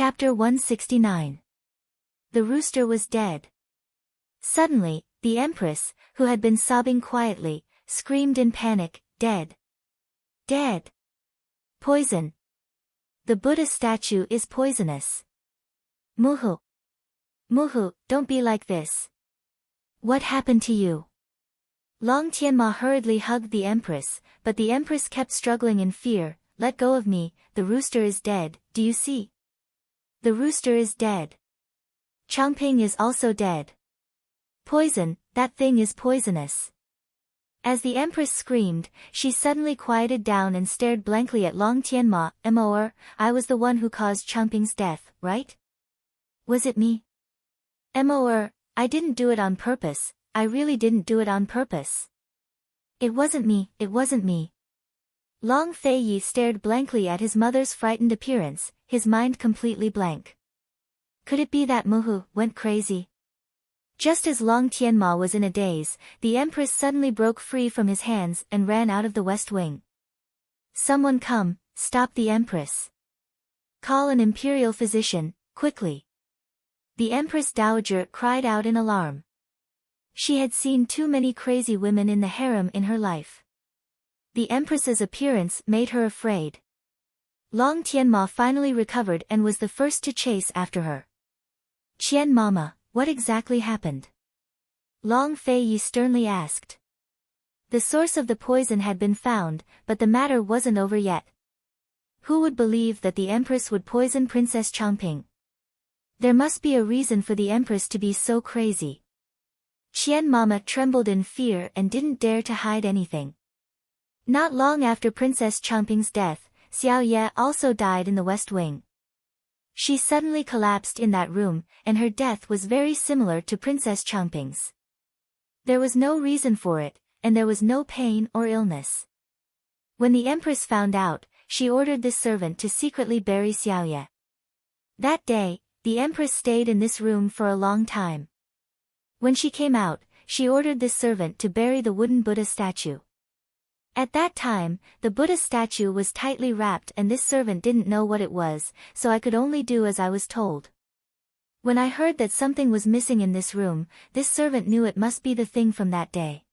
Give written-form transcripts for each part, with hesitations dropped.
Chapter 169. The rooster was dead. Suddenly, the empress, who had been sobbing quietly, screamed in panic, "Dead! Dead! Poison! The Buddha statue is poisonous! Muhu! Muhu, don't be like this! What happened to you?" Long Tianma hurriedly hugged the empress, but the empress kept struggling in fear. "Let go of me, the rooster is dead, do you see? The rooster is dead. Changping is also dead. Poison, that thing is poisonous." As the empress screamed, she suddenly quieted down and stared blankly at Long Tianma. "Mor, I was the one who caused Changping's death, right? Was it me? Mor, I didn't do it on purpose, I really didn't do it on purpose. It wasn't me, it wasn't me." Long Feiyi stared blankly at his mother's frightened appearance, his mind completely blank. Could it be that Muhu went crazy? Just as Long Tianma was in a daze, the empress suddenly broke free from his hands and ran out of the west wing. "Someone come, stop the empress. Call an imperial physician, quickly." The empress dowager cried out in alarm. She had seen too many crazy women in the harem in her life. The empress's appearance made her afraid. Long Tianma finally recovered and was the first to chase after her. "Qian Mama, what exactly happened?" Long Feiyi sternly asked. The source of the poison had been found, but the matter wasn't over yet. Who would believe that the empress would poison Princess Changping? There must be a reason for the empress to be so crazy. Qian Mama trembled in fear and didn't dare to hide anything. Not long after Princess Changping's death, Xiao Ye also died in the West Wing. She suddenly collapsed in that room, and her death was very similar to Princess Changping's. There was no reason for it, and there was no pain or illness. When the empress found out, she ordered this servant to secretly bury Xiao Ye. That day, the empress stayed in this room for a long time. When she came out, she ordered this servant to bury the wooden Buddha statue. At that time, the Buddha statue was tightly wrapped and this servant didn't know what it was, so I could only do as I was told. When I heard that something was missing in this room, this servant knew it must be the thing from that day.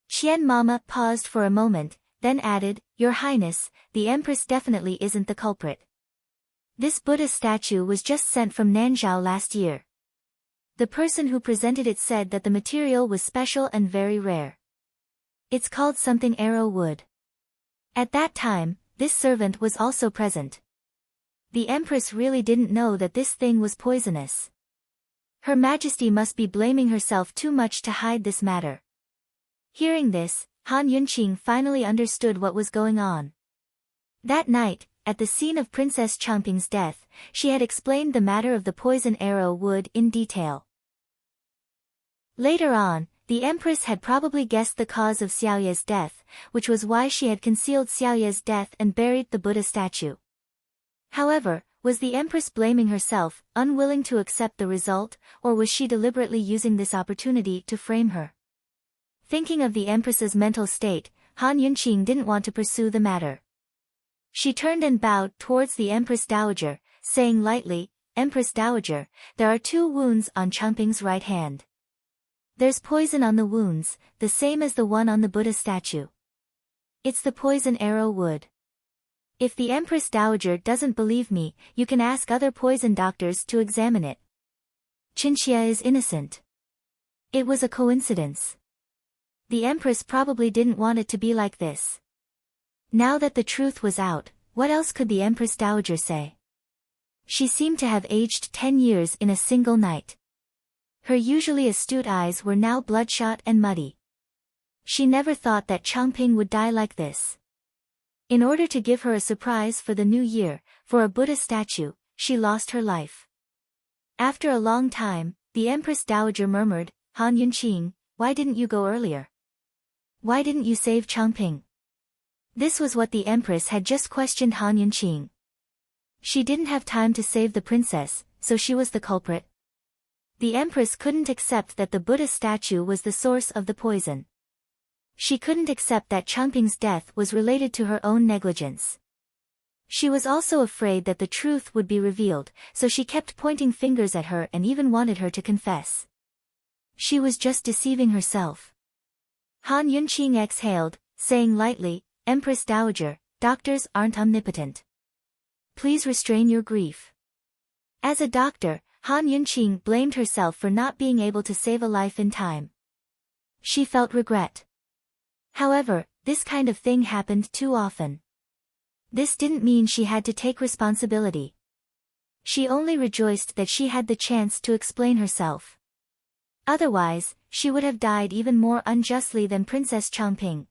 Qian Mama paused for a moment, then added, "Your Highness, the empress definitely isn't the culprit. This Buddha statue was just sent from Nanzhao last year. The person who presented it said that the material was special and very rare. It's called something arrow wood." At that time, this servant was also present. The empress really didn't know that this thing was poisonous. Her Majesty must be blaming herself too much to hide this matter. Hearing this, Han Yunqing finally understood what was going on. That night, at the scene of Princess Changping's death, she had explained the matter of the poison arrow wood in detail. Later on, the empress had probably guessed the cause of Xiao Ye's death, which was why she had concealed Xiao Ye's death and buried the Buddha statue. However, was the empress blaming herself, unwilling to accept the result, or was she deliberately using this opportunity to frame her? Thinking of the empress's mental state, Han Yunqing didn't want to pursue the matter. She turned and bowed towards the Empress Dowager, saying lightly, "Empress Dowager, there are 2 wounds on Changping's right hand. There's poison on the wounds, the same as the one on the Buddha statue. It's the poison arrow wood. If the Empress Dowager doesn't believe me, you can ask other poison doctors to examine it. Qinxia is innocent. It was a coincidence. The Empress probably didn't want it to be like this." Now that the truth was out, what else could the Empress Dowager say? She seemed to have aged 10 years in a single night. Her usually astute eyes were now bloodshot and muddy. She never thought that Changping would die like this. In order to give her a surprise for the new year, for a Buddha statue, she lost her life. After a long time, the Empress Dowager murmured, "Han Yunqing, why didn't you go earlier? Why didn't you save Changping?" This was what the empress had just questioned Han Yunqing. She didn't have time to save the princess, so she was the culprit. The empress couldn't accept that the Buddha statue was the source of the poison. She couldn't accept that Changping's death was related to her own negligence. She was also afraid that the truth would be revealed, so she kept pointing fingers at her and even wanted her to confess. She was just deceiving herself. Han Yunqing exhaled, saying lightly, "Empress Dowager, doctors aren't omnipotent. Please restrain your grief." As a doctor, Han Yunqing blamed herself for not being able to save a life in time. She felt regret. However, this kind of thing happened too often. This didn't mean she had to take responsibility. She only rejoiced that she had the chance to explain herself. Otherwise, she would have died even more unjustly than Princess Changping.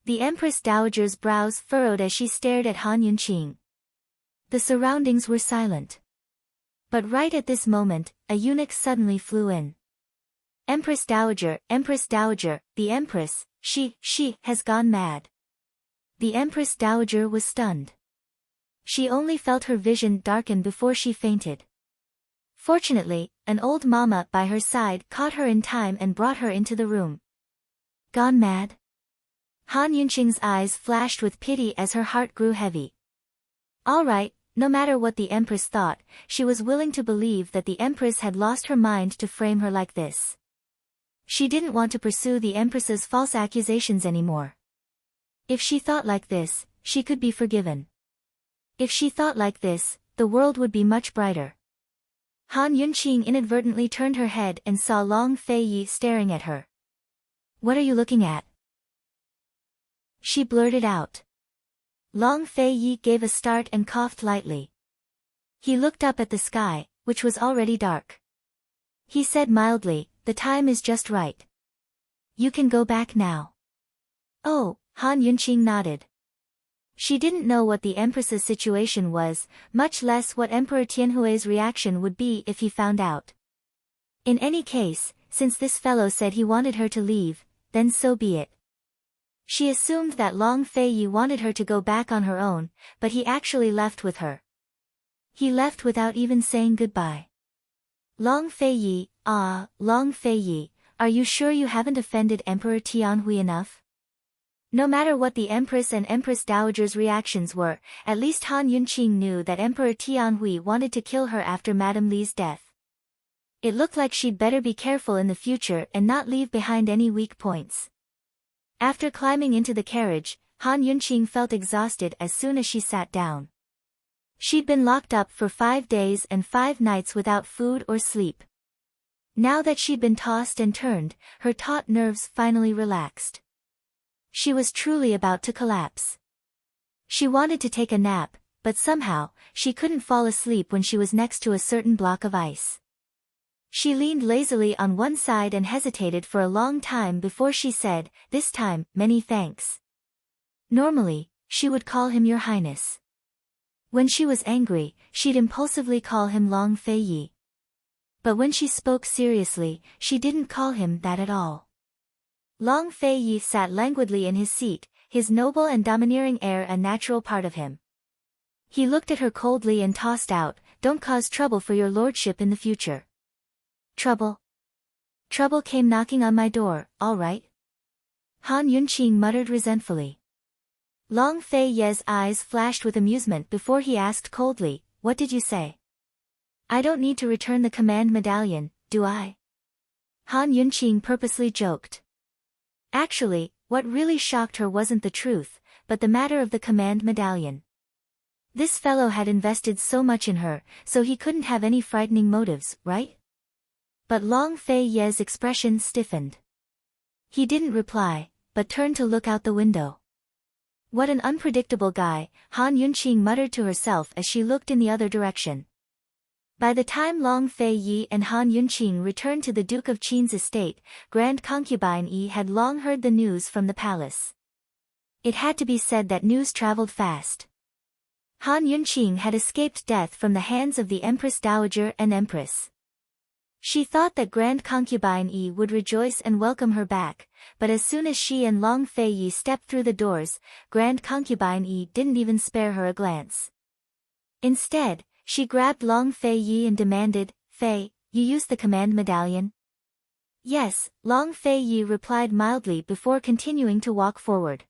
The Empress Dowager's brows furrowed as she stared at Han Yunqing. The surroundings were silent. But right at this moment, a eunuch suddenly flew in. Empress Dowager, the Empress, she has gone mad." The Empress Dowager was stunned. She only felt her vision darken before she fainted. Fortunately, an old mama by her side caught her in time and brought her into the room. "Gone mad?" Han Yunqing's eyes flashed with pity as her heart grew heavy. All right, no matter what the Empress thought, she was willing to believe that the Empress had lost her mind to frame her like this. She didn't want to pursue the Empress's false accusations anymore. If she thought like this, she could be forgiven. If she thought like this, the world would be much brighter. Han Yunqing inadvertently turned her head and saw Long Feiyi staring at her. "What are you looking at?" she blurted out. Long Feiyi gave a start and coughed lightly. He looked up at the sky, which was already dark. He said mildly, "The time is just right. You can go back now." "Oh," Han Yunqing nodded. She didn't know what the Empress's situation was, much less what Emperor Tianhui's reaction would be if he found out. In any case, since this fellow said he wanted her to leave, then so be it. She assumed that Long Feiyi wanted her to go back on her own, but he actually left with her. He left without even saying goodbye. "Long Feiyi, Long Feiyi, are you sure you haven't offended Emperor Tianhui enough?" No matter what the Empress and Empress Dowager's reactions were, at least Han Yunqing knew that Emperor Tianhui wanted to kill her after Madame Li's death. It looked like she'd better be careful in the future and not leave behind any weak points. After climbing into the carriage, Han Yunqing felt exhausted as soon as she sat down. She'd been locked up for 5 days and 5 nights without food or sleep. Now that she'd been tossed and turned, her taut nerves finally relaxed. She was truly about to collapse. She wanted to take a nap, but somehow, she couldn't fall asleep when she was next to a certain block of ice. She leaned lazily on one side and hesitated for a long time before she said, "This time, many thanks." Normally, she would call him Your Highness. When she was angry, she'd impulsively call him Long Feiyi. But when she spoke seriously, she didn't call him that at all. Long Feiyi sat languidly in his seat, his noble and domineering air a natural part of him. He looked at her coldly and tossed out, "Don't cause trouble for your lordship in the future." "Trouble? Trouble came knocking on my door, all right?" Han Yunqing muttered resentfully. Long Feiyi's eyes flashed with amusement before he asked coldly, "What did you say?" "I don't need to return the command medallion, do I?" Han Yunqing purposely joked. Actually, what really shocked her wasn't the truth, but the matter of the command medallion. This fellow had invested so much in her, so he couldn't have any frightening motives, right? But Long Feiyi's expression stiffened. He didn't reply, but turned to look out the window. What an unpredictable guy, Han Yunqing muttered to herself as she looked in the other direction. By the time Long Feiyi and Han Yunqing returned to the Duke of Qin's estate, Grand Concubine Yi had long heard the news from the palace. It had to be said that news traveled fast. Han Yunqing had escaped death from the hands of the Empress Dowager and Empress. She thought that Grand Concubine Yi would rejoice and welcome her back, but as soon as she and Long Feiyi stepped through the doors, Grand Concubine Yi didn't even spare her a glance. Instead, she grabbed Long Feiyi and demanded, "Fei, you used the command medallion?" "Yes," Long Feiyi replied mildly before continuing to walk forward.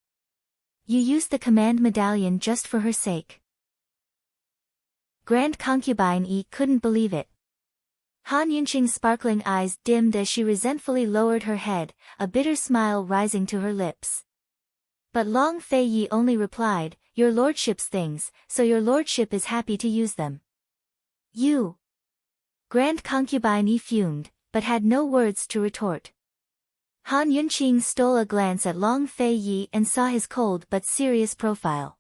"You used the command medallion just for her sake." Grand Concubine Yi couldn't believe it. Han Yunqing's sparkling eyes dimmed as she resentfully lowered her head, a bitter smile rising to her lips. But Long Fei Yi only replied, "Your lordship's things, so your lordship is happy to use them." "You." Grand Concubine Yi fumed, but had no words to retort. Han Yunqing stole a glance at Long Fei Yi and saw his cold but serious profile.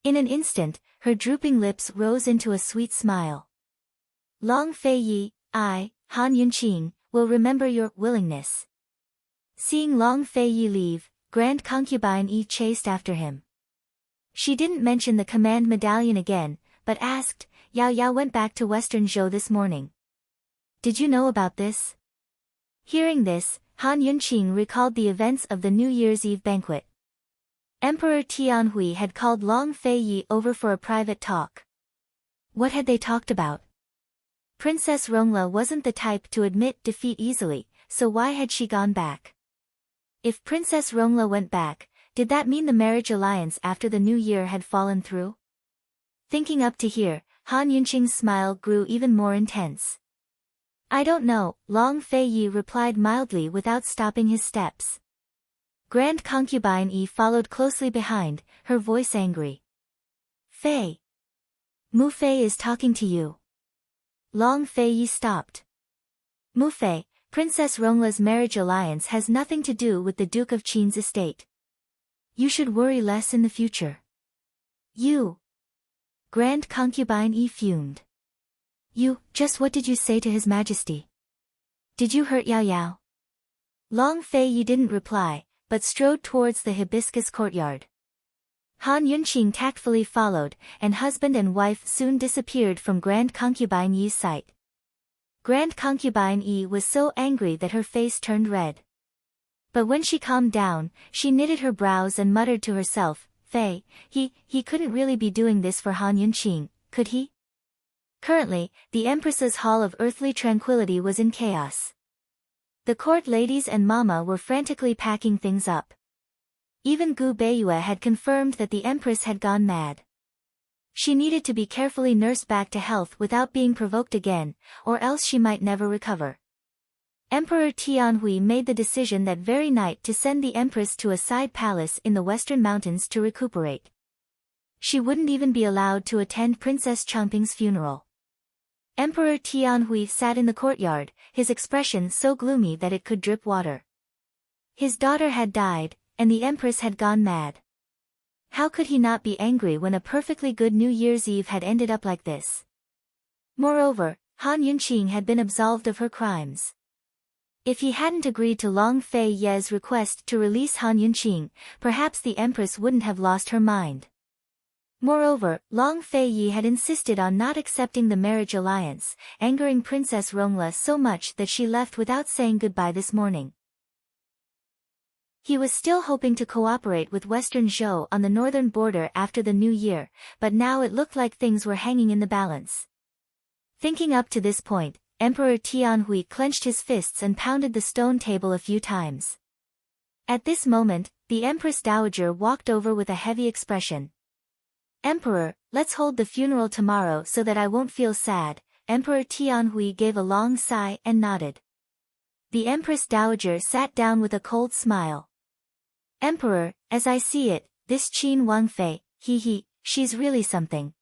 In an instant, her drooping lips rose into a sweet smile. "Long Fei Yi, I, Han Yunqing, will remember your willingness." Seeing Long Fei Yi leave, Grand Concubine Yi chased after him. She didn't mention the command medallion again, but asked, "Yao Yao went back to Western Zhou this morning. Did you know about this?" Hearing this, Han Yunqing recalled the events of the New Year's Eve banquet. Emperor Tianhui had called Long Fei Yi over for a private talk. What had they talked about? Princess Rongla wasn't the type to admit defeat easily, so why had she gone back? If Princess Rongla went back, did that mean the marriage alliance after the new year had fallen through? Thinking up to here, Han Yunqing's smile grew even more intense. "I don't know," Long Fei Yi replied mildly without stopping his steps. Grand Concubine Yi followed closely behind, her voice angry. "Fei. Mu Fei is talking to you." Long Fei Yi stopped. "Mu Fei, Princess Rongla's marriage alliance has nothing to do with the Duke of Qin's estate. You should worry less in the future." "You." Grand Concubine Yi fumed. "You, just what did you say to His Majesty? Did you hurt Yao Yao?" Long Fei Yi didn't reply, but strode towards the hibiscus courtyard. Han Yunqing tactfully followed, and husband and wife soon disappeared from Grand Concubine Yi's sight. Grand Concubine Yi was so angry that her face turned red. But when she calmed down, she knitted her brows and muttered to herself, "Fei, he couldn't really be doing this for Han Yunqing, could he?" Currently, the Empress's Hall of Earthly Tranquility was in chaos. The court ladies and Mama were frantically packing things up. Even Gu Beiyue had confirmed that the Empress had gone mad. She needed to be carefully nursed back to health without being provoked again, or else she might never recover. Emperor Tianhui made the decision that very night to send the Empress to a side palace in the Western Mountains to recuperate. She wouldn't even be allowed to attend Princess Changping's funeral. Emperor Tianhui sat in the courtyard, his expression so gloomy that it could drip water. His daughter had died, and the Empress had gone mad. How could he not be angry when a perfectly good New Year's Eve had ended up like this? Moreover, Han Yunqing had been absolved of her crimes. If he hadn't agreed to Long Fei Ye's request to release Han Yunqing, perhaps the Empress wouldn't have lost her mind. Moreover, Long Fei Yi had insisted on not accepting the marriage alliance, angering Princess Rongla so much that she left without saying goodbye this morning. He was still hoping to cooperate with Western Zhou on the northern border after the new year, but now it looked like things were hanging in the balance. Thinking up to this point, Emperor Tianhui clenched his fists and pounded the stone table a few times. At this moment, the Empress Dowager walked over with a heavy expression. "Emperor, let's hold the funeral tomorrow so that I won't feel sad." Emperor Tianhui gave a long sigh and nodded. The Empress Dowager sat down with a cold smile. "Emperor, as I see it, this Qin Wangfei, she's really something."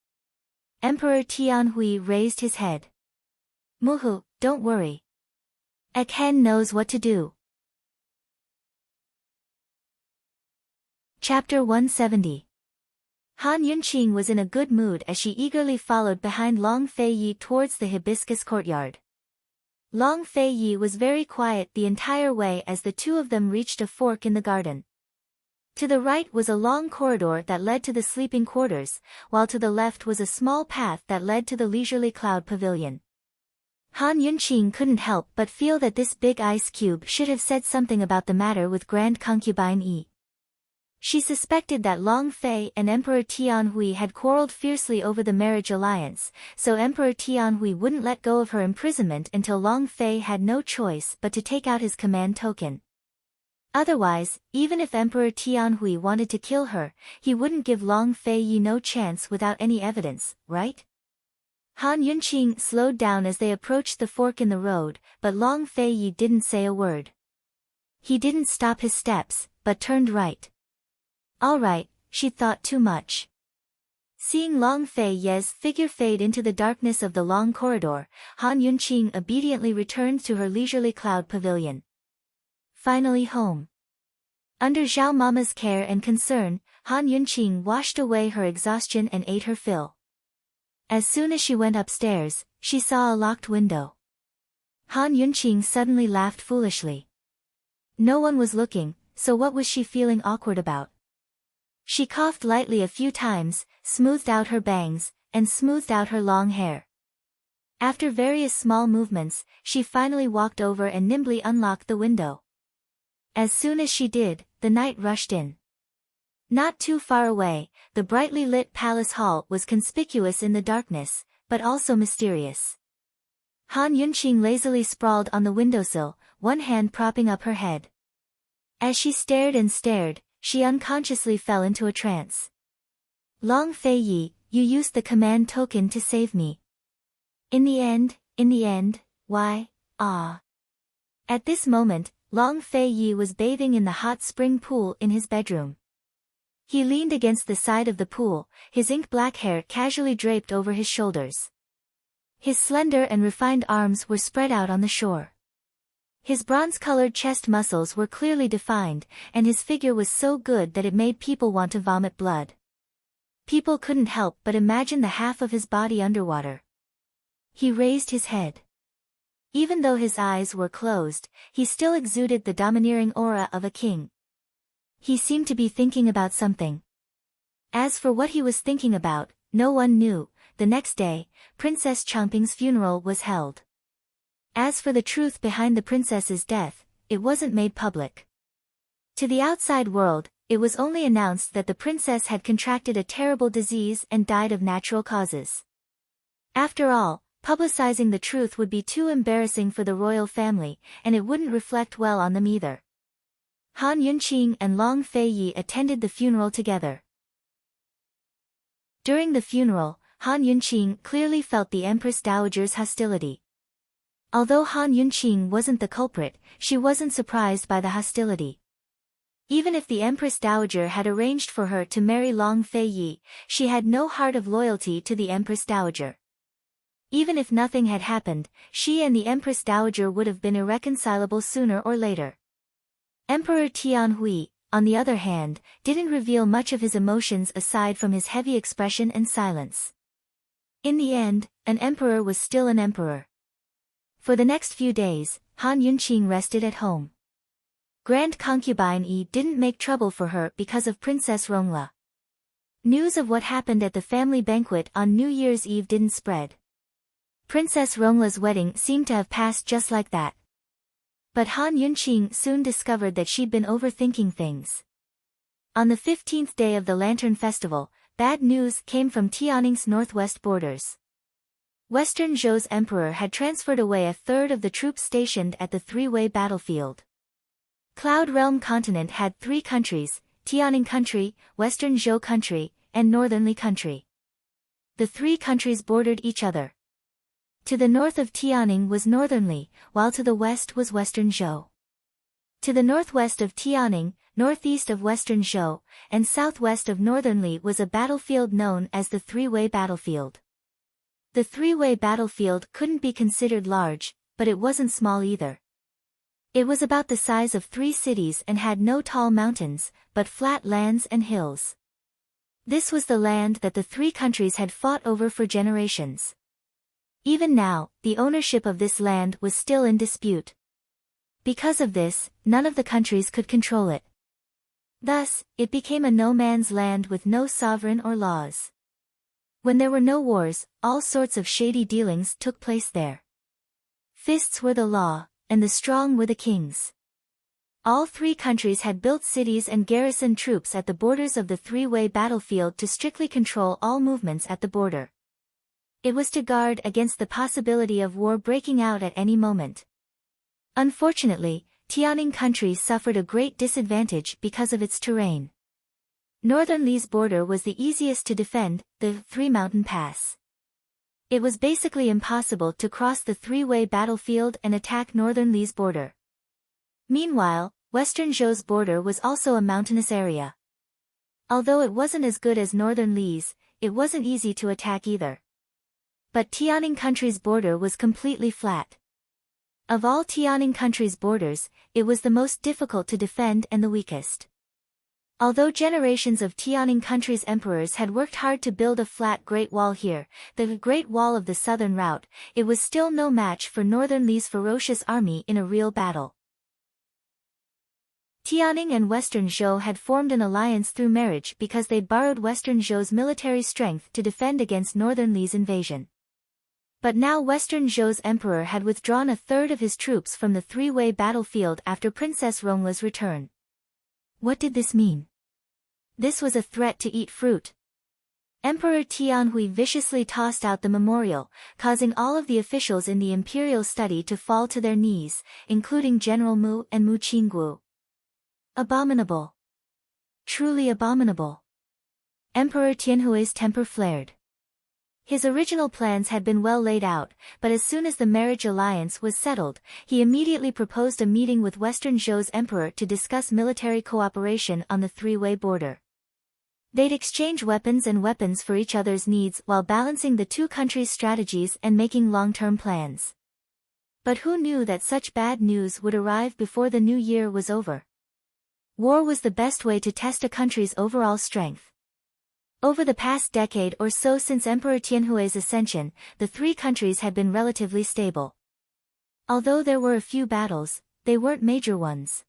Emperor Tianhui raised his head. "Muhu, don't worry. Ekhen knows what to do." Chapter 170. Han Yunqing was in a good mood as she eagerly followed behind Long Fei Yi towards the hibiscus courtyard. Long Fei Yi was very quiet the entire way as the two of them reached a fork in the garden. To the right was a long corridor that led to the sleeping quarters, while to the left was a small path that led to the leisurely cloud pavilion. Han Yunqing couldn't help but feel that this big ice cube should have said something about the matter with Grand Concubine Yi. She suspected that Long Fei and Emperor Tianhui had quarreled fiercely over the marriage alliance, so Emperor Tianhui wouldn't let go of her imprisonment until Long Fei had no choice but to take out his command token. Otherwise, even if Emperor Tianhui wanted to kill her, he wouldn't give Long Fei Yi no chance without any evidence, right? Han Yunqing slowed down as they approached the fork in the road, but Long Feiyi didn't say a word. He didn't stop his steps, but turned right. All right, she'd thought too much. Seeing Long Feiyi's figure fade into the darkness of the long corridor, Han Yunqing obediently returned to her leisurely cloud pavilion. Finally home. Under Zhao Mama's care and concern, Han Yunqing washed away her exhaustion and ate her fill. As soon as she went upstairs, she saw a locked window. Han Yunqing suddenly laughed foolishly. No one was looking, so what was she feeling awkward about? She coughed lightly a few times, smoothed out her bangs, and smoothed out her long hair. After various small movements, she finally walked over and nimbly unlocked the window. As soon as she did, the night rushed in. Not too far away, the brightly lit palace hall was conspicuous in the darkness, but also mysterious. Han Yunqing lazily sprawled on the windowsill, one hand propping up her head. As she stared and stared, she unconsciously fell into a trance. Long Feiyi, you used the command token to save me. In the end, why, ah. At this moment, Long Feiyi was bathing in the hot spring pool in his bedroom. He leaned against the side of the pool, his ink-black hair casually draped over his shoulders. His slender and refined arms were spread out on the shore. His bronze-colored chest muscles were clearly defined, and his figure was so good that it made people want to vomit blood. People couldn't help but imagine the half of his body underwater. He raised his head. Even though his eyes were closed, he still exuded the domineering aura of a king. He seemed to be thinking about something. As for what he was thinking about, no one knew. The next day, Princess Changping's funeral was held. As for the truth behind the princess's death, it wasn't made public. To the outside world, it was only announced that the princess had contracted a terrible disease and died of natural causes. After all, publicizing the truth would be too embarrassing for the royal family, and it wouldn't reflect well on them either. Han Yunqing and Long Feiyi attended the funeral together. During the funeral, Han Yunqing clearly felt the Empress Dowager's hostility. Although Han Yunqing wasn't the culprit, she wasn't surprised by the hostility. Even if the Empress Dowager had arranged for her to marry Long Feiyi, she had no heart of loyalty to the Empress Dowager. Even if nothing had happened, she and the Empress Dowager would have been irreconcilable sooner or later. Emperor Tianhui, on the other hand, didn't reveal much of his emotions aside from his heavy expression and silence. In the end, an emperor was still an emperor. For the next few days, Han Yunqing rested at home. Grand Concubine Yi didn't make trouble for her because of Princess Rongla. News of what happened at the family banquet on New Year's Eve didn't spread. Princess Rongla's wedding seemed to have passed just like that. But Han Yunqing soon discovered that she'd been overthinking things. On the 15th day of the Lantern Festival, bad news came from Tianning's northwest borders. Western Zhou's emperor had transferred away a third of the troops stationed at the three-way battlefield. Cloud Realm continent had three countries, Tianning Country, Western Zhou Country, and Northern Li Country. The three countries bordered each other. To the north of Tianning was Northern Li, while to the west was Western Zhou. To the northwest of Tianning, northeast of Western Zhou, and southwest of Northern Li was a battlefield known as the three-way battlefield. The three-way battlefield couldn't be considered large, but it wasn't small either. It was about the size of 3 cities and had no tall mountains, but flat lands and hills. This was the land that the three countries had fought over for generations. Even now, the ownership of this land was still in dispute. Because of this, none of the countries could control it. Thus, it became a no-man's land with no sovereign or laws. When there were no wars, all sorts of shady dealings took place there. Fists were the law, and the strong were the kings. All three countries had built cities and garrisoned troops at the borders of the three-way battlefield to strictly control all movements at the border. It was to guard against the possibility of war breaking out at any moment. Unfortunately, Tianning Country suffered a great disadvantage because of its terrain. Northern Li's border was the easiest to defend, the Three Mountain Pass. It was basically impossible to cross the three-way battlefield and attack northern Li's border. Meanwhile, western Zhou's border was also a mountainous area. Although it wasn't as good as northern Li's, it wasn't easy to attack either. But Tianing country's border was completely flat. Of all Tianing country's borders, it was the most difficult to defend and the weakest. Although generations of Tianing country's emperors had worked hard to build a flat Great Wall here, the Great Wall of the southern route, it was still no match for northern Li's ferocious army in a real battle. Tianing and Western Zhou had formed an alliance through marriage because they borrowed Western Zhou's military strength to defend against northern Li's invasion. But now Western Zhou's emperor had withdrawn a third of his troops from the three-way battlefield after Princess Rongla's return. What did this mean? This was a threat to eat fruit. Emperor Tianhui viciously tossed out the memorial, causing all of the officials in the imperial study to fall to their knees, including General Mu and Mu Qinggu. Abominable. Truly abominable. Emperor Tianhui's temper flared. His original plans had been well laid out, but as soon as the marriage alliance was settled, he immediately proposed a meeting with Western Zhou's emperor to discuss military cooperation on the three-way border. They'd exchange weapons for each other's needs while balancing the two countries' strategies and making long-term plans. But who knew that such bad news would arrive before the new year was over? War was the best way to test a country's overall strength. Over the past decade or so since Emperor Tianhui's ascension, the three countries had been relatively stable. Although there were a few battles, they weren't major ones.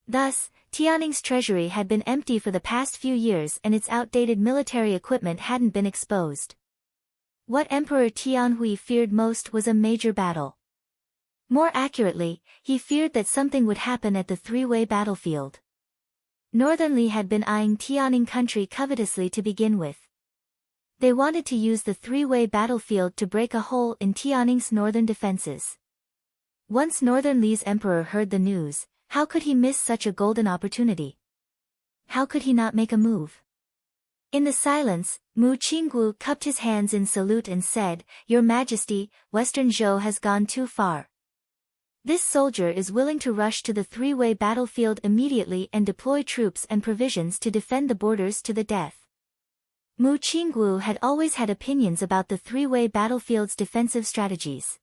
Thus, Tianing's treasury had been empty for the past few years and its outdated military equipment hadn't been exposed. What Emperor Tianhui feared most was a major battle. More accurately, he feared that something would happen at the three-way battlefield. Northern Li had been eyeing Tianing country covetously to begin with. They wanted to use the three-way battlefield to break a hole in Tianing's northern defenses. Once Northern Li's emperor heard the news, how could he miss such a golden opportunity? How could he not make a move? In the silence, Mu Qinggu cupped his hands in salute and said, "Your Majesty, Western Zhou has gone too far. This soldier is willing to rush to the three-way battlefield immediately and deploy troops and provisions to defend the borders to the death." Mu Qinggu had always had opinions about the three-way battlefield's defensive strategies.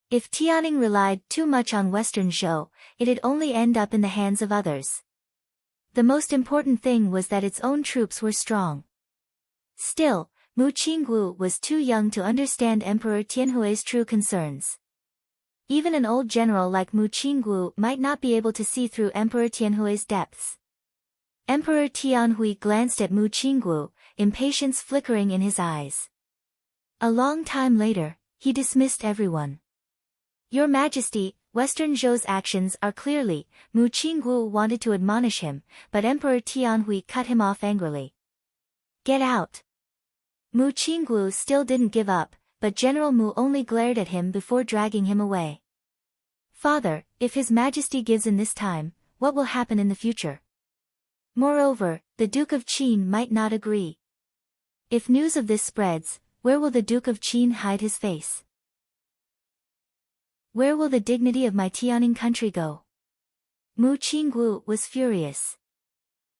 If Tianing relied too much on Western Zhou, it'd only end up in the hands of others. The most important thing was that its own troops were strong. Still, Mu Qinggu was too young to understand Emperor Tianhui's true concerns. Even an old general like Mu Qinggu might not be able to see through Emperor Tianhui's depths. Emperor Tianhui glanced at Mu Qinggu, impatience flickering in his eyes. A long time later, he dismissed everyone. "Your Majesty, Western Zhou's actions are clearly," Mu Qinggu wanted to admonish him, but Emperor Tianhui cut him off angrily. "Get out." Mu Qinggu still didn't give up, but General Mu only glared at him before dragging him away. "Father, if His Majesty gives in this time, what will happen in the future? Moreover, the Duke of Qin might not agree. If news of this spreads, where will the Duke of Qin hide his face? Where will the dignity of my Tianing country go?" Mu Qinggu was furious.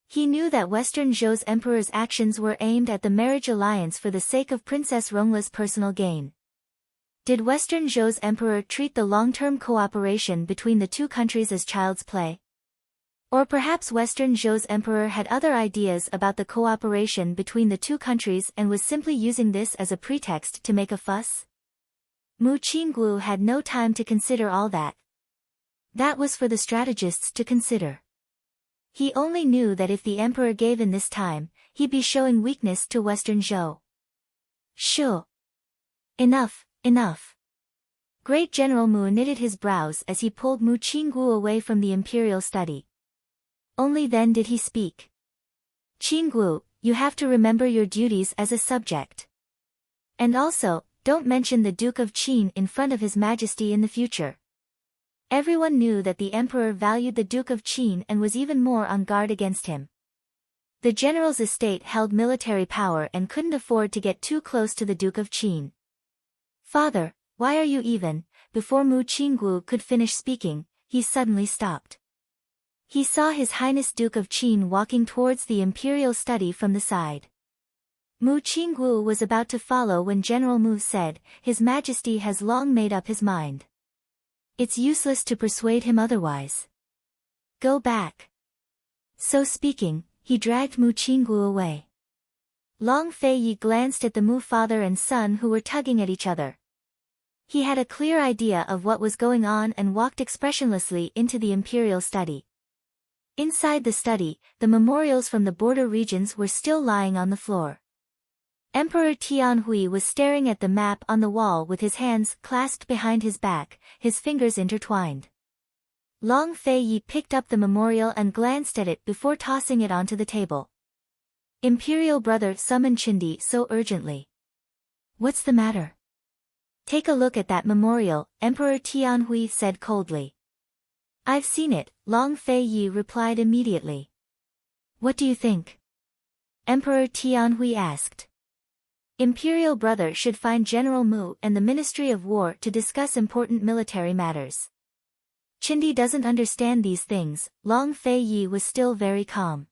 He knew that Western Zhou's emperor's actions were aimed at the marriage alliance for the sake of Princess Rongla's personal gain. Did Western Zhou's emperor treat the long-term cooperation between the two countries as child's play? Or perhaps Western Zhou's emperor had other ideas about the cooperation between the two countries and was simply using this as a pretext to make a fuss? Mu Qinggu had no time to consider all that. That was for the strategists to consider. He only knew that if the emperor gave in this time, he'd be showing weakness to Western Zhou. Shoo! Enough, enough. Great General Mu knitted his brows as he pulled Mu Qinggu away from the imperial study. Only then did he speak. "Qinggu, you have to remember your duties as a subject. And also, don't mention the Duke of Qin in front of His Majesty in the future." Everyone knew that the emperor valued the Duke of Qin and was even more on guard against him. The general's estate held military power and couldn't afford to get too close to the Duke of Qin. Father, why are you even? Before Mu Qinggu could finish speaking, he suddenly stopped. He saw His Highness Duke of Qin walking towards the imperial study from the side. Mu Qinggu was about to follow when General Mu said, His Majesty has long made up his mind. It's useless to persuade him otherwise. Go back. So speaking, he dragged Mu Qinggu away. Long Feiyi glanced at the Mu father and son who were tugging at each other. He had a clear idea of what was going on and walked expressionlessly into the imperial study. Inside the study, the memorials from the border regions were still lying on the floor. Emperor Tianhui was staring at the map on the wall with his hands clasped behind his back, his fingers intertwined. Long Feiyi picked up the memorial and glanced at it before tossing it onto the table. Imperial brother summoned Chindi so urgently. What's the matter? Take a look at that memorial, Emperor Tianhui said coldly. I've seen it, Long Feiyi replied immediately. What do you think? Emperor Tianhui asked. Imperial brother should find General Mu and the Ministry of War to discuss important military matters. Chindi doesn't understand these things. Long Feiyi was still very calm.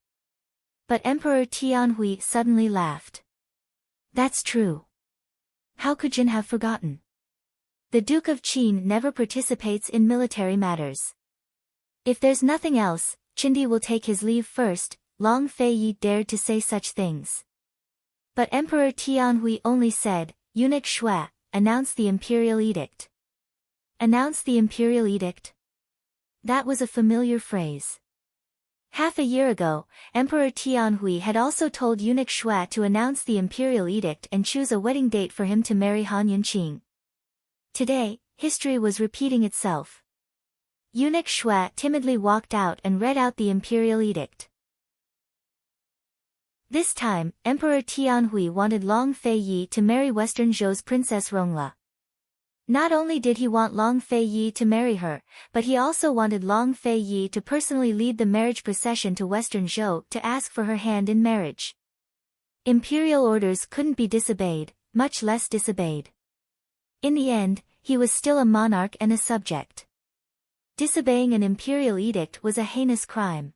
But Emperor Tianhui suddenly laughed. That's true. How could Jin have forgotten? The Duke of Qin never participates in military matters. If there's nothing else, Chindi will take his leave first. Long Feiyi dared to say such things. But Emperor Tianhui only said, Eunuch Shui, announce the imperial edict. Announce the imperial edict? That was a familiar phrase. Half a year ago, Emperor Tianhui had also told Eunuch Shui to announce the imperial edict and choose a wedding date for him to marry Han Yunqing. Today, history was repeating itself. Eunuch Shui timidly walked out and read out the imperial edict. This time, Emperor Tianhui wanted Long Feiyi to marry Western Zhou's Princess Rongla. Not only did he want Long Feiyi to marry her, but he also wanted Long Feiyi to personally lead the marriage procession to Western Zhou to ask for her hand in marriage. Imperial orders couldn't be disobeyed, much less disobeyed. In the end, he was still a monarch and a subject. Disobeying an imperial edict was a heinous crime.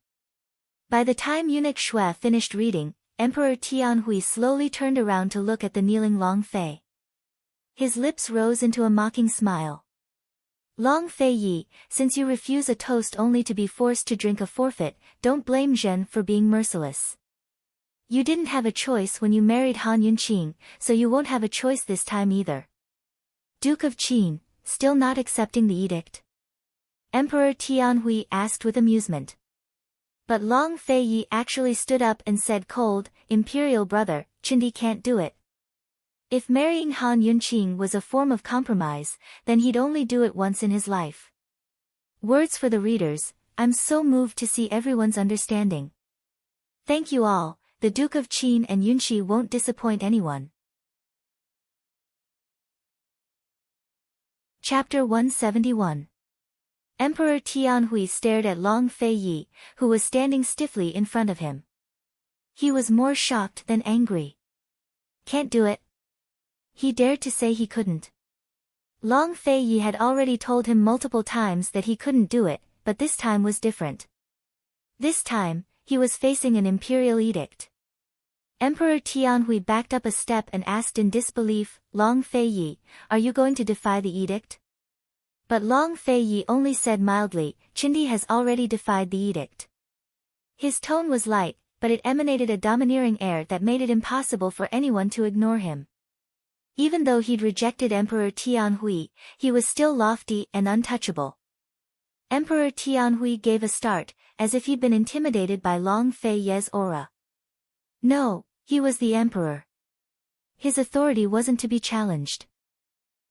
By the time Eunuch Shui finished reading, Emperor Tianhui slowly turned around to look at the kneeling Long Fei. His lips rose into a mocking smile. Long Feiyi, since you refuse a toast only to be forced to drink a forfeit, don't blame Zhen for being merciless. You didn't have a choice when you married Han Yunqing, so you won't have a choice this time either. Duke of Qin, still not accepting the edict? Emperor Tianhui asked with amusement. But Long Feiyi actually stood up and said cold, Imperial brother, Chindi can't do it. If marrying Han Yunqing was a form of compromise, then he'd only do it once in his life. Words for the readers, I'm so moved to see everyone's understanding. Thank you all, the Duke of Qin and Yunqi won't disappoint anyone. Chapter 171. Emperor Tianhui stared at Long Feiyi, who was standing stiffly in front of him. He was more shocked than angry. Can't do it. He dared to say he couldn't. Long Feiyi had already told him multiple times that he couldn't do it, but this time was different. This time, he was facing an imperial edict. Emperor Tianhui backed up a step and asked in disbelief, Long Feiyi, are you going to defy the edict? But Long Feiyi only said mildly, Chindi has already defied the edict. His tone was light, but it emanated a domineering air that made it impossible for anyone to ignore him. Even though he'd rejected Emperor Tianhui, he was still lofty and untouchable. Emperor Tianhui gave a start, as if he'd been intimidated by Long Feiyi's aura. No, he was the emperor. His authority wasn't to be challenged.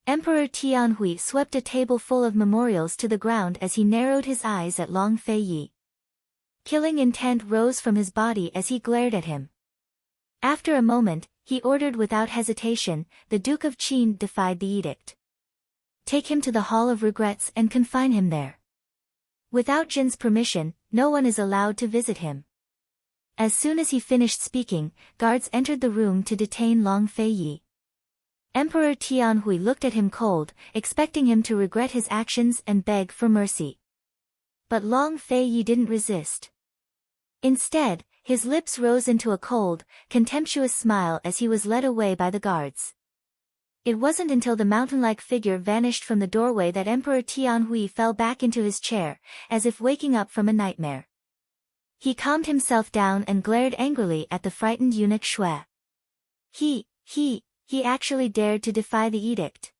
Emperor Tianhui swept a table full of memorials to the ground as he narrowed his eyes at Long Feiyi. Killing intent rose from his body as he glared at him. After a moment, he ordered without hesitation, the Duke of Qin defied the edict. Take him to the Hall of Regrets and confine him there. Without Jin's permission, no one is allowed to visit him. As soon as he finished speaking, guards entered the room to detain Long Feiyi. Emperor Tianhui looked at him cold, expecting him to regret his actions and beg for mercy. But Long Fei Yi didn't resist. Instead, his lips rose into a cold, contemptuous smile as he was led away by the guards. It wasn't until the mountain-like figure vanished from the doorway that Emperor Tianhui fell back into his chair, as if waking up from a nightmare. He calmed himself down and glared angrily at the frightened eunuch Shui. He actually dared to defy the edict.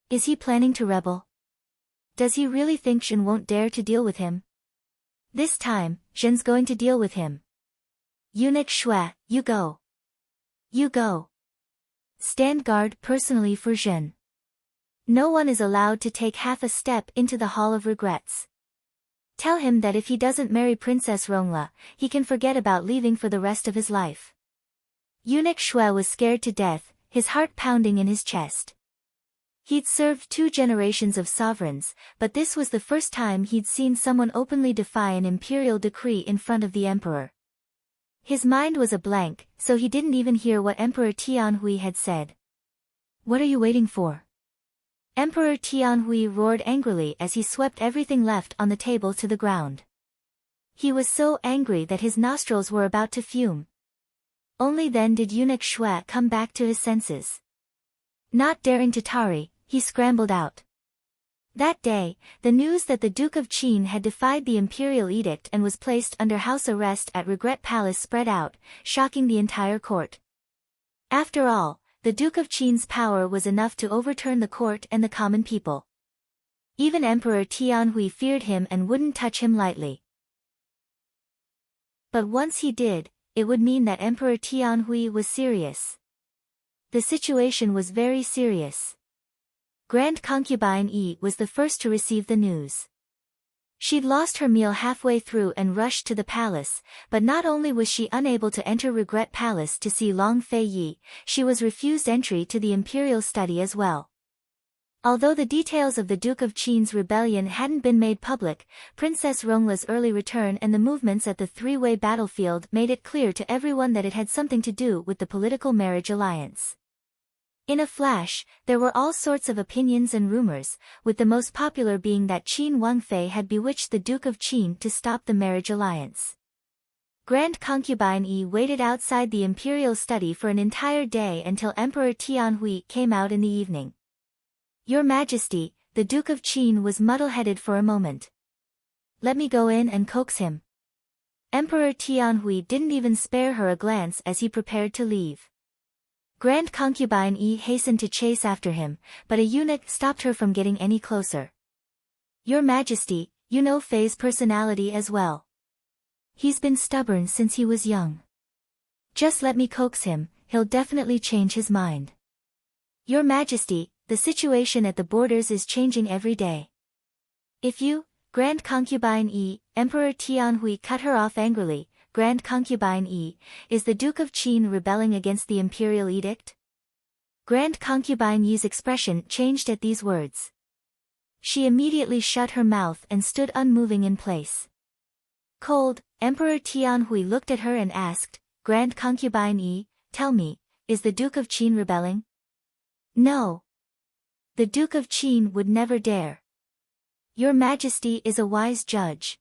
Is he planning to rebel? Does he really think Zhen won't dare to deal with him? This time, Zhen's going to deal with him. Eunuch Shui, you go. You go. Stand guard personally for Zhen. No one is allowed to take half a step into the Hall of Regrets. Tell him that if he doesn't marry Princess Rongla, he can forget about leaving for the rest of his life. Eunuch Shui was scared to death, his heart pounding in his chest. He'd served 2 generations of sovereigns, but this was the first time he'd seen someone openly defy an imperial decree in front of the emperor. His mind was a blank, so he didn't even hear what Emperor Tianhui had said. What are you waiting for? Emperor Tianhui roared angrily as he swept everything left on the table to the ground. He was so angry that his nostrils were about to fume. Only then did Eunuch Shui come back to his senses. Not daring to tarry, he scrambled out. That day, the news that the Duke of Qin had defied the imperial edict and was placed under house arrest at Regret Palace spread out, shocking the entire court. After all, the Duke of Qin's power was enough to overturn the court and the common people. Even Emperor Tianhui feared him and wouldn't touch him lightly. But once he did, it would mean that Emperor Tianhui was serious. The situation was very serious. Grand Concubine Yi was the first to receive the news. She'd lost her meal halfway through and rushed to the palace, but not only was she unable to enter Regret Palace to see Long Fei Yi, she was refused entry to the imperial study as well. Although the details of the Duke of Qin's rebellion hadn't been made public, Princess Rongla's early return and the movements at the 3-way battlefield made it clear to everyone that it had something to do with the political marriage alliance. In a flash, there were all sorts of opinions and rumors, with the most popular being that Qin Wangfei had bewitched the Duke of Qin to stop the marriage alliance. Grand Concubine Yi waited outside the imperial study for an entire day until Emperor Tianhui came out in the evening. Your Majesty, the Duke of Qin was muddle-headed for a moment. Let me go in and coax him. Emperor Tianhui didn't even spare her a glance as he prepared to leave. Grand Concubine Yi hastened to chase after him, but a eunuch stopped her from getting any closer. Your Majesty, you know Fei's personality as well. He's been stubborn since he was young. Just let me coax him, he'll definitely change his mind. Your Majesty, the situation at the borders is changing every day. If you, Grand Concubine Yi, Emperor Tianhui cut her off angrily. Grand Concubine Yi, is the Duke of Qin rebelling against the imperial edict? Grand Concubine Yi's expression changed at these words. She immediately shut her mouth and stood unmoving in place. Cold, Emperor Tianhui looked at her and asked, Grand Concubine Yi, tell me, is the Duke of Qin rebelling? No. The Duke of Qin would never dare. Your Majesty is a wise judge.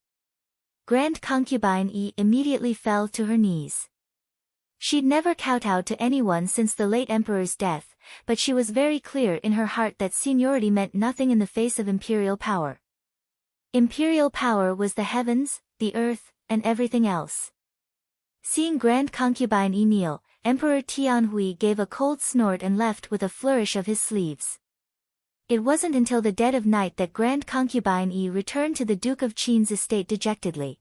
Grand Concubine Yi immediately fell to her knees. She'd never kowtowed to anyone since the late emperor's death, but she was very clear in her heart that seniority meant nothing in the face of imperial power. Imperial power was the heavens, the earth, and everything else. Seeing Grand Concubine Yi kneel, Emperor Tianhui gave a cold snort and left with a flourish of his sleeves. It wasn't until the dead of night that Grand Concubine Yi returned to the Duke of Qin's estate dejectedly.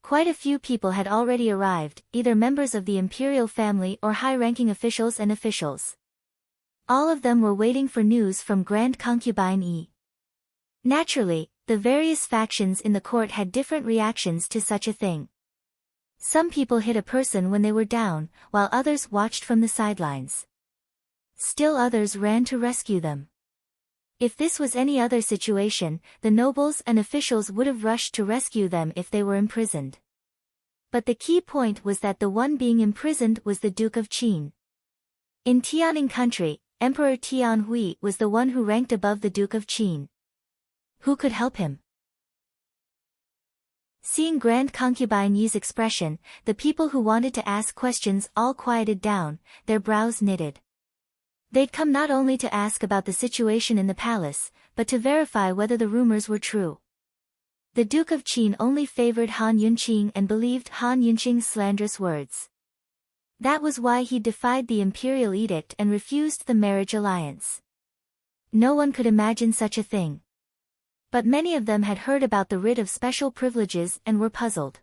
Quite a few people had already arrived, either members of the imperial family or high-ranking officials and officials. All of them were waiting for news from Grand Concubine Yi. Naturally, the various factions in the court had different reactions to such a thing. Some people hit a person when they were down, while others watched from the sidelines. Still others ran to rescue them. If this was any other situation, the nobles and officials would have rushed to rescue them if they were imprisoned. But the key point was that the one being imprisoned was the Duke of Qin. In Tianing country, Emperor Tianhui was the one who ranked above the Duke of Qin. Who could help him? Seeing Grand Concubine Yi's expression, the people who wanted to ask questions all quieted down, their brows knitted. They'd come not only to ask about the situation in the palace, but to verify whether the rumors were true. The Duke of Qin only favored Han Yunqing and believed Han Yunqing's slanderous words. That was why he defied the imperial edict and refused the marriage alliance. No one could imagine such a thing. But many of them had heard about the writ of special privileges and were puzzled.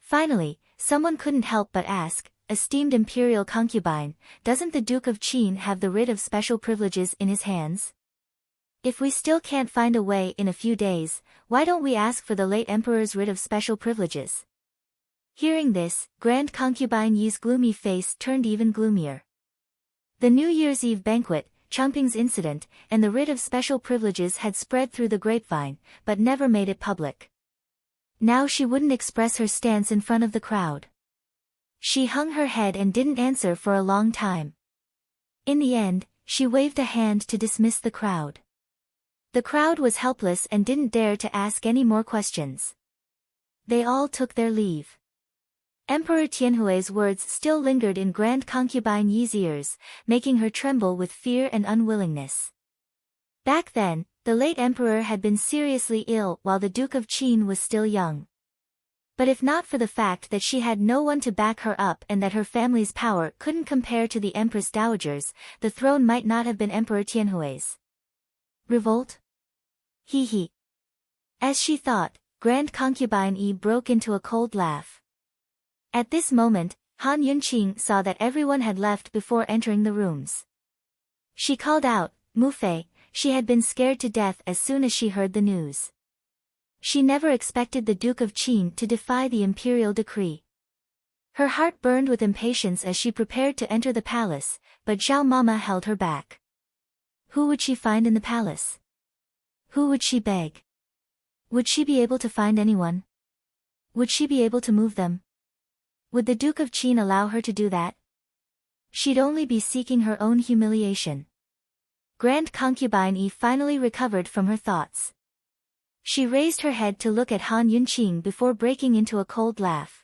Finally, someone couldn't help but ask, "Esteemed imperial concubine, doesn't the Duke of Qin have the writ of special privileges in his hands? If we still can't find a way in a few days, why don't we ask for the late emperor's writ of special privileges?" Hearing this, Grand Concubine Yi's gloomy face turned even gloomier. The New Year's Eve banquet, Changping's incident, and the writ of special privileges had spread through the grapevine, but never made it public. Now she wouldn't express her stance in front of the crowd. She hung her head and didn't answer for a long time. In the end, she waved a hand to dismiss the crowd. The crowd was helpless and didn't dare to ask any more questions. They all took their leave. Emperor Tianhui's words still lingered in Grand Concubine Yi's ears, making her tremble with fear and unwillingness. Back then, the late emperor had been seriously ill while the Duke of Qin was still young. But if not for the fact that she had no one to back her up and that her family's power couldn't compare to the Empress Dowager's, the throne might not have been Emperor Tianhui's. Revolt? He. As she thought, Grand Concubine Yi broke into a cold laugh. At this moment, Han Yunqing saw that everyone had left before entering the rooms. She called out, "Mu Fei." She had been scared to death as soon as she heard the news. She never expected the Duke of Qin to defy the imperial decree. Her heart burned with impatience as she prepared to enter the palace, but Zhao Mama held her back. Who would she find in the palace? Who would she beg? Would she be able to find anyone? Would she be able to move them? Would the Duke of Qin allow her to do that? She'd only be seeking her own humiliation. Grand Concubine Yi finally recovered from her thoughts. She raised her head to look at Han Yunqing before breaking into a cold laugh.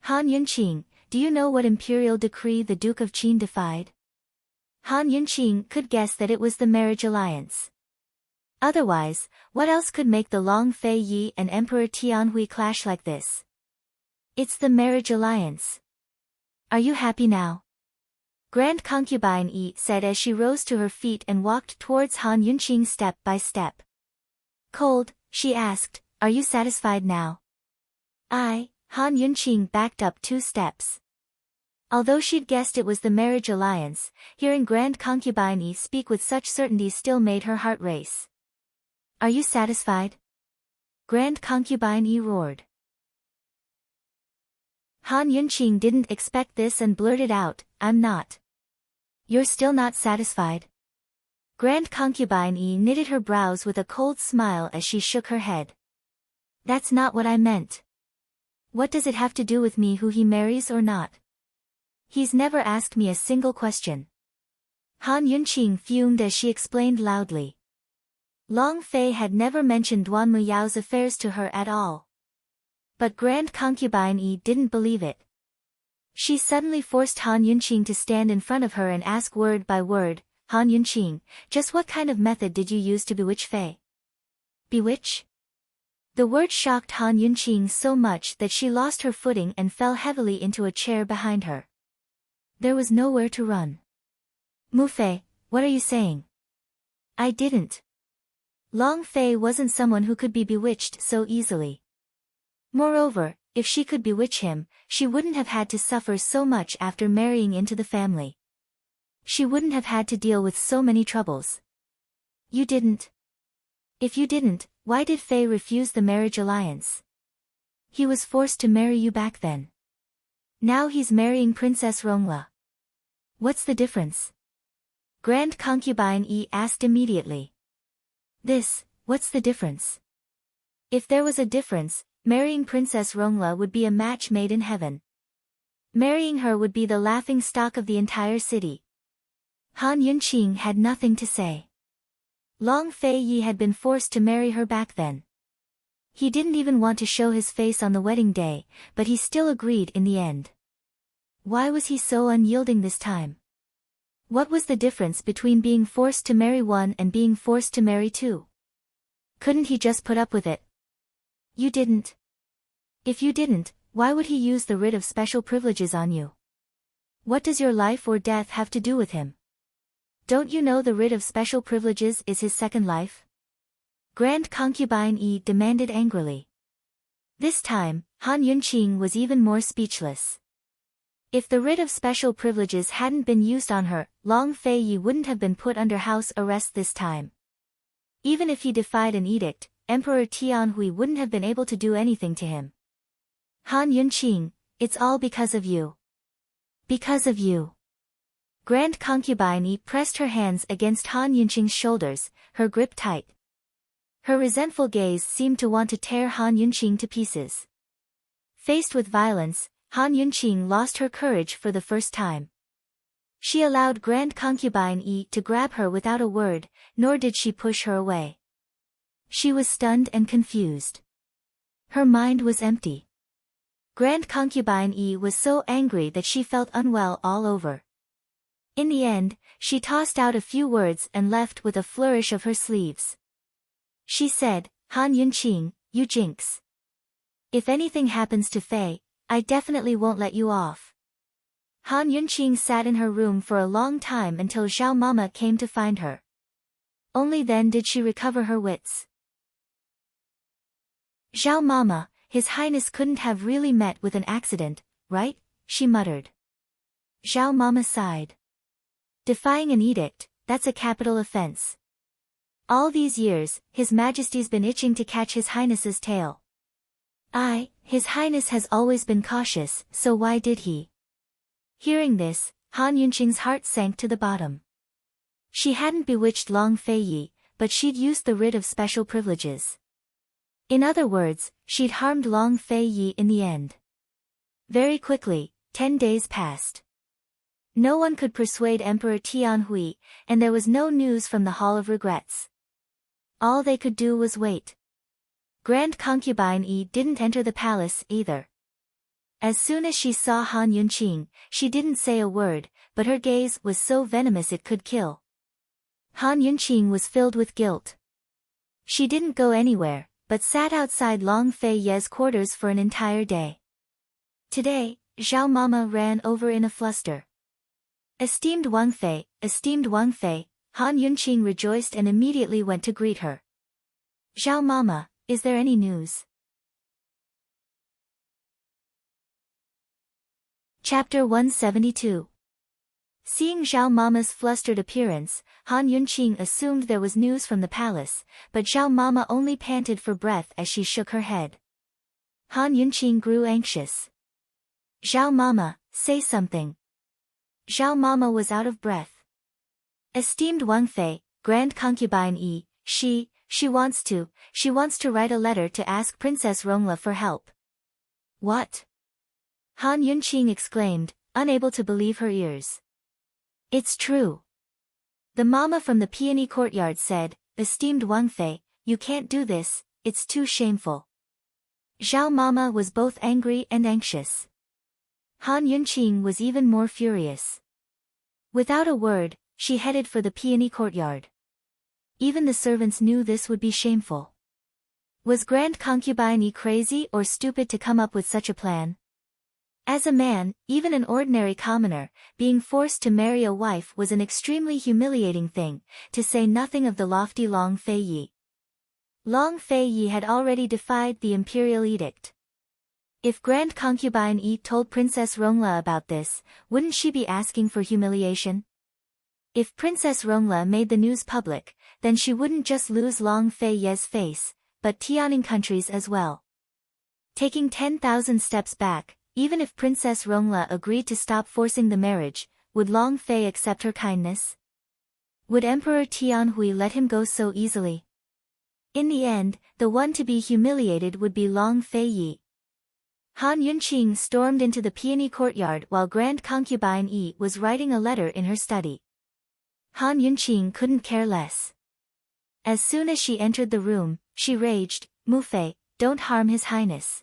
Han Yunqing, do you know what imperial decree the Duke of Qin defied? Han Yunqing could guess that it was the marriage alliance. Otherwise, what else could make the Long Fei Yi and Emperor Tianhui clash like this? It's the marriage alliance. Are you happy now? Grand Concubine Yi said as she rose to her feet and walked towards Han Yunqing step by step. Cold, she asked, are you satisfied now? Han Yunqing backed up 2 steps. Although she'd guessed it was the marriage alliance, hearing Grand Concubine Yi speak with such certainty still made her heart race. Are you satisfied? Grand Concubine Yi roared. Han Yunqing didn't expect this and blurted out, I'm not. You're still not satisfied? Grand Concubine Yi knitted her brows with a cold smile as she shook her head. That's not what I meant. What does it have to do with me who he marries or not? He's never asked me a single question. Han Yunqing fumed as she explained loudly. Long Fei had never mentioned Duan Muyao's affairs to her at all. But Grand Concubine Yi didn't believe it. She suddenly forced Han Yunqing to stand in front of her and ask word by word, Han Yunqing, just what kind of method did you use to bewitch Fei? Bewitch? The word shocked Han Yunqing so much that she lost her footing and fell heavily into a chair behind her. There was nowhere to run. Mu Fei, what are you saying? I didn't. Long Fei wasn't someone who could be bewitched so easily. Moreover, if she could bewitch him, she wouldn't have had to suffer so much after marrying into the family. She wouldn't have had to deal with so many troubles. You didn't. If you didn't, why did Fei refuse the marriage alliance? He was forced to marry you back then. Now he's marrying Princess Rongla. What's the difference? Grand Concubine Yi asked immediately. What's the difference? If there was a difference, marrying Princess Rongla would be a match made in heaven. Marrying her would be the laughing stock of the entire city. Han Yunqing had nothing to say. Long Fei Yi had been forced to marry her back then. He didn't even want to show his face on the wedding day, but he still agreed in the end. Why was he so unyielding this time? What was the difference between being forced to marry one and being forced to marry two? Couldn't he just put up with it? You didn't. If you didn't, why would he use the writ of special privileges on you? What does your life or death have to do with him? Don't you know the writ of special privileges is his second life? Grand Concubine Yi demanded angrily. This time, Han Yunqing was even more speechless. If the writ of special privileges hadn't been used on her, Long Fei Yi wouldn't have been put under house arrest this time. Even if he defied an edict, Emperor Tianhui wouldn't have been able to do anything to him. Han Yunqing, it's all because of you. Because of you. Grand Concubine Yi pressed her hands against Han Yunqing's shoulders, her grip tight. Her resentful gaze seemed to want to tear Han Yunqing to pieces. Faced with violence, Han Yunqing lost her courage for the first time. She allowed Grand Concubine Yi to grab her without a word, nor did she push her away. She was stunned and confused. Her mind was empty. Grand Concubine Yi was so angry that she felt unwell all over. In the end, she tossed out a few words and left with a flourish of her sleeves. She said, Han Yunqing, you jinx. If anything happens to Fei, I definitely won't let you off. Han Yunqing sat in her room for a long time until Zhao Mama came to find her. Only then did she recover her wits. Zhao Mama, His Highness couldn't have really met with an accident, right? She muttered. Zhao Mama sighed. Defying an edict, that's a capital offense. All these years, His Majesty's been itching to catch His Highness's tail. His Highness has always been cautious, so why did he? Hearing this, Han Yunqing's heart sank to the bottom. She hadn't bewitched Long Fei Yi, but she'd used the writ of special privileges. In other words, she'd harmed Long Fei Yi in the end. Very quickly, 10 days passed. No one could persuade Emperor Tianhui, and there was no news from the Hall of Regrets. All they could do was wait. Grand Concubine Yi didn't enter the palace either. As soon as she saw Han Yunqing, she didn't say a word, but her gaze was so venomous it could kill. Han Yunqing was filled with guilt. She didn't go anywhere, but sat outside Long Fei Ye's quarters for an entire day. Today, Zhao Mama ran over in a fluster. Esteemed Wang Fei, Han Yunqing rejoiced and immediately went to greet her. Zhao Mama, is there any news? Chapter 172. Seeing Zhao Mama's flustered appearance, Han Yunqing assumed there was news from the palace, but Zhao Mama only panted for breath as she shook her head. Han Yunqing grew anxious. Zhao Mama, say something. Zhao Mama was out of breath. Esteemed Wang Fei, Grand Concubine Yi, she wants to write a letter to ask Princess Rongla for help. What? Han Yunqing exclaimed, unable to believe her ears. It's true. The mama from the peony courtyard said, Esteemed Wang Fei, you can't do this, it's too shameful. Zhao Mama was both angry and anxious. Han Yunqing was even more furious. Without a word, she headed for the peony courtyard. Even the servants knew this would be shameful. Was Grand Concubine Yi crazy or stupid to come up with such a plan? As a man, even an ordinary commoner, being forced to marry a wife was an extremely humiliating thing, to say nothing of the lofty Long Fei Yi. Long Fei Yi had already defied the imperial edict. If Grand Concubine Yi told Princess Rongla about this, wouldn't she be asking for humiliation? If Princess Rongla made the news public, then she wouldn't just lose Long Fei Ye's face, but Tianing countries as well. Taking 10,000 steps back, even if Princess Rongla agreed to stop forcing the marriage, would Long Fei accept her kindness? Would Emperor Tianhui let him go so easily? In the end, the one to be humiliated would be Long Fei Yi. Han Yunqing stormed into the peony courtyard while Grand Concubine Yi was writing a letter in her study. Han Yunqing couldn't care less. As soon as she entered the room, she raged, "Mu Fei, don't harm His Highness."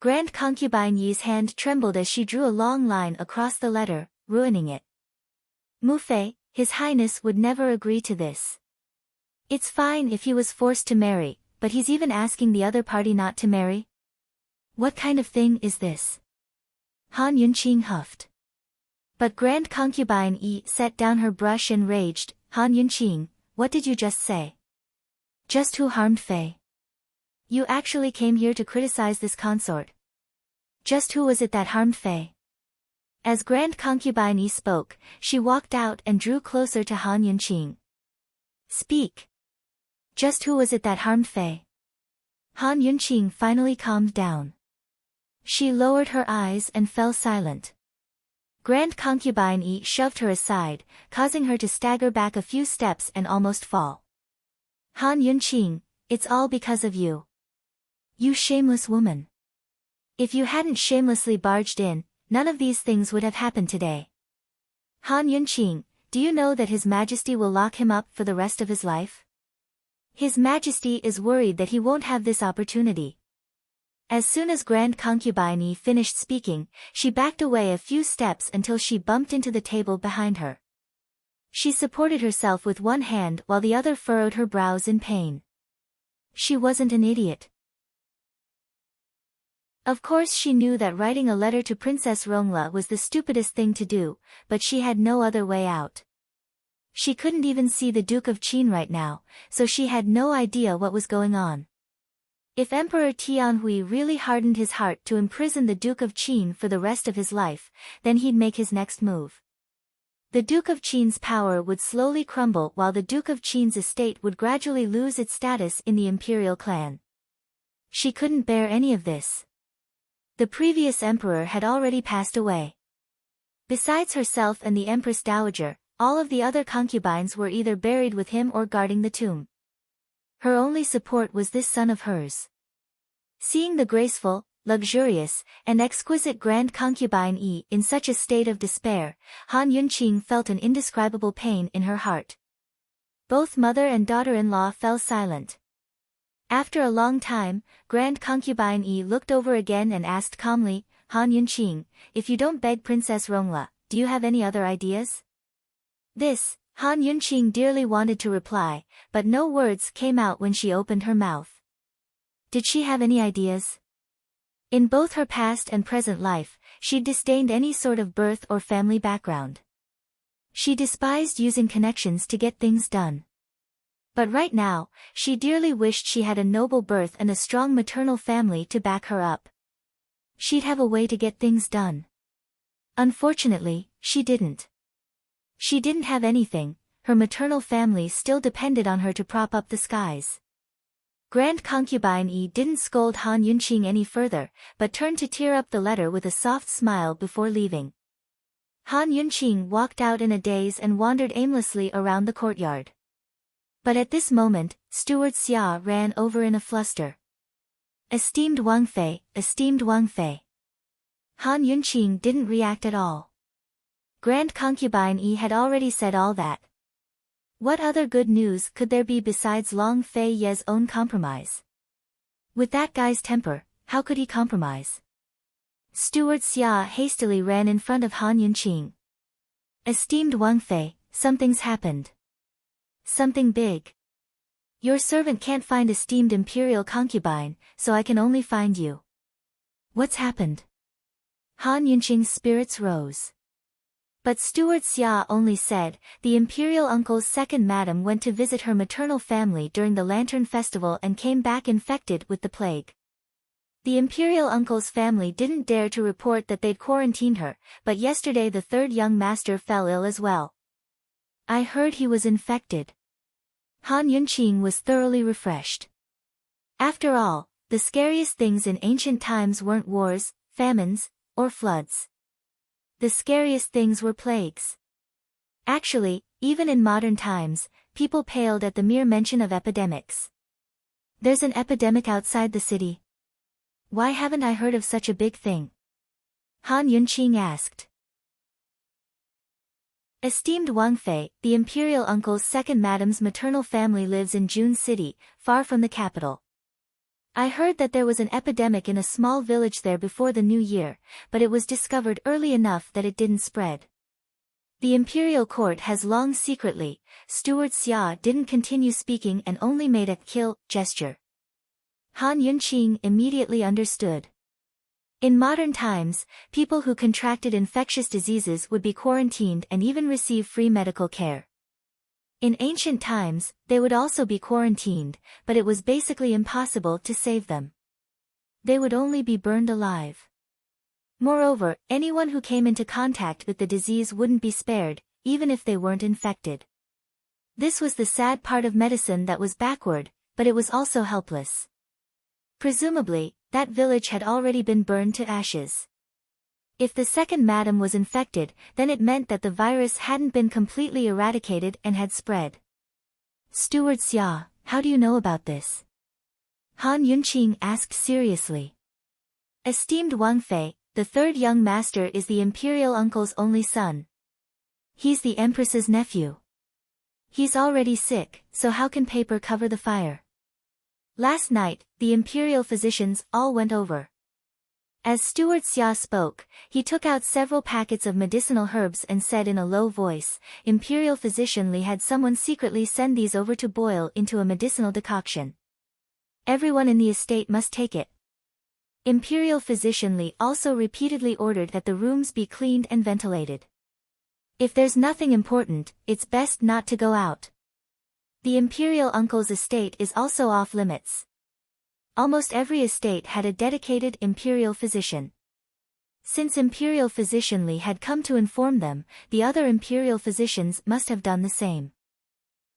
Grand Concubine Yi's hand trembled as she drew a long line across the letter, ruining it. "Mu Fei, His Highness would never agree to this. It's fine if he was forced to marry, but he's even asking the other party not to marry? What kind of thing is this?" Han Yunqing huffed. But Grand Concubine Yi set down her brush and raged, "Han Yunqing, what did you just say? Just who harmed Fei? You actually came here to criticize this consort. Just who was it that harmed Fei?" As Grand Concubine Yi spoke, she walked out and drew closer to Han Yunqing. "Speak. Just who was it that harmed Fei?" Han Yunqing finally calmed down. She lowered her eyes and fell silent. Grand Concubine Yi shoved her aside, causing her to stagger back a few steps and almost fall. "Han Yunqing, it's all because of you. You shameless woman. If you hadn't shamelessly barged in, none of these things would have happened today. Han Yunqing, do you know that His Majesty will lock him up for the rest of his life? His Majesty is worried that he won't have this opportunity." As soon as Grand Concubine Yi finished speaking, she backed away a few steps until she bumped into the table behind her. She supported herself with one hand while the other furrowed her brows in pain. She wasn't an idiot. Of course she knew that writing a letter to Princess Rongla was the stupidest thing to do, but she had no other way out. She couldn't even see the Duke of Qin right now, so she had no idea what was going on. If Emperor Tianhui really hardened his heart to imprison the Duke of Qin for the rest of his life, then he'd make his next move. The Duke of Qin's power would slowly crumble while the Duke of Qin's estate would gradually lose its status in the imperial clan. She couldn't bear any of this. The previous emperor had already passed away. Besides herself and the Empress Dowager, all of the other concubines were either buried with him or guarding the tomb. Her only support was this son of hers. Seeing the graceful, luxurious, and exquisite Grand Concubine Yi in such a state of despair, Han Yunqing felt an indescribable pain in her heart. Both mother and daughter-in-law fell silent. After a long time, Grand Concubine Yi looked over again and asked calmly, "Han Yunqing, if you don't beg Princess Rongla, do you have any other ideas?" This, Han Yunqing dearly wanted to reply, but no words came out when she opened her mouth. Did she have any ideas? In both her past and present life, she disdained any sort of birth or family background. She despised using connections to get things done. But right now, she dearly wished she had a noble birth and a strong maternal family to back her up. She'd have a way to get things done. Unfortunately, she didn't. She didn't have anything, her maternal family still depended on her to prop up the skies. Grand Concubine Yi didn't scold Han Yunqing any further, but turned to tear up the letter with a soft smile before leaving. Han Yunqing walked out in a daze and wandered aimlessly around the courtyard. But at this moment, Steward Xia ran over in a fluster. "Esteemed Wang Fei, esteemed Wang Fei." Han Yunqing didn't react at all. Grand Concubine Yi had already said all that. What other good news could there be besides Long Fei Ye's own compromise? With that guy's temper, how could he compromise? Steward Xia hastily ran in front of Han Yunqing. "Esteemed Wang Fei, something's happened. Something big. Your servant can't find esteemed imperial concubine, so I can only find you." "What's happened?" Han Yunqing's spirits rose. But Steward Xia only said, "The imperial uncle's second madam went to visit her maternal family during the Lantern Festival and came back infected with the plague. The imperial uncle's family didn't dare to report that they'd quarantined her, but yesterday the third young master fell ill as well. I heard he was infected." Han Yunqing was thoroughly refreshed. After all, the scariest things in ancient times weren't wars, famines, or floods. The scariest things were plagues. Actually, even in modern times, people paled at the mere mention of epidemics. "There's an epidemic outside the city. Why haven't I heard of such a big thing?" Han Yunqing asked. Esteemed Wang Fei, the imperial uncle's second madam's maternal family lives in Jun City, far from the capital. I heard that there was an epidemic in a small village there before the new year, but it was discovered early enough that it didn't spread. The imperial court has long secretly. Steward Xia didn't continue speaking and only made a kill gesture. Han Yunqing immediately understood. In modern times, people who contracted infectious diseases would be quarantined and even receive free medical care. In ancient times, they would also be quarantined, but it was basically impossible to save them. They would only be burned alive. Moreover, anyone who came into contact with the disease wouldn't be spared, even if they weren't infected. This was the sad part of medicine that was backward, but it was also helpless. Presumably, that village had already been burned to ashes. If the second madam was infected, then it meant that the virus hadn't been completely eradicated and had spread. Steward Xia, how do you know about this? Han Yunqing asked seriously. Esteemed Wang Fei, the third young master is the imperial uncle's only son. He's the empress's nephew. He's already sick, so how can paper cover the fire? Last night, the imperial physicians all went over. As Steward Xia spoke, he took out several packets of medicinal herbs and said in a low voice, Imperial Physician Li had someone secretly send these over to boil into a medicinal decoction. Everyone in the estate must take it. Imperial Physician Li also repeatedly ordered that the rooms be cleaned and ventilated. If there's nothing important, it's best not to go out. The imperial uncle's estate is also off limits. Almost every estate had a dedicated imperial physician. Since Imperial Physician Li had come to inform them, the other imperial physicians must have done the same.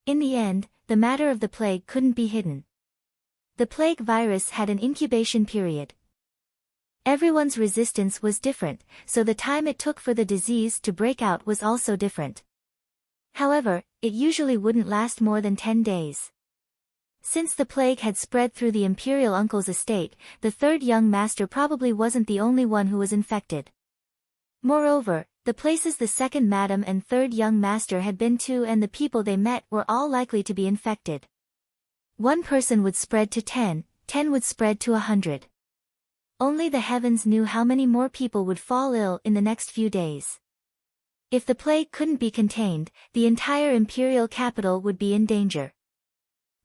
In the end, the matter of the plague couldn't be hidden. The plague virus had an incubation period. Everyone's resistance was different, so the time it took for the disease to break out was also different. However, it usually wouldn't last more than 10 days. Since the plague had spread through the imperial uncle's estate, the third young master probably wasn't the only one who was infected. Moreover, the places the second madam and third young master had been to and the people they met were all likely to be infected. One person would spread to 10, 10 would spread to 100. Only the heavens knew how many more people would fall ill in the next few days. If the plague couldn't be contained, the entire imperial capital would be in danger.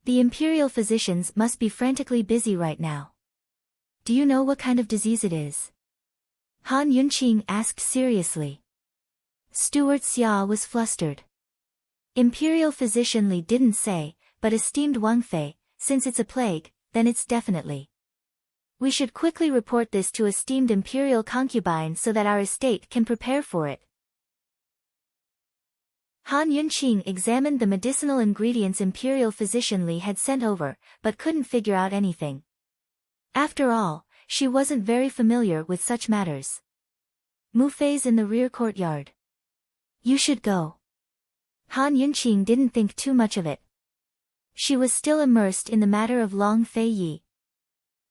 The imperial physicians must be frantically busy right now. Do you know what kind of disease it is? Han Yunqing asked seriously. Steward Xia was flustered. Imperial Physician Li didn't say, but esteemed Wang Fei, since it's a plague, then it's definitely. We should quickly report this to esteemed imperial concubine so that our estate can prepare for it. Han Yunqing examined the medicinal ingredients Imperial Physician Li had sent over, but couldn't figure out anything. After all, she wasn't very familiar with such matters. Mu Fei's in the rear courtyard. You should go. Han Yunqing didn't think too much of it. She was still immersed in the matter of Long Fei Yi.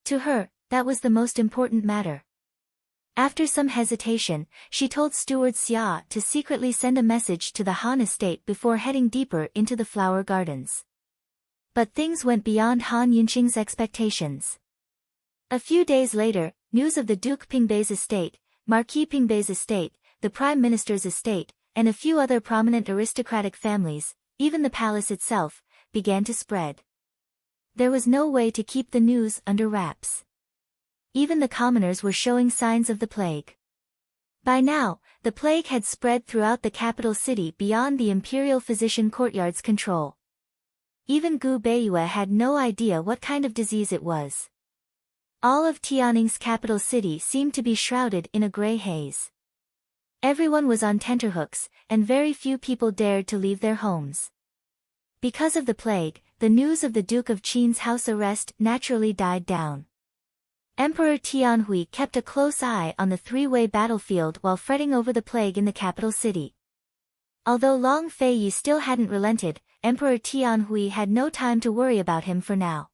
To her, that was the most important matter. After some hesitation, she told Steward Xia to secretly send a message to the Han estate before heading deeper into the flower gardens. But things went beyond Han Yunqing's expectations. A few days later, news of the Duke Pingbei's estate, Marquis Pingbei's estate, the Prime Minister's estate, and a few other prominent aristocratic families, even the palace itself, began to spread. There was no way to keep the news under wraps. Even the commoners were showing signs of the plague. By now, the plague had spread throughout the capital city beyond the imperial physician courtyard's control. Even Gu Beiyue had no idea what kind of disease it was. All of Tianning's capital city seemed to be shrouded in a gray haze. Everyone was on tenterhooks, and very few people dared to leave their homes. Because of the plague, the news of the Duke of Qin's house arrest naturally died down. Emperor Tianhui kept a close eye on the three-way battlefield while fretting over the plague in the capital city. Although Long Fei Yi still hadn't relented, Emperor Tianhui had no time to worry about him for now.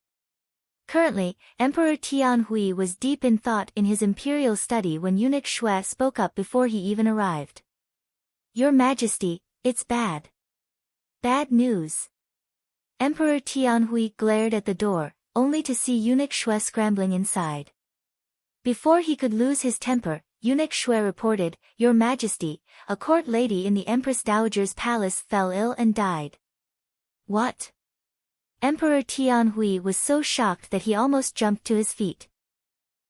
Currently, Emperor Tianhui was deep in thought in his imperial study when eunuch Shui spoke up before he even arrived. Your Majesty, It's bad. Bad news. Emperor Tianhui glared at the door, only to see Eunuch Shui scrambling inside. Before he could lose his temper, Eunuch Shui reported, "Your Majesty, a court lady in the Empress Dowager's palace fell ill and died." What? Emperor Tianhui was so shocked that he almost jumped to his feet.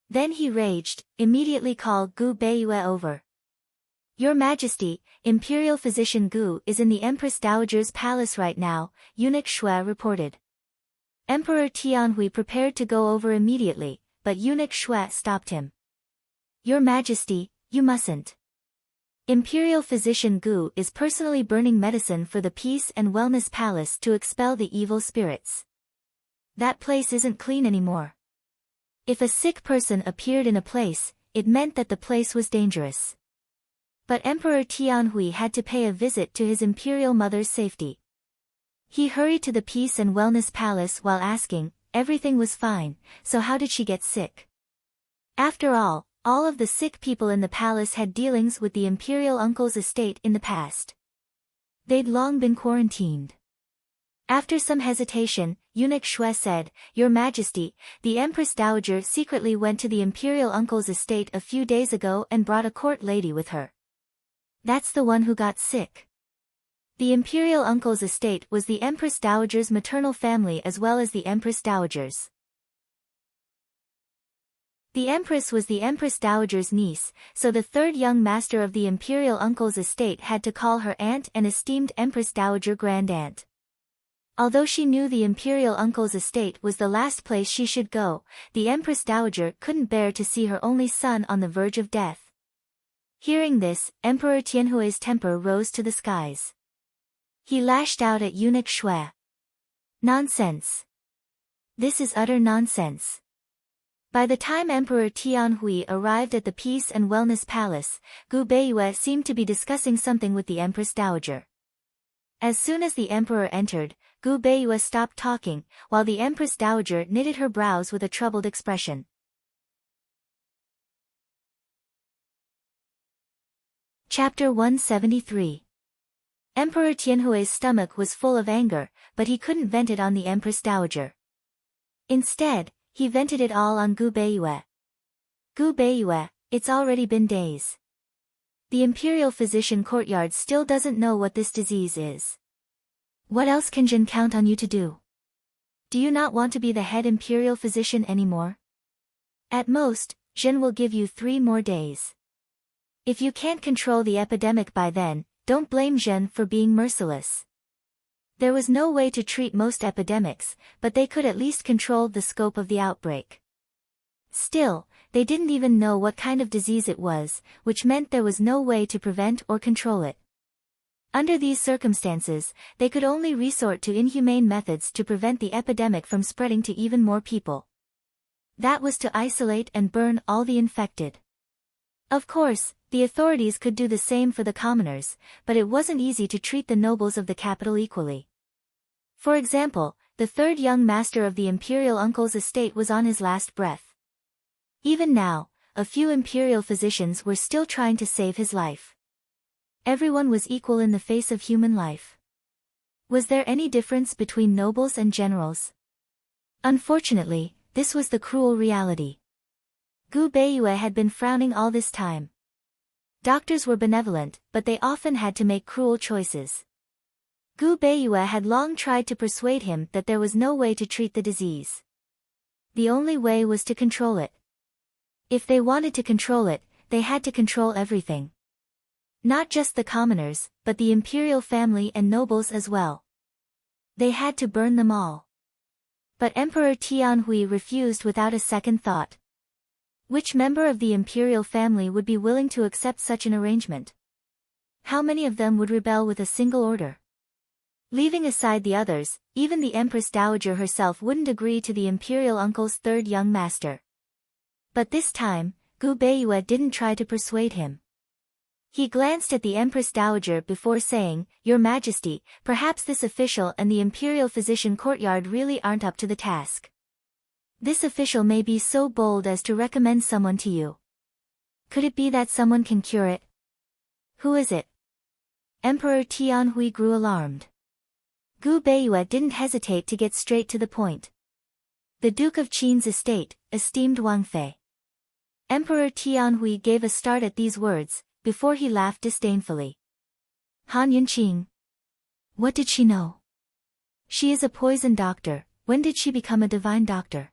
Then he raged, "Immediately call Gu Beiyue over." "Your Majesty, Imperial Physician Gu is in the Empress Dowager's palace right now," Eunuch Shui reported. Emperor Tianhui prepared to go over immediately, but Eunuch Shui stopped him. "Your Majesty, you mustn't. Imperial Physician Gu is personally burning medicine for the Peace and Wellness Palace to expel the evil spirits. That place isn't clean anymore. If a sick person appeared in a place, it meant that the place was dangerous." But Emperor Tianhui had to pay a visit to his imperial mother's safety. He hurried to the Peace and Wellness Palace while asking, everything was fine, so how did she get sick? After all of the sick people in the palace had dealings with the imperial uncle's estate in the past. They'd long been quarantined. After some hesitation, Eunuch Shui said, "Your Majesty, the Empress Dowager secretly went to the imperial uncle's estate a few days ago and brought a court lady with her." "That's the one who got sick." The imperial uncle's estate was the Empress Dowager's maternal family as well as the Empress Dowager's. The Empress was the Empress Dowager's niece, so the third young master of the imperial uncle's estate had to call her aunt and esteemed Empress Dowager grand aunt. Although she knew the imperial uncle's estate was the last place she should go, the Empress Dowager couldn't bear to see her only son on the verge of death. Hearing this, Emperor Tianhui's temper rose to the skies. He lashed out at Eunuch Shui. "Nonsense. This is utter nonsense." By the time Emperor Tianhui arrived at the Peace and Wellness Palace, Gu Beiyue seemed to be discussing something with the Empress Dowager. As soon as the emperor entered, Gu Beiyue stopped talking, while the Empress Dowager knitted her brows with a troubled expression. Chapter 173. Emperor Tianhui's stomach was full of anger, but he couldn't vent it on the Empress Dowager. Instead, he vented it all on Gu Beiyue. "Gu Beiyue, it's already been days. The Imperial Physician Courtyard still doesn't know what this disease is. What else can Jin count on you to do? Do you not want to be the head Imperial Physician anymore? At most, Jin will give you 3 more days. If you can't control the epidemic by then, don't blame Zhen for being merciless." There was no way to treat most epidemics, but they could at least control the scope of the outbreak. Still, they didn't even know what kind of disease it was, which meant there was no way to prevent or control it. Under these circumstances, they could only resort to inhumane methods to prevent the epidemic from spreading to even more people. That was to isolate and burn all the infected. Of course, the authorities could do the same for the commoners, but it wasn't easy to treat the nobles of the capital equally. For example, the third young master of the imperial uncle's estate was on his last breath. Even now, a few imperial physicians were still trying to save his life. Everyone was equal in the face of human life. Was there any difference between nobles and generals? Unfortunately, this was the cruel reality. Gu Beiyue had been frowning all this time. Doctors were benevolent, but they often had to make cruel choices. Gu Beiyue had long tried to persuade him that there was no way to treat the disease. The only way was to control it. If they wanted to control it, they had to control everything. Not just the commoners, but the imperial family and nobles as well. They had to burn them all. But Emperor Tianhui refused without a second thought. Which member of the imperial family would be willing to accept such an arrangement? How many of them would rebel with a single order? Leaving aside the others, even the Empress Dowager herself wouldn't agree to the imperial uncle's third young master. But this time, Gu Beiyue didn't try to persuade him. He glanced at the Empress Dowager before saying, "Your Majesty, perhaps this official and the Imperial Physician Courtyard really aren't up to the task. This official may be so bold as to recommend someone to you. Could it be that someone can cure it? Who is it?" Emperor Tianhui grew alarmed. Gu Beiyue didn't hesitate to get straight to the point. The Duke of Qin's estate, esteemed Wang Fei. Emperor Tianhui gave a start at these words, before he laughed disdainfully. Han Yunqing. What did she know? She is a poison doctor. When did she become a divine doctor?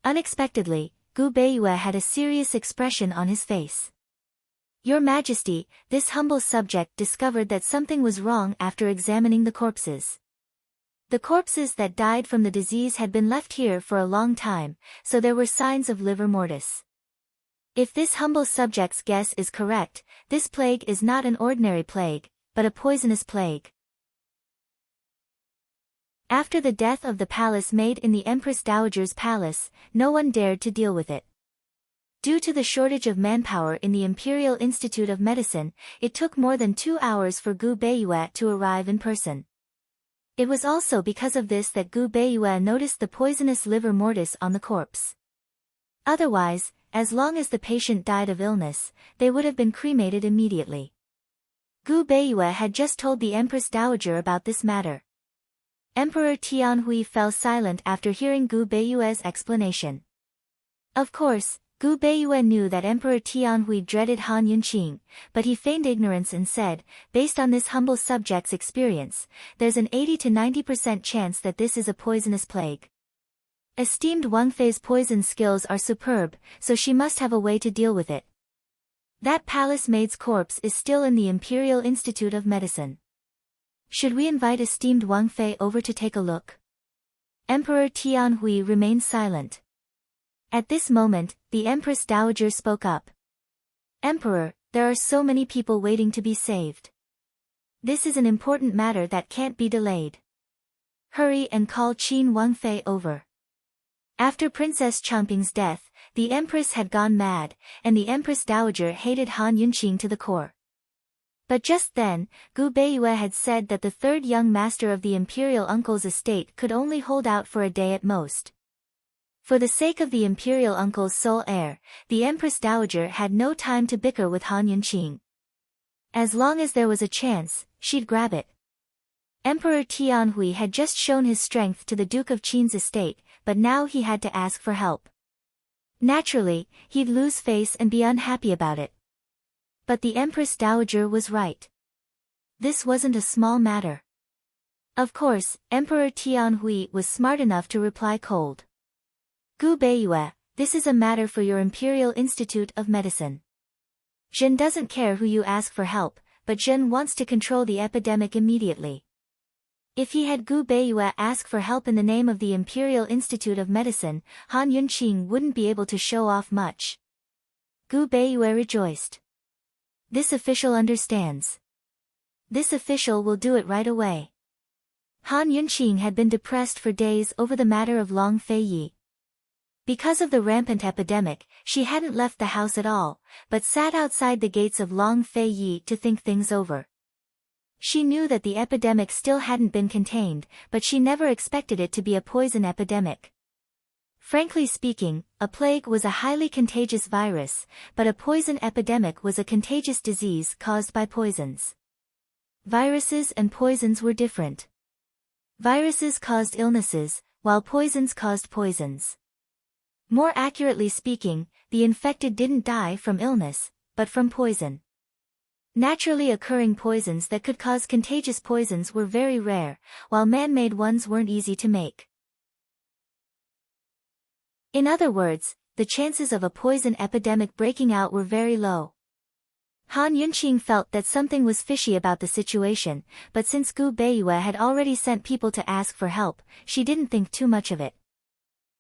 Unexpectedly, Gu Beiyue had a serious expression on his face. Your Majesty, this humble subject discovered that something was wrong after examining the corpses. The corpses that died from the disease had been left here for a long time, so there were signs of livor mortis. If this humble subject's guess is correct, this plague is not an ordinary plague, but a poisonous plague. After the death of the palace maid in the Empress Dowager's palace, no one dared to deal with it. Due to the shortage of manpower in the Imperial Institute of Medicine, it took more than 2 hours for Gu Beiyue to arrive in person. It was also because of this that Gu Beiyue noticed the poisonous livor mortis on the corpse. Otherwise, as long as the patient died of illness, they would have been cremated immediately. Gu Beiyue had just told the Empress Dowager about this matter. Emperor Tianhui fell silent after hearing Gu Beiyue's explanation. Of course, Gu Beiyue knew that Emperor Tianhui dreaded Han Yunqing, but he feigned ignorance and said, based on this humble subject's experience, there's an 80 to 90% chance that this is a poisonous plague. Esteemed Wang Fei's poison skills are superb, so she must have a way to deal with it. That palace maid's corpse is still in the Imperial Institute of Medicine. Should we invite esteemed Wang Fei over to take a look? Emperor Tianhui remained silent. At this moment, the Empress Dowager spoke up. Emperor, there are so many people waiting to be saved. This is an important matter that can't be delayed. Hurry and call Qin Wang Fei over. After Princess Changping's death, the Empress had gone mad, and the Empress Dowager hated Han Yunqing to the core. But just then, Gu Beiyue had said that the third young master of the imperial uncle's estate could only hold out for a day at most. For the sake of the imperial uncle's sole heir, the Empress Dowager had no time to bicker with Han Yunqing. As long as there was a chance, she'd grab it. Emperor Tianhui had just shown his strength to the Duke of Qin's estate, but now he had to ask for help. Naturally, he'd lose face and be unhappy about it. But the Empress Dowager was right. This wasn't a small matter. Of course, Emperor Tianhui was smart enough to reply cold. Gu Beiyue, this is a matter for your Imperial Institute of Medicine. Zhen doesn't care who you ask for help, but Zhen wants to control the epidemic immediately. If he had Gu Beiyue ask for help in the name of the Imperial Institute of Medicine, Han Yunqing wouldn't be able to show off much. Gu Beiyue rejoiced. This official understands. This official will do it right away. Han Yunqing had been depressed for days over the matter of Long Fei Yi. Because of the rampant epidemic, she hadn't left the house at all, but sat outside the gates of Long Fei Yi to think things over. She knew that the epidemic still hadn't been contained, but she never expected it to be a poison epidemic. Frankly speaking, a plague was a highly contagious virus, but a poison epidemic was a contagious disease caused by poisons. Viruses and poisons were different. Viruses caused illnesses, while poisons caused poisons. More accurately speaking, the infected didn't die from illness, but from poison. Naturally occurring poisons that could cause contagious poisons were very rare, while man-made ones weren't easy to make. In other words, the chances of a poison epidemic breaking out were very low. Han Yunqing felt that something was fishy about the situation, but since Gu Beiyue had already sent people to ask for help, she didn't think too much of it.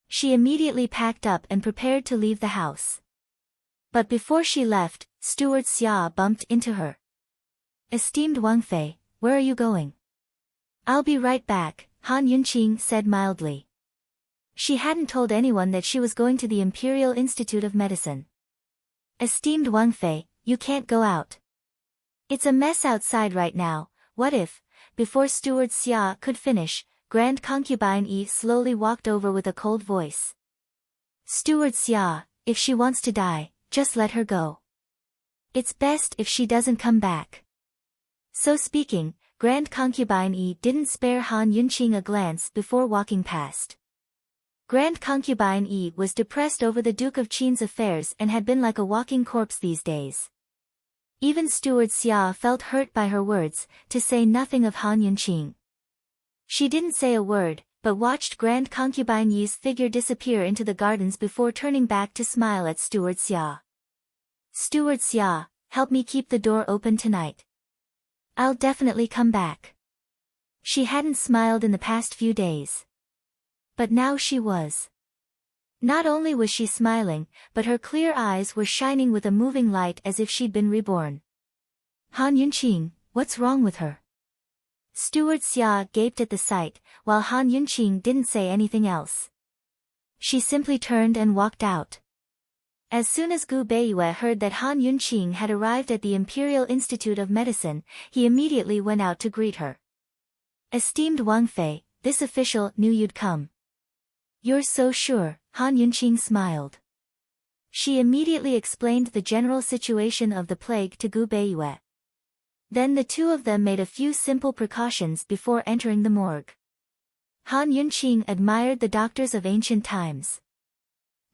She immediately packed up and prepared to leave the house. But before she left, Steward Xia bumped into her. Esteemed Wang Fei, where are you going? I'll be right back, Han Yunqing said mildly. She hadn't told anyone that she was going to the Imperial Institute of Medicine. Esteemed Wang Fei, you can't go out. It's a mess outside right now. What if, before Steward Xia could finish, Grand Concubine Yi slowly walked over with a cold voice. Steward Xia, if she wants to die, just let her go. It's best if she doesn't come back. So speaking, Grand Concubine Yi didn't spare Han Yunqing a glance before walking past. Grand Concubine Yi was depressed over the Duke of Qin's affairs and had been like a walking corpse these days. Even Steward Xia felt hurt by her words, to say nothing of Han Yunqing. She didn't say a word, but watched Grand Concubine Yi's figure disappear into the gardens before turning back to smile at Steward Xia. Steward Xia, help me keep the door open tonight. I'll definitely come back. She hadn't smiled in the past few days. But now she was. Not only was she smiling, but her clear eyes were shining with a moving light as if she'd been reborn. Han Yunqing, what's wrong with her? Steward Xia gaped at the sight, while Han Yunqing didn't say anything else. She simply turned and walked out. As soon as Gu Beiyue heard that Han Yunqing had arrived at the Imperial Institute of Medicine, he immediately went out to greet her. Esteemed Wang Fei, this official knew you'd come. You're so sure, Han Yunqing smiled. She immediately explained the general situation of the plague to Gu Beiyue. Then the two of them made a few simple precautions before entering the morgue. Han Yunqing admired the doctors of ancient times.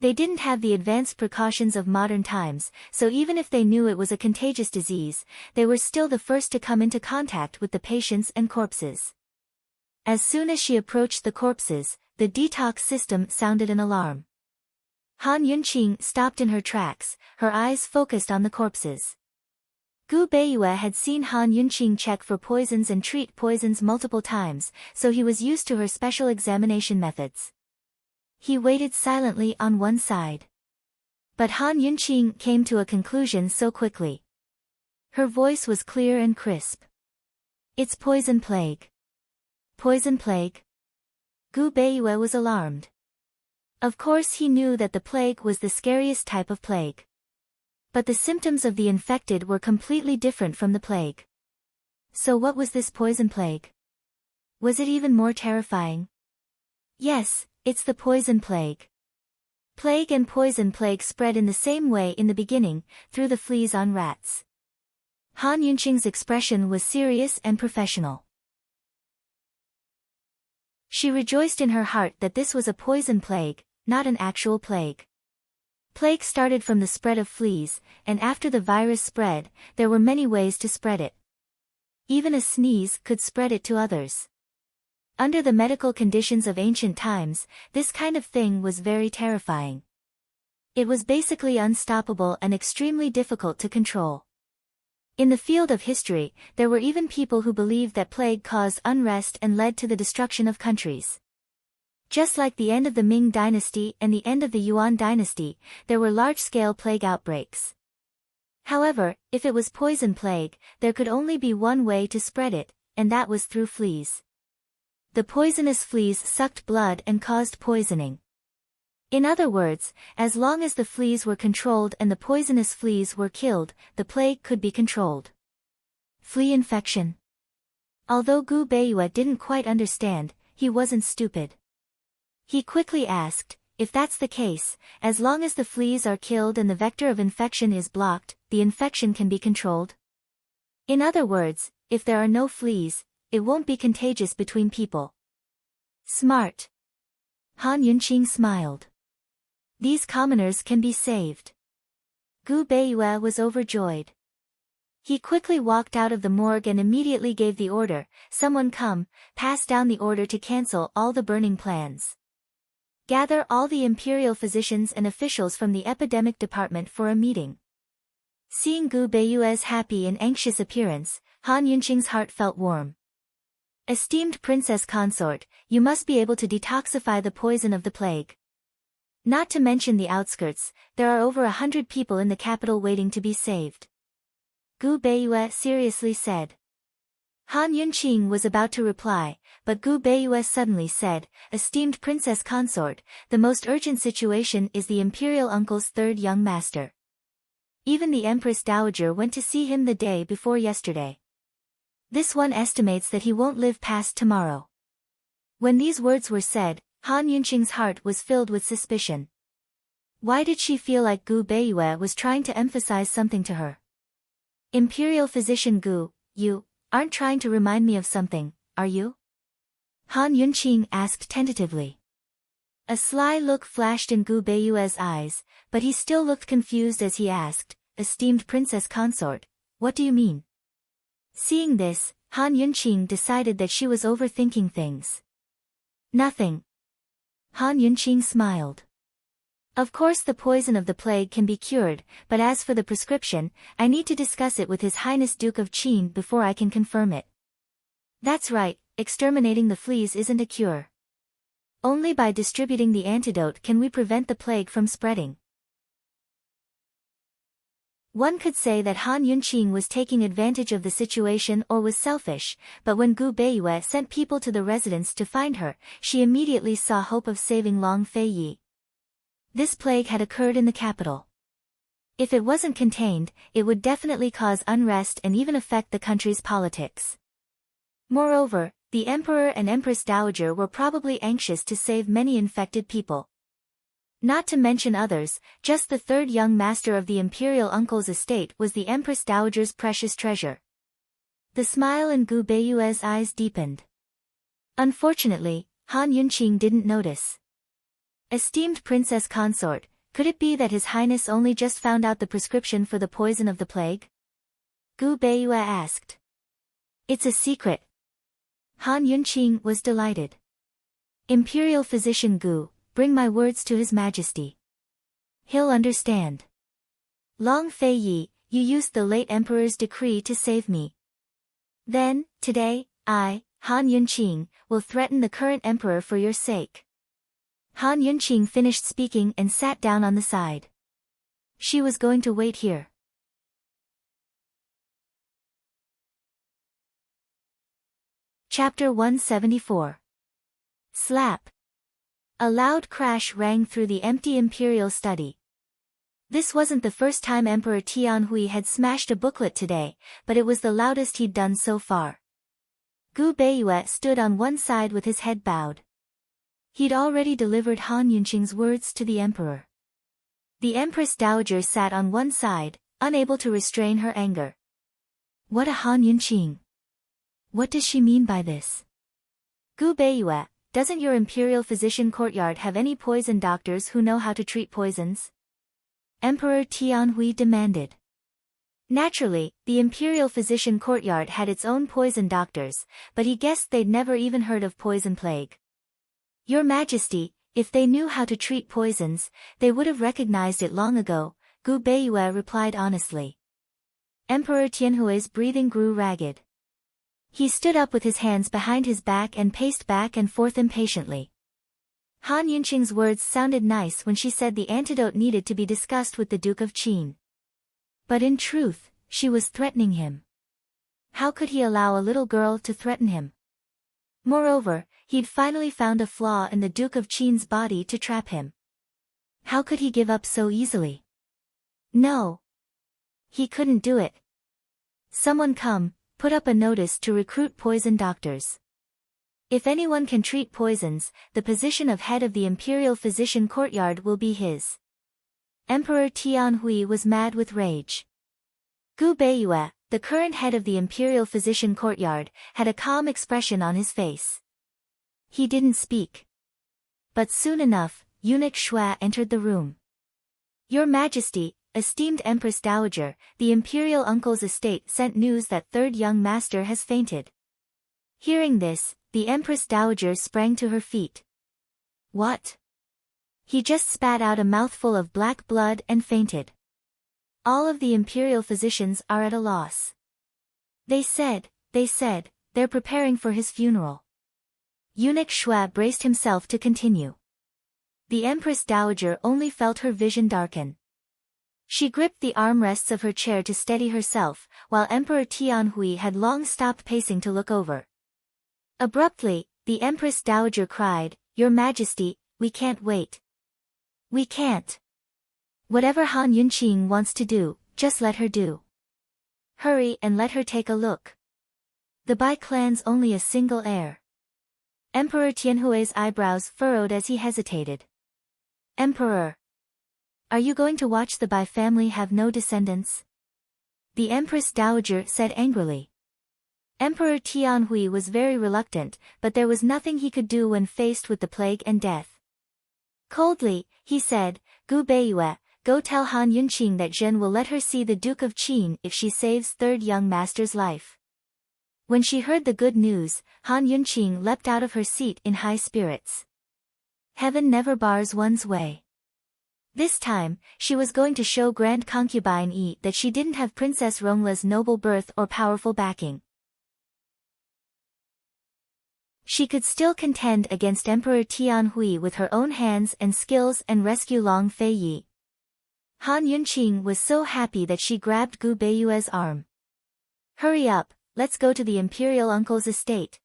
They didn't have the advanced precautions of modern times, so even if they knew it was a contagious disease, they were still the first to come into contact with the patients and corpses. As soon as she approached the corpses, the detox system sounded an alarm. Han Yunqing stopped in her tracks, her eyes focused on the corpses. Gu Beiyue had seen Han Yunqing check for poisons and treat poisons multiple times, so he was used to her special examination methods. He waited silently on one side. But Han Yunqing came to a conclusion so quickly. Her voice was clear and crisp. It's poison plague. Poison plague? Gu Beiyue was alarmed. Of course he knew that the plague was the scariest type of plague. But the symptoms of the infected were completely different from the plague. So what was this poison plague? Was it even more terrifying? Yes, it's the poison plague. Plague and poison plague spread in the same way in the beginning, through the fleas on rats. Han Yunqing's expression was serious and professional. She rejoiced in her heart that this was a poison plague, not an actual plague. Plague started from the spread of fleas, and after the virus spread, there were many ways to spread it. Even a sneeze could spread it to others. Under the medical conditions of ancient times, this kind of thing was very terrifying. It was basically unstoppable and extremely difficult to control. In the field of history, there were even people who believed that plague caused unrest and led to the destruction of countries. Just like the end of the Ming dynasty and the end of the Yuan dynasty, there were large-scale plague outbreaks. However, if it was poison plague, there could only be one way to spread it, and that was through fleas. The poisonous fleas sucked blood and caused poisoning. In other words, as long as the fleas were controlled and the poisonous fleas were killed, the plague could be controlled. Flea infection. Although Gu Beiyue didn't quite understand, he wasn't stupid. He quickly asked, if that's the case, as long as the fleas are killed and the vector of infection is blocked, the infection can be controlled? In other words, if there are no fleas, it won't be contagious between people. Smart. Han Yunqing smiled. These commoners can be saved. Gu Beiyue was overjoyed. He quickly walked out of the morgue and immediately gave the order, someone come, pass down the order to cancel all the burning plans. Gather all the imperial physicians and officials from the epidemic department for a meeting. Seeing Gu Beiyue's happy and anxious appearance, Han Yunqing's heart felt warm. Esteemed Princess Consort, you must be able to detoxify the poison of the plague. Not to mention the outskirts, there are over 100 people in the capital waiting to be saved. Gu Beiyue seriously said. Han Yunqing was about to reply, but Gu Beiyue suddenly said, Esteemed Princess Consort, the most urgent situation is the Imperial Uncle's third young master. Even the Empress Dowager went to see him the day before yesterday. This one estimates that he won't live past tomorrow. When these words were said, Han Yunqing's heart was filled with suspicion. Why did she feel like Gu Beiyue was trying to emphasize something to her? Imperial physician Gu, you aren't trying to remind me of something, are you? Han Yunqing asked tentatively. A sly look flashed in Gu Beiyue's eyes, but he still looked confused as he asked, esteemed Princess Consort, what do you mean? Seeing this, Han Yunqing decided that she was overthinking things. Nothing. Han Yunqing smiled. Of course the poison of the plague can be cured, but as for the prescription, I need to discuss it with His Highness Duke of Qin before I can confirm it. That's right, exterminating the fleas isn't a cure. Only by distributing the antidote can we prevent the plague from spreading. One could say that Han Yunqing was taking advantage of the situation or was selfish, but when Gu Beiyue sent people to the residence to find her, she immediately saw hope of saving Long Feiyi. This plague had occurred in the capital. If it wasn't contained, it would definitely cause unrest and even affect the country's politics. Moreover, the Emperor and Empress Dowager were probably anxious to save many infected people. Not to mention others, just the third young master of the imperial uncle's estate was the Empress Dowager's precious treasure. The smile in Gu Beiyue's eyes deepened. Unfortunately, Han Yunqing didn't notice. Esteemed Princess Consort, could it be that His Highness only just found out the prescription for the poison of the plague? Gu Beiyue asked. It's a secret. Han Yunqing was delighted. Imperial Physician Gu, bring my words to His Majesty. He'll understand. Long Feiyi, you used the late Emperor's decree to save me. Then, today, I, Han Yunqing, will threaten the current Emperor for your sake. Han Yunqing finished speaking and sat down on the side. She was going to wait here. Chapter 174. Slap. A loud crash rang through the empty imperial study. This wasn't the first time Emperor Tianhui had smashed a booklet today, but it was the loudest he'd done so far. Gu Beiyue stood on one side with his head bowed. He'd already delivered Han Yunqing's words to the Emperor. The Empress Dowager sat on one side, unable to restrain her anger. What a Han Yunqing! What does she mean by this? Gu Beiyue, doesn't your imperial physician courtyard have any poison doctors who know how to treat poisons? Emperor Tianhui demanded. Naturally, the imperial physician courtyard had its own poison doctors, but he guessed they'd never even heard of poison plague. Your Majesty, if they knew how to treat poisons, they would have recognized it long ago, Gu Beiyue replied honestly. Emperor Tianhui's breathing grew ragged. He stood up with his hands behind his back and paced back and forth impatiently. Han Yunqing's words sounded nice when she said the antidote needed to be discussed with the Duke of Qin. But in truth, she was threatening him. How could he allow a little girl to threaten him? Moreover, he'd finally found a flaw in the Duke of Qin's body to trap him. How could he give up so easily? No. He couldn't do it. Someone come, put up a notice to recruit poison doctors. If anyone can treat poisons, the position of head of the Imperial Physician Courtyard will be his. Emperor Tianhui was mad with rage. Gu Beiyue, the current head of the Imperial Physician Courtyard, had a calm expression on his face. He didn't speak. But soon enough, Eunuch Shui entered the room. Your Majesty, esteemed Empress Dowager, the Imperial Uncle's estate sent news that third young master has fainted. Hearing this, the Empress Dowager sprang to her feet. What? He just spat out a mouthful of black blood and fainted. All of the Imperial physicians are at a loss. They said, they're preparing for his funeral. Eunuch Shui braced himself to continue. The Empress Dowager only felt her vision darken. She gripped the armrests of her chair to steady herself, while Emperor Tianhui had long stopped pacing to look over. Abruptly, the Empress Dowager cried, Your Majesty, we can't wait. We can't. Whatever Han Yunqing wants to do, just let her do. Hurry and let her take a look. The Bai clan's only a single heir. Emperor Tianhui's eyebrows furrowed as he hesitated. Emperor. Are you going to watch the Bai family have no descendants? The Empress Dowager said angrily. Emperor Tianhui was very reluctant, but there was nothing he could do when faced with the plague and death. Coldly, he said, Gu Beiyue, go tell Han Yunqing that Zhen will let her see the Duke of Qin if she saves third young master's life. When she heard the good news, Han Yunqing leapt out of her seat in high spirits. Heaven never bars one's way. This time, she was going to show Grand Concubine Yi that she didn't have Princess Rongla's noble birth or powerful backing. She could still contend against Emperor Tianhui with her own hands and skills and rescue Long Fei Yi. Han Yunqing was so happy that she grabbed Gu Beiyue's arm. Hurry up, let's go to the imperial uncle's estate.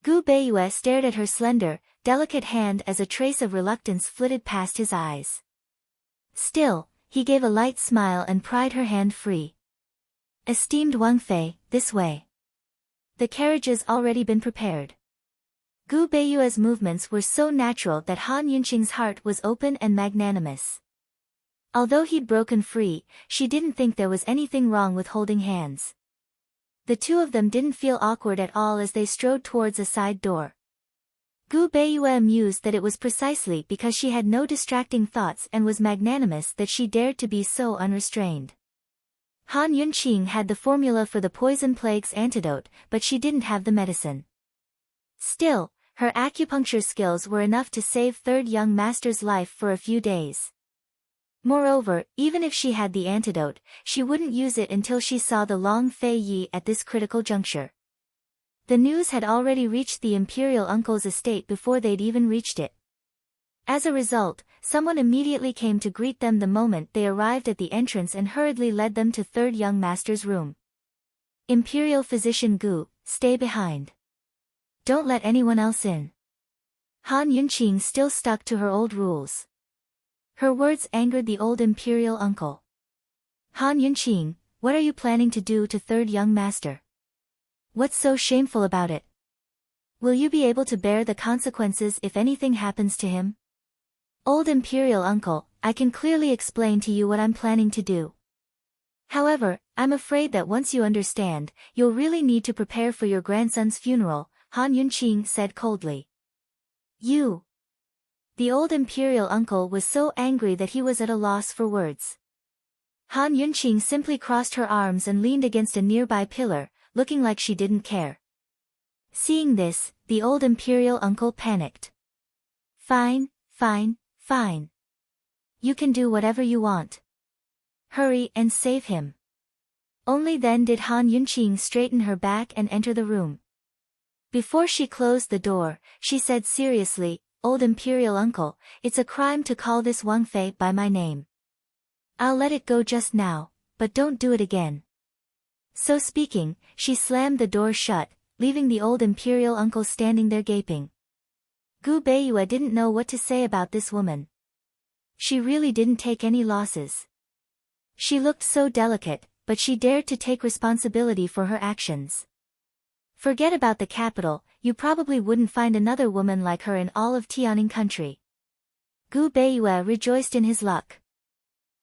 Gu Beiyue stared at her slender, delicate hand as a trace of reluctance flitted past his eyes. Still, he gave a light smile and pried her hand free. Esteemed Wang Fei, this way. The carriage has already been prepared. Gu Beiyue's movements were so natural that Han Yunqing's heart was open and magnanimous. Although he'd broken free, she didn't think there was anything wrong with holding hands. The two of them didn't feel awkward at all as they strode towards a side door. Gu Beiyue mused that it was precisely because she had no distracting thoughts and was magnanimous that she dared to be so unrestrained. Han Yunqing had the formula for the poison plague's antidote, but she didn't have the medicine. Still, her acupuncture skills were enough to save third young master's life for a few days. Moreover, even if she had the antidote, she wouldn't use it until she saw the Long Fei Yi at this critical juncture. The news had already reached the imperial uncle's estate before they'd even reached it. As a result, someone immediately came to greet them the moment they arrived at the entrance and hurriedly led them to third young master's room. Imperial physician Gu, stay behind. Don't let anyone else in. Han Yunqing still stuck to her old rules. Her words angered the old imperial uncle. Han Yunqing, what are you planning to do to third young master? What's so shameful about it? Will you be able to bear the consequences if anything happens to him? Old imperial uncle, I can clearly explain to you what I'm planning to do. However, I'm afraid that once you understand, you'll really need to prepare for your grandson's funeral, Han Yunqing said coldly. You. The old imperial uncle was so angry that he was at a loss for words. Han Yunqing simply crossed her arms and leaned against a nearby pillar, looking like she didn't care. Seeing this, the old imperial uncle panicked. Fine, fine, fine. You can do whatever you want. Hurry and save him. Only then did Han Yunqing straighten her back and enter the room. Before she closed the door, she said seriously, Old imperial uncle, it's a crime to call this Wang Fei by my name. I'll let it go just now, but don't do it again. So speaking, she slammed the door shut, leaving the old imperial uncle standing there gaping. Gu Beiyue didn't know what to say about this woman. She really didn't take any losses. She looked so delicate, but she dared to take responsibility for her actions. Forget about the capital, you probably wouldn't find another woman like her in all of Tianing country. Gu Beiyue rejoiced in his luck.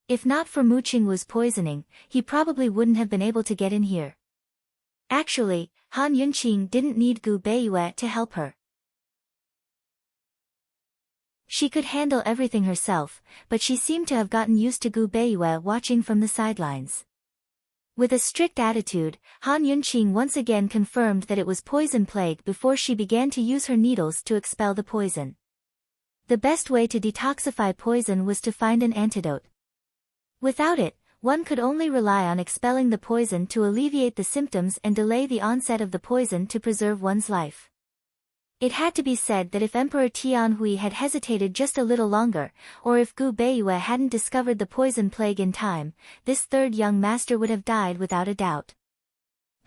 If not for Mu Qingwu's poisoning, he probably wouldn't have been able to get in here. Actually, Han Yunqing didn't need Gu Beiyue to help her. She could handle everything herself, but she seemed to have gotten used to Gu Beiyue watching from the sidelines. With a strict attitude, Han Yunqing once again confirmed that it was poison plague before she began to use her needles to expel the poison. The best way to detoxify poison was to find an antidote. Without it, one could only rely on expelling the poison to alleviate the symptoms and delay the onset of the poison to preserve one's life. It had to be said that if Emperor Tianhui had hesitated just a little longer, or if Gu Beiyue hadn't discovered the poison plague in time, this third young master would have died without a doubt.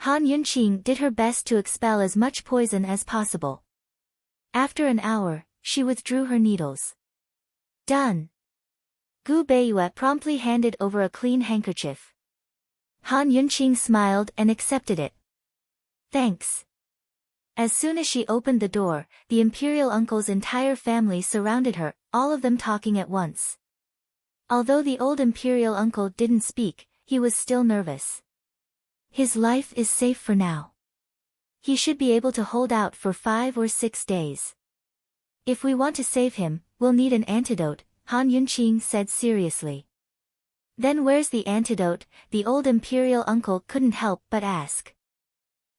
Han Yunqing did her best to expel as much poison as possible. After an hour, she withdrew her needles. Done. Gu Beiyue promptly handed over a clean handkerchief. Han Yunqing smiled and accepted it. Thanks. As soon as she opened the door, the imperial uncle's entire family surrounded her, all of them talking at once. Although the old imperial uncle didn't speak, he was still nervous. His life is safe for now. He should be able to hold out for 5 or 6 days. If we want to save him, we'll need an antidote, Han Yunqing said seriously. Then where's the antidote? The old imperial uncle couldn't help but ask.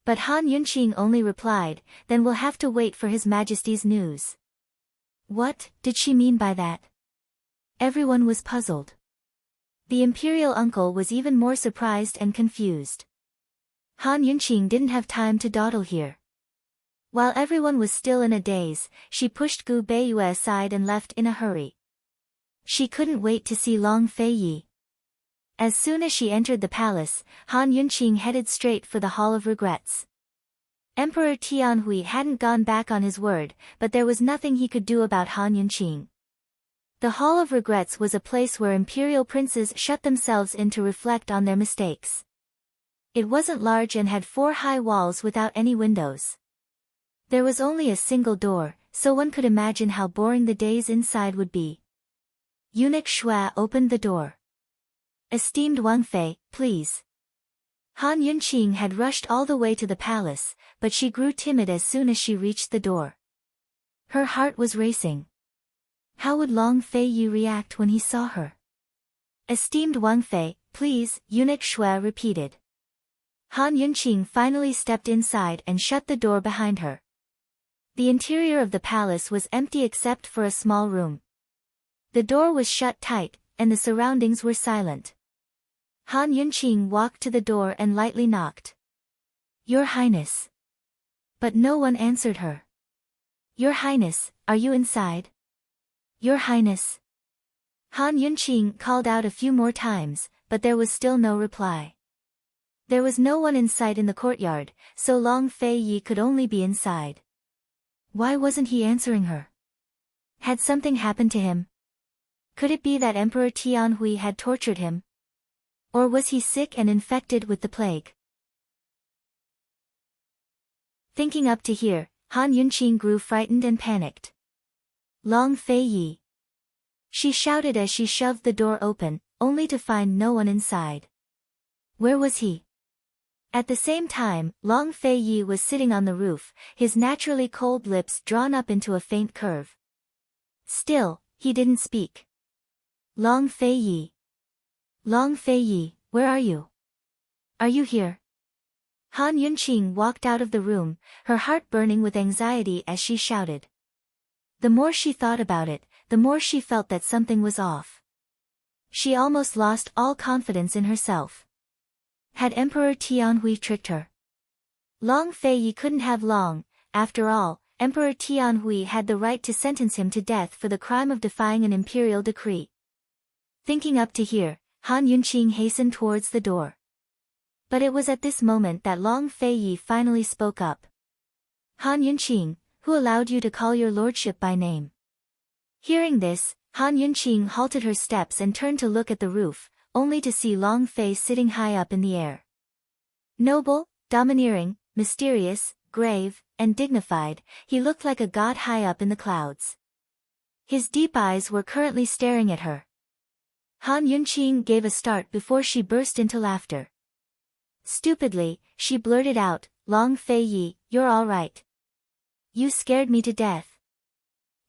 But Han Yunqing only replied, then we'll have to wait for His Majesty's news. What did she mean by that? Everyone was puzzled. The imperial uncle was even more surprised and confused. Han Yunqing didn't have time to dawdle here. While everyone was still in a daze, she pushed Gu Beiyue aside and left in a hurry. She couldn't wait to see Long Feiyi. As soon as she entered the palace, Han Yunqing headed straight for the Hall of Regrets. Emperor Tianhui hadn't gone back on his word, but there was nothing he could do about Han Yunqing. The Hall of Regrets was a place where imperial princes shut themselves in to reflect on their mistakes. It wasn't large and had 4 high walls without any windows. There was only a single door, so one could imagine how boring the days inside would be. Eunuch Xue opened the door. Esteemed Wang Fei, please. Han Yunqing had rushed all the way to the palace, but she grew timid as soon as she reached the door. Her heart was racing. How would Long Feiyi react when he saw her? Esteemed Wang Fei, please, Eunuch Xue repeated. Han Yunqing finally stepped inside and shut the door behind her. The interior of the palace was empty except for a small room. The door was shut tight, and the surroundings were silent. Han Yunqing walked to the door and lightly knocked. Your Highness. But no one answered her. Your Highness, are you inside? Your Highness. Han Yunqing called out a few more times, but there was still no reply. There was no one in sight in the courtyard, so Long Feiyi could only be inside. Why wasn't he answering her? Had something happened to him? Could it be that Emperor Tianhui had tortured him? Or was he sick and infected with the plague? Thinking up to here, Han Yunqing grew frightened and panicked. Long Feiyi. She shouted as she shoved the door open, only to find no one inside. Where was he? At the same time, Long Feiyi was sitting on the roof, his naturally cold lips drawn up into a faint curve. Still, he didn't speak. Long Feiyi. Long Feiyi, where are you? Are you here? Han Yunqing walked out of the room, her heart burning with anxiety as she shouted. The more she thought about it, the more she felt that something was off. She almost lost all confidence in herself. Had Emperor Tianhui tricked her? Long Feiyi couldn't have long. After all, Emperor Tianhui had the right to sentence him to death for the crime of defying an imperial decree. Thinking up to here, Han Yunqing hastened towards the door. But it was at this moment that Long Feiyi finally spoke up. Han Yunqing, who allowed you to call your lordship by name? Hearing this, Han Yunqing halted her steps and turned to look at the roof, only to see Long Fei sitting high up in the air. Noble, domineering, mysterious, grave, and dignified, he looked like a god high up in the clouds. His deep eyes were currently staring at her. Han Yunqing gave a start before she burst into laughter. Stupidly, she blurted out, Long Feiyi, you're all right. You scared me to death.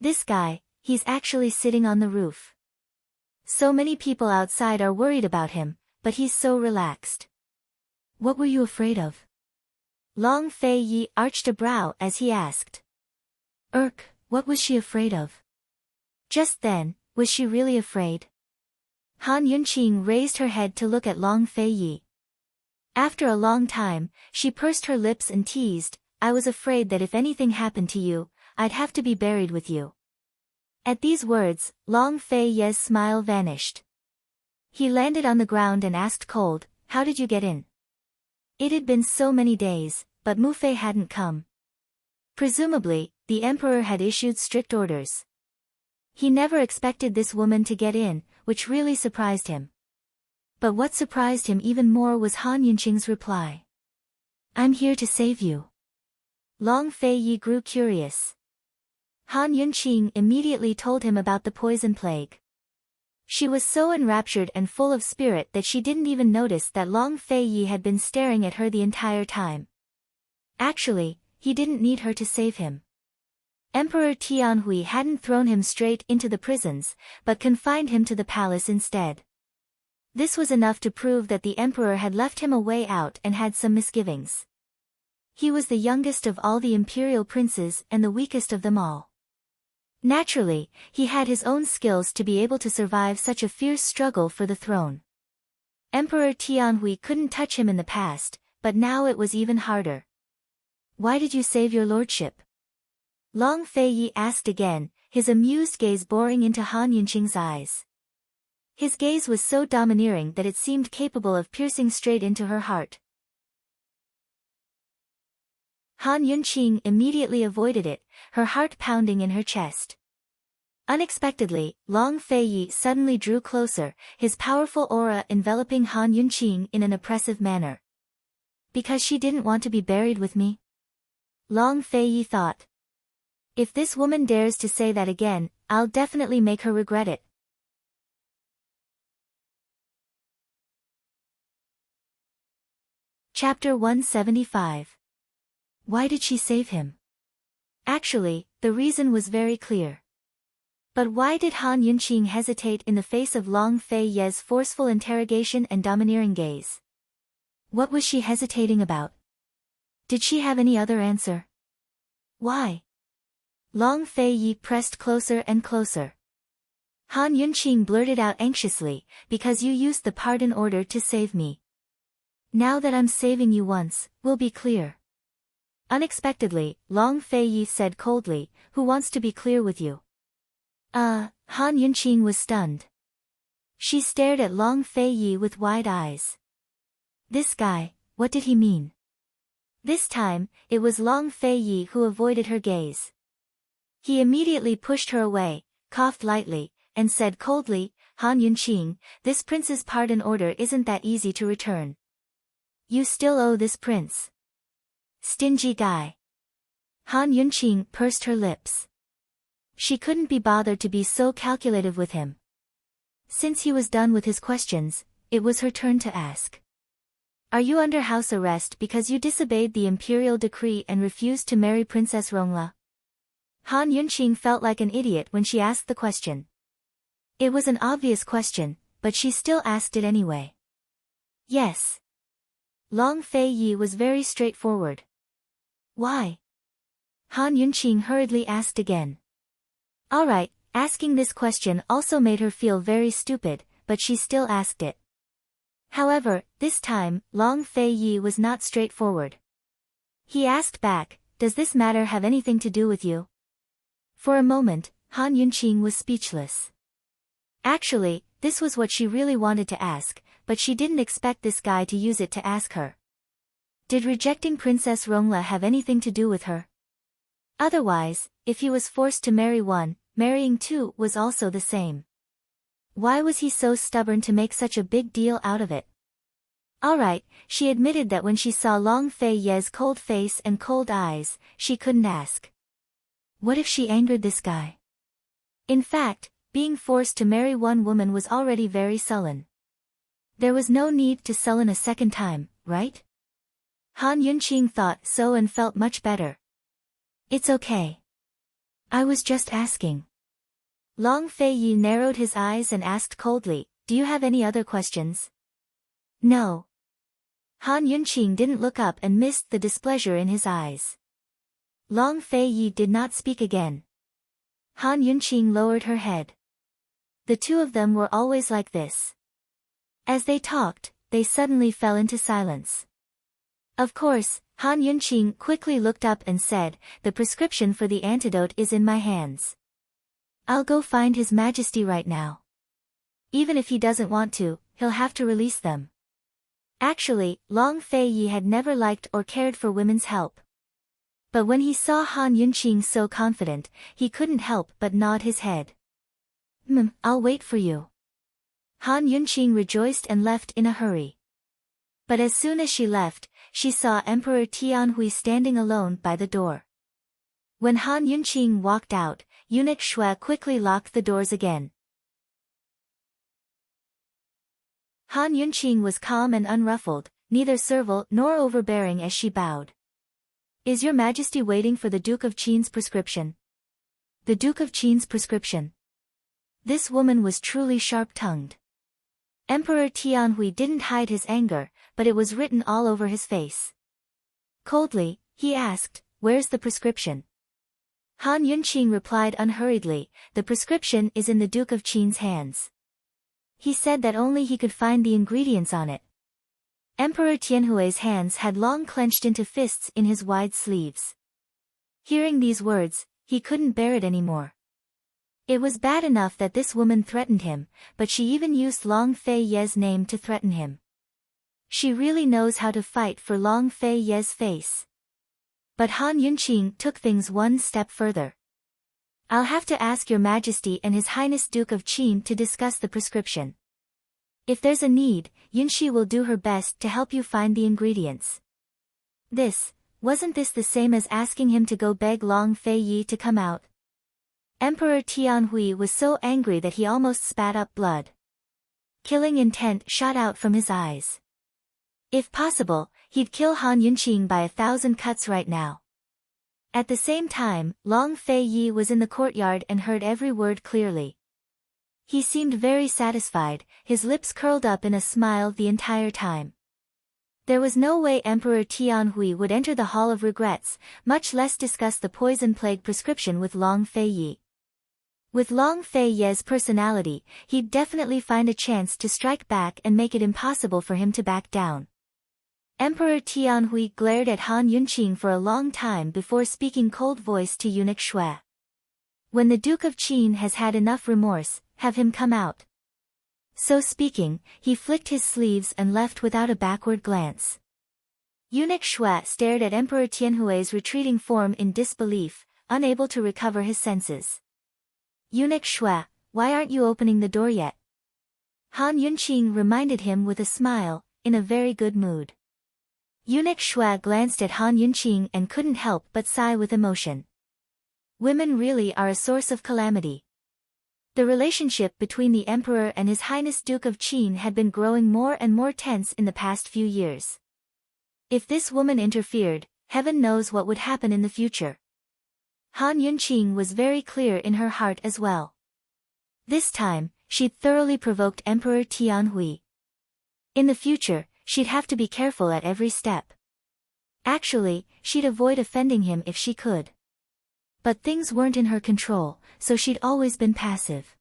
This guy, he's actually sitting on the roof. So many people outside are worried about him, but he's so relaxed. What were you afraid of? Long Feiyi arched a brow as he asked. What was she afraid of? Just then, was she really afraid? Han Yunqing raised her head to look at Long Feiyi. After a long time, she pursed her lips and teased, I was afraid that if anything happened to you, I'd have to be buried with you. At these words, Long Feiyi's smile vanished. He landed on the ground and asked cold, how did you get in? It had been so many days, but Mu Fei hadn't come. Presumably, the emperor had issued strict orders. He never expected this woman to get in, which really surprised him. But what surprised him even more was Han Yunqing's reply. I'm here to save you. Long Feiyi grew curious. Han Yunqing immediately told him about the poison plague. She was so enraptured and full of spirit that she didn't even notice that Long Feiyi had been staring at her the entire time. Actually, he didn't need her to save him. Emperor Tianhui hadn't thrown him straight into the prisons, but confined him to the palace instead. This was enough to prove that the emperor had left him a way out and had some misgivings. He was the youngest of all the imperial princes and the weakest of them all. Naturally, he had his own skills to be able to survive such a fierce struggle for the throne. Emperor Tianhui couldn't touch him in the past, but now it was even harder. Why did you save your lordship? Long Feiyi asked again, his amused gaze boring into Han Yunqing's eyes. His gaze was so domineering that it seemed capable of piercing straight into her heart. Han Yunqing immediately avoided it, her heart pounding in her chest. Unexpectedly, Long Feiyi suddenly drew closer, his powerful aura enveloping Han Yunqing in an oppressive manner. Because she didn't want to be buried with me? Long Feiyi thought. If this woman dares to say that again, I'll definitely make her regret it. Chapter 175. Why did she save him? Actually, the reason was very clear. But why did Han Yunqing hesitate in the face of Long Feiyi's forceful interrogation and domineering gaze? What was she hesitating about? Did she have any other answer? Why? Long Feiyi pressed closer and closer. Han Yunqing blurted out anxiously, because you used the pardon order to save me. Now that I'm saving you once, we'll be clear. Unexpectedly, Long Feiyi said coldly, who wants to be clear with you? Han Yunqing was stunned. She stared at Long Feiyi with wide eyes. This guy, what did he mean? This time, it was Long Feiyi who avoided her gaze. He immediately pushed her away, coughed lightly, and said coldly, Han Yunqing, this prince's pardon order isn't that easy to return. You still owe this prince. Stingy guy. Han Yunqing pursed her lips. She couldn't be bothered to be so calculative with him. Since he was done with his questions, it was her turn to ask. Are you under house arrest because you disobeyed the imperial decree and refused to marry Princess Rongla? Han Yunqing felt like an idiot when she asked the question. It was an obvious question, but she still asked it anyway. Yes. Long Feiyi was very straightforward. Why? Han Yunqing hurriedly asked again. Alright, asking this question also made her feel very stupid, but she still asked it. However, this time, Long Feiyi was not straightforward. He asked back, does this matter have anything to do with you? For a moment, Han Yunqing was speechless. Actually, this was what she really wanted to ask, but she didn't expect this guy to use it to ask her. Did rejecting Princess Rongla have anything to do with her? Otherwise, if he was forced to marry one, marrying two was also the same. Why was he so stubborn to make such a big deal out of it? Alright, she admitted that when she saw Long Feiyi's cold face and cold eyes, she couldn't ask. What if she angered this guy? In fact, being forced to marry one woman was already very sullen. There was no need to sullen a second time, right? Han Yunqing thought so and felt much better. It's okay. I was just asking. Long Feiyi narrowed his eyes and asked coldly, do you have any other questions? No. Han Yunqing didn't look up and missed the displeasure in his eyes. Long Feiyi did not speak again. Han Yunqing lowered her head. The two of them were always like this. As they talked, they suddenly fell into silence. Of course, Han Yunqing quickly looked up and said, the prescription for the antidote is in my hands. I'll go find His Majesty right now. Even if he doesn't want to, he'll have to release them. Actually, Long Feiyi had never liked or cared for women's help. But when he saw Han Yunqing so confident, he couldn't help but nod his head. I'll wait for you. Han Yunqing rejoiced and left in a hurry. But as soon as she left, she saw Emperor Tianhui standing alone by the door. When Han Yunqing walked out, Eunuch Shui quickly locked the doors again. Han Yunqing was calm and unruffled, neither servile nor overbearing as she bowed. Is your majesty waiting for the Duke of Qin's prescription? The Duke of Qin's prescription. This woman was truly sharp-tongued. Emperor Tianhui didn't hide his anger, but it was written all over his face. Coldly, he asked, "Where's the prescription?" Han Yunqing replied unhurriedly, "The prescription is in the Duke of Qin's hands. He said that only he could find the ingredients on it." Emperor Tianhui's hands had long clenched into fists in his wide sleeves. Hearing these words, he couldn't bear it anymore. It was bad enough that this woman threatened him, but she even used Long Fei Ye's name to threaten him. She really knows how to fight for Long Fei Ye's face. But Han Yunqing took things one step further. "I'll have to ask your majesty and his highness Duke of Qin to discuss the prescription. If there's a need, Yunxi will do her best to help you find the ingredients." Wasn't this the same as asking him to go beg Long Fei Yi to come out? Emperor Tianhui was so angry that he almost spat up blood. Killing intent shot out from his eyes. If possible, he'd kill Han Yunqing by 1,000 cuts right now. At the same time, Long Fei Yi was in the courtyard and heard every word clearly. He seemed very satisfied, his lips curled up in a smile the entire time. There was no way Emperor Tianhui would enter the Hall of Regrets, much less discuss the poison plague prescription with Long Fei Yi. With Long Fei Ye's personality, he'd definitely find a chance to strike back and make it impossible for him to back down. Emperor Tianhui glared at Han Yunqing for a long time before speaking cold voice to eunuch Shui. "When the Duke of Qin has had enough remorse, have him come out." So speaking, he flicked his sleeves and left without a backward glance. Eunuch Shui stared at Emperor Tianhui's retreating form in disbelief, unable to recover his senses. "Eunuch Shui, why aren't you opening the door yet?" Han Yunqing reminded him with a smile, in a very good mood. Eunuch Shui glanced at Han Yunqing and couldn't help but sigh with emotion. Women really are a source of calamity. The relationship between the emperor and his highness Duke of Qin had been growing more and more tense in the past few years. If this woman interfered, heaven knows what would happen in the future. Han Yunqing was very clear in her heart as well. This time, she'd thoroughly provoked Emperor Tianhui. In the future, she'd have to be careful at every step. Actually, she'd avoid offending him if she could. But things weren't in her control, so she'd always been passive.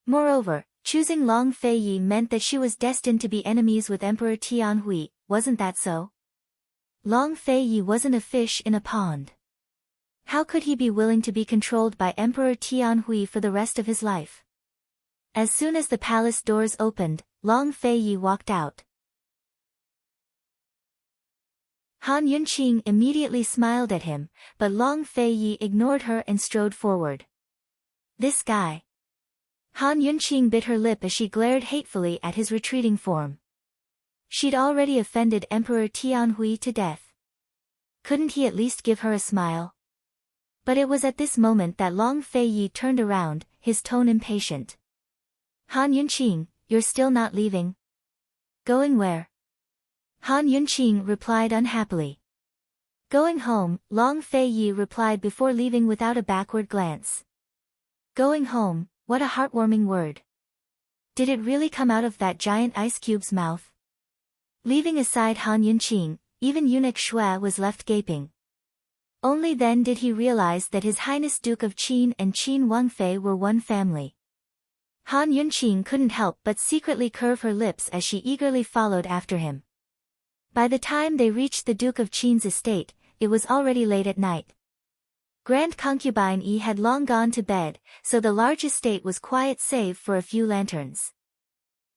Moreover, choosing Long Fei Yi meant that she was destined to be enemies with Emperor Tianhui, wasn't that so? Long Fei Yi wasn't a fish in a pond. How could he be willing to be controlled by Emperor Tianhui for the rest of his life? As soon as the palace doors opened, Long Fei Yi walked out. Han Yunqing immediately smiled at him, but Long Fei Yi ignored her and strode forward. "This guy." Han Yunqing bit her lip as she glared hatefully at his retreating form. She'd already offended Emperor Tianhui to death. Couldn't he at least give her a smile? But it was at this moment that Long Fei Yi turned around, his tone impatient. "Han Yunqing, you're still not leaving?" "Going where?" Han Yunqing replied unhappily. "Going home," Long Fei Yi replied before leaving without a backward glance. Going home, what a heartwarming word. Did it really come out of that giant ice cube's mouth? Leaving aside Han Yunqing, even eunuch Shui was left gaping. Only then did he realize that His Highness Duke of Qin and Qin Wangfei were one family. Han Yunqing couldn't help but secretly curve her lips as she eagerly followed after him. By the time they reached the Duke of Qin's estate, it was already late at night. Grand concubine Yi had long gone to bed, so the large estate was quiet save for a few lanterns.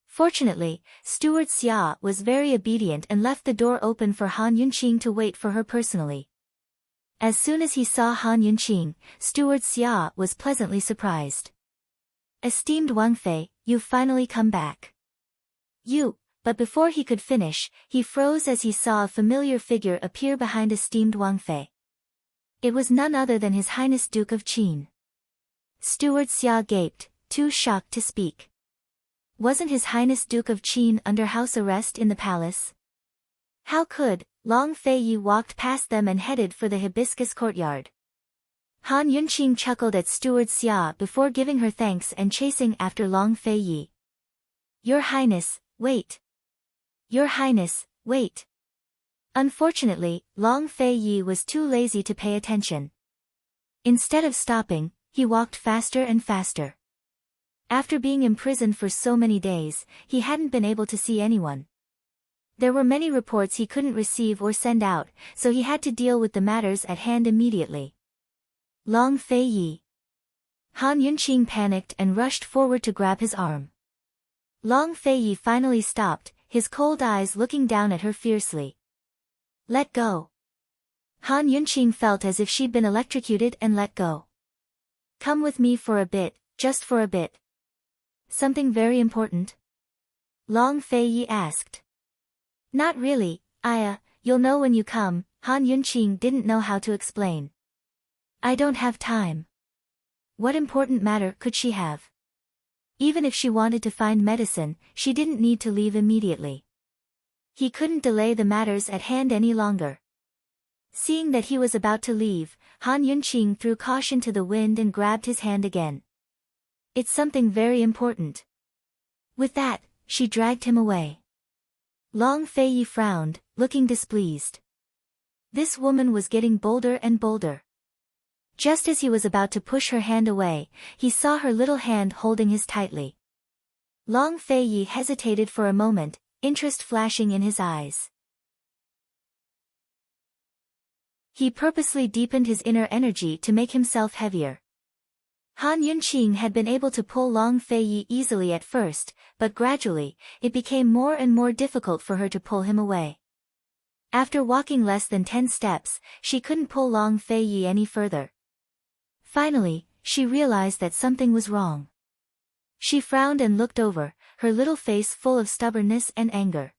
Fortunately, Steward Xia was very obedient and left the door open for Han Yunqing to wait for her personally. As soon as he saw Han Yunqing, Steward Xia was pleasantly surprised. "Esteemed Wangfei, you've finally come back." But before he could finish, he froze as he saw a familiar figure appear behind esteemed Wangfei. It was none other than His Highness Duke of Qin. Steward Xia gaped, too shocked to speak. Wasn't His Highness Duke of Qin under house arrest in the palace? How could Long Fei Yi walked past them and headed for the hibiscus courtyard. Han Yunqing chuckled at Steward Xia before giving her thanks and chasing after Long Fei Yi. Your Highness, wait. Your Highness, wait. Unfortunately, Long Fei Yi was too lazy to pay attention. Instead of stopping, he walked faster and faster. After being imprisoned for so many days, he hadn't been able to see anyone. There were many reports he couldn't receive or send out, so he had to deal with the matters at hand immediately. Long Fei Yi. Han Yunqing panicked and rushed forward to grab his arm. Long Fei Yi finally stopped, his cold eyes looking down at her fiercely. Let go. Han Yunqing felt as if she'd been electrocuted and let go. Come with me for a bit, just for a bit. Something very important? Long Fei Yi asked. Not really, you'll know when you come, Han Yunqing didn't know how to explain. I don't have time. What important matter could she have? Even if she wanted to find medicine, she didn't need to leave immediately. He couldn't delay the matters at hand any longer. Seeing that he was about to leave, Han Yunqing threw caution to the wind and grabbed his hand again. It's something very important. With that, she dragged him away. Long Fei Yi frowned, looking displeased. This woman was getting bolder and bolder. Just as he was about to push her hand away, he saw her little hand holding his tightly. Long Fei Yi hesitated for a moment, interest flashing in his eyes. He purposely deepened his inner energy to make himself heavier. Han Yunqing had been able to pull Long Fei Yi easily at first, but gradually, it became more and more difficult for her to pull him away. After walking less than 10 steps, she couldn't pull Long Fei Yi any further. Finally, she realized that something was wrong. She frowned and looked over, her little face full of stubbornness and anger.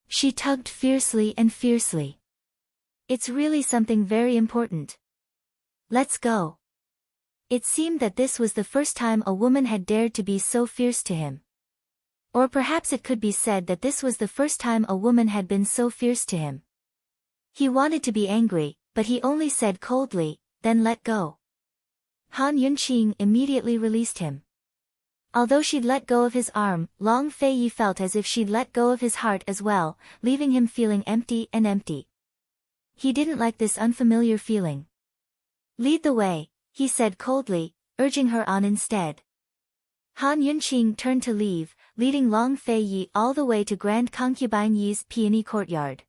She tugged fiercely and fiercely. It's really something very important. Let's go. It seemed that this was the first time a woman had dared to be so fierce to him. Or perhaps it could be said that this was the first time a woman had been so fierce to him. He wanted to be angry, but he only said coldly, then let go. Han Yunqing immediately released him. Although she'd let go of his arm, Long Fei Yi felt as if she'd let go of his heart as well, leaving him feeling empty and empty. He didn't like this unfamiliar feeling. Lead the way, he said coldly, urging her on instead. Han Yunqing turned to leave, leading Long Fei Yi all the way to Grand Concubine Yi's peony courtyard.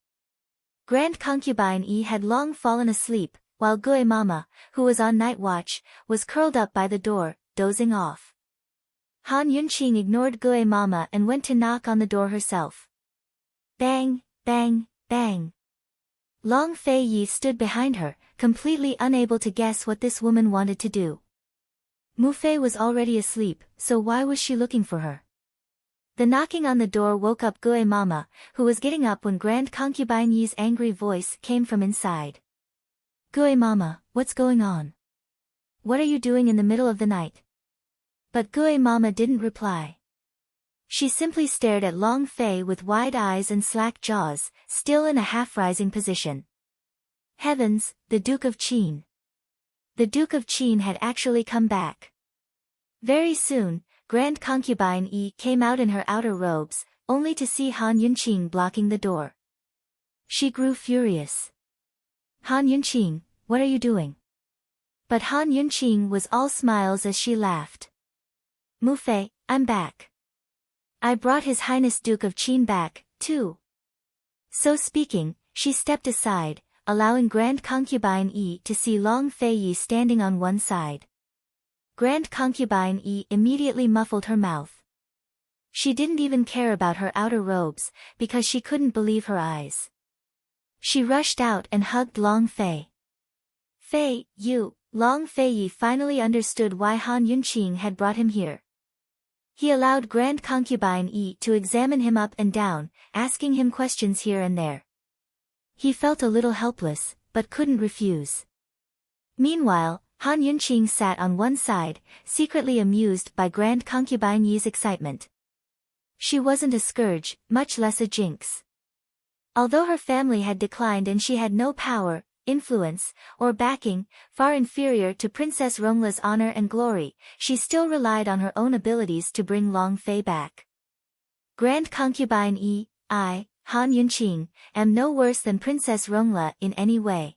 Grand Concubine Yi had long fallen asleep, while Gui Mama, who was on night watch, was curled up by the door, dozing off. Han Yunqing ignored Gui Mama and went to knock on the door herself. Bang, bang, bang. Long Fei Yi stood behind her, completely unable to guess what this woman wanted to do. Mu Fei was already asleep, so why was she looking for her? The knocking on the door woke up Gui Mama, who was getting up when Grand Concubine Yi's angry voice came from inside. Gui Mama, what's going on? What are you doing in the middle of the night? But Gui Mama didn't reply. She simply stared at Long Fei with wide eyes and slack jaws, still in a half-rising position. Heavens, the Duke of Qin. The Duke of Qin had actually come back. Very soon, Grand Concubine Yi came out in her outer robes, only to see Han Yunqing blocking the door. She grew furious. Han Yunqing, what are you doing? But Han Yunqing was all smiles as she laughed. Mu Fei, I'm back. I brought His Highness Duke of Qin back, too. So speaking, she stepped aside, allowing Grand Concubine Yi to see Long Fei Yi standing on one side. Grand Concubine Yi immediately muffled her mouth. She didn't even care about her outer robes, because she couldn't believe her eyes. She rushed out and hugged Long Fei. Fei, you, Long Fei Yi finally understood why Han Yunqing had brought him here. He allowed Grand Concubine Yi to examine him up and down, asking him questions here and there. He felt a little helpless, but couldn't refuse. Meanwhile, Han Yunqing sat on one side, secretly amused by Grand Concubine Yi's excitement. She wasn't a scourge, much less a jinx. Although her family had declined and she had no power, influence, or backing, far inferior to Princess Rongla's honor and glory, she still relied on her own abilities to bring Long Fei back. Grand Concubine I, Han Yunqing, am no worse than Princess Rongla in any way.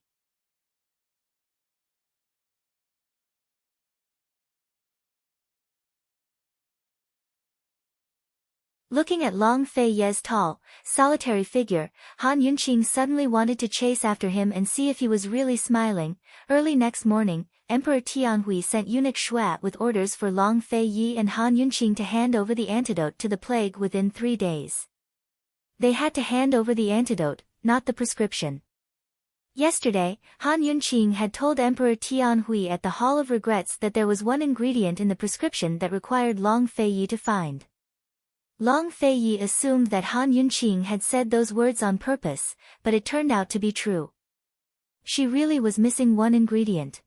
Looking at Long Fei Ye's tall, solitary figure, Han Yunqing suddenly wanted to chase after him and see if he was really smiling. Early next morning, Emperor Tianhui sent eunuch Shuat with orders for Long Fei Yi and Han Yunqing to hand over the antidote to the plague within 3 days. They had to hand over the antidote, not the prescription. Yesterday, Han Yunqing had told Emperor Tianhui at the Hall of Regrets that there was one ingredient in the prescription that required Long Fei Yi to find. Long Fei Yi assumed that Han Yunqing had said those words on purpose, but it turned out to be true. She really was missing one ingredient.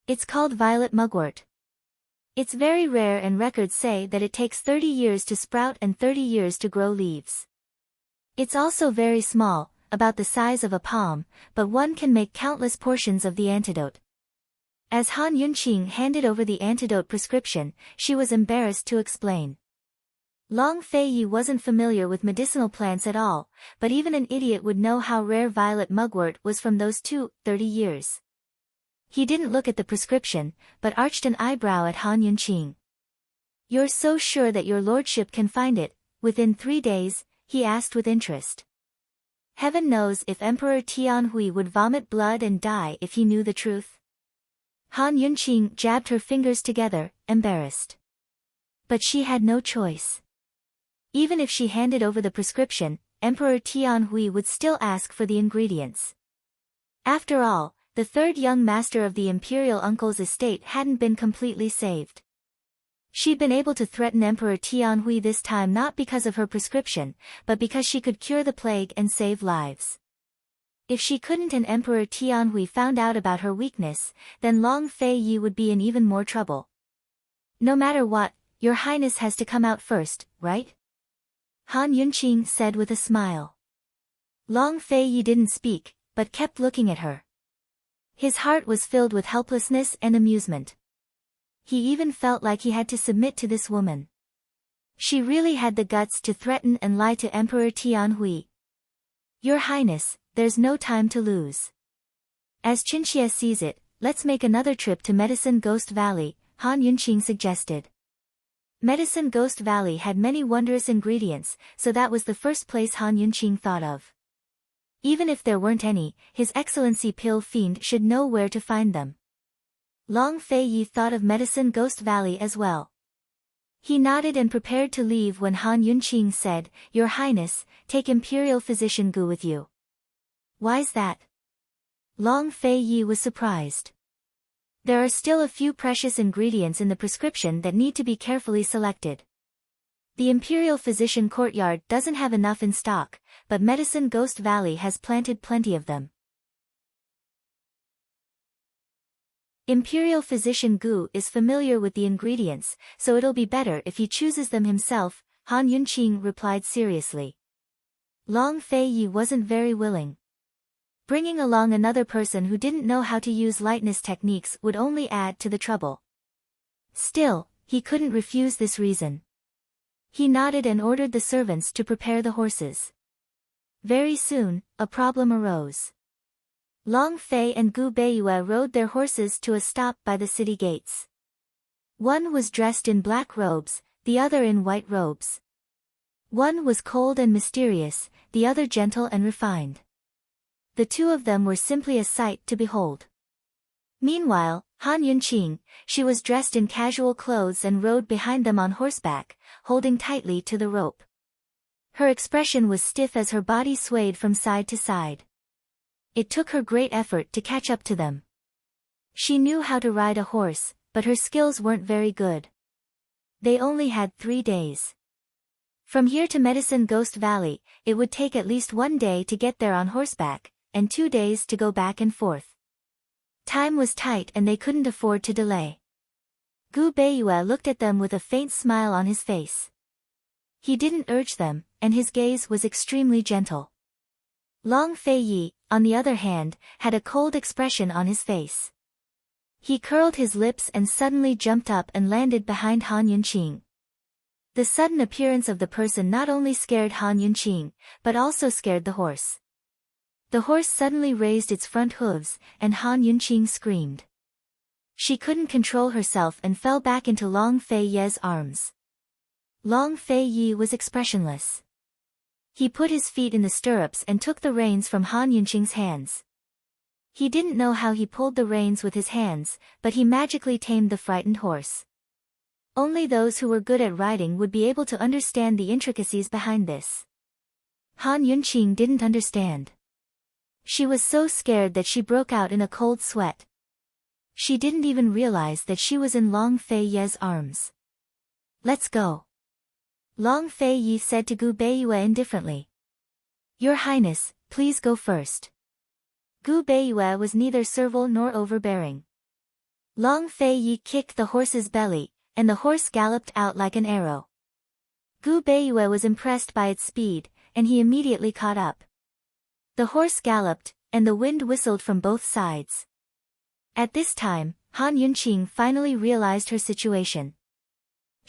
It's called violet mugwort. It's very rare and records say that it takes 30 years to sprout and 30 years to grow leaves. It's also very small, about the size of a palm, but one can make countless portions of the antidote. As Han Yunqing handed over the antidote prescription, she was embarrassed to explain. Long Fei Yi wasn't familiar with medicinal plants at all, but even an idiot would know how rare violet mugwort was from those 30 years. He didn't look at the prescription, but arched an eyebrow at Han Yunqing. "You're so sure that your lordship can find it, within 3 days?" he asked with interest. Heaven knows if Emperor Tianhui would vomit blood and die if he knew the truth. Han Yunqing jabbed her fingers together, embarrassed. But she had no choice. Even if she handed over the prescription, Emperor Tianhui would still ask for the ingredients. After all, the third young master of the imperial uncle's estate hadn't been completely saved. She'd been able to threaten Emperor Tianhui this time not because of her prescription, but because she could cure the plague and save lives. If she couldn't and Emperor Tianhui found out about her weakness, then Long Fei Yi would be in even more trouble. "No matter what, Your Highness has to come out first, right?" Han Yunqing said with a smile. Long Fei Yi didn't speak, but kept looking at her. His heart was filled with helplessness and amusement. He even felt like he had to submit to this woman. She really had the guts to threaten and lie to Emperor Tianhui. "Your Highness, there's no time to lose. As Qinxie sees it, let's make another trip to Medicine Ghost Valley," Han Yunqing suggested. Medicine Ghost Valley had many wondrous ingredients, so that was the first place Han Yunqing thought of. Even if there weren't any, His Excellency Pill Fiend should know where to find them. Long Fei Yi thought of Medicine Ghost Valley as well. He nodded and prepared to leave when Han Yunqing said, "Your Highness, take Imperial Physician Gu with you." "Why's that?" Long Fei Yi was surprised. There are still a few precious ingredients in the prescription that need to be carefully selected. The Imperial Physician Courtyard doesn't have enough in stock, but Medicine Ghost Valley has planted plenty of them. Imperial Physician Gu is familiar with the ingredients, so it'll be better if he chooses them himself, Han Yunqing replied seriously. Long Fei Yi wasn't very willing. Bringing along another person who didn't know how to use lightness techniques would only add to the trouble. Still, he couldn't refuse this reason. He nodded and ordered the servants to prepare the horses. Very soon, a problem arose. Long Fei and Gu Beiyue rode their horses to a stop by the city gates. One was dressed in black robes, the other in white robes. One was cold and mysterious, the other gentle and refined. The two of them were simply a sight to behold. Meanwhile, Han Yunqing, she was dressed in casual clothes and rode behind them on horseback, holding tightly to the rope. Her expression was stiff as her body swayed from side to side. It took her great effort to catch up to them. She knew how to ride a horse, but her skills weren't very good. They only had 3 days. From here to Medicine Ghost Valley, it would take at least 1 day to get there on horseback, and 2 days to go back and forth. Time was tight and they couldn't afford to delay. Gu Beiyue looked at them with a faint smile on his face. He didn't urge them, and his gaze was extremely gentle. Long Fei Yi, on the other hand, had a cold expression on his face. He curled his lips and suddenly jumped up and landed behind Han Yunqing. The sudden appearance of the person not only scared Han Yunqing, but also scared the horse. The horse suddenly raised its front hooves, and Han Yunqing screamed. She couldn't control herself and fell back into Long Fei Yi's arms. Long Fei Yi was expressionless. He put his feet in the stirrups and took the reins from Han Yunqing's hands. He didn't know how he pulled the reins with his hands, but he magically tamed the frightened horse. Only those who were good at riding would be able to understand the intricacies behind this. Han Yunqing didn't understand. She was so scared that she broke out in a cold sweat. She didn't even realize that she was in Long Fei Yi's arms. "Let's go," Long Fei Yi said to Gu Beiyue indifferently. "Your Highness, please go first." Gu Beiyue was neither servile nor overbearing. Long Fei Yi kicked the horse's belly, and the horse galloped out like an arrow. Gu Beiyue was impressed by its speed, and he immediately caught up. The horse galloped, and the wind whistled from both sides. At this time, Han Yunqing finally realized her situation.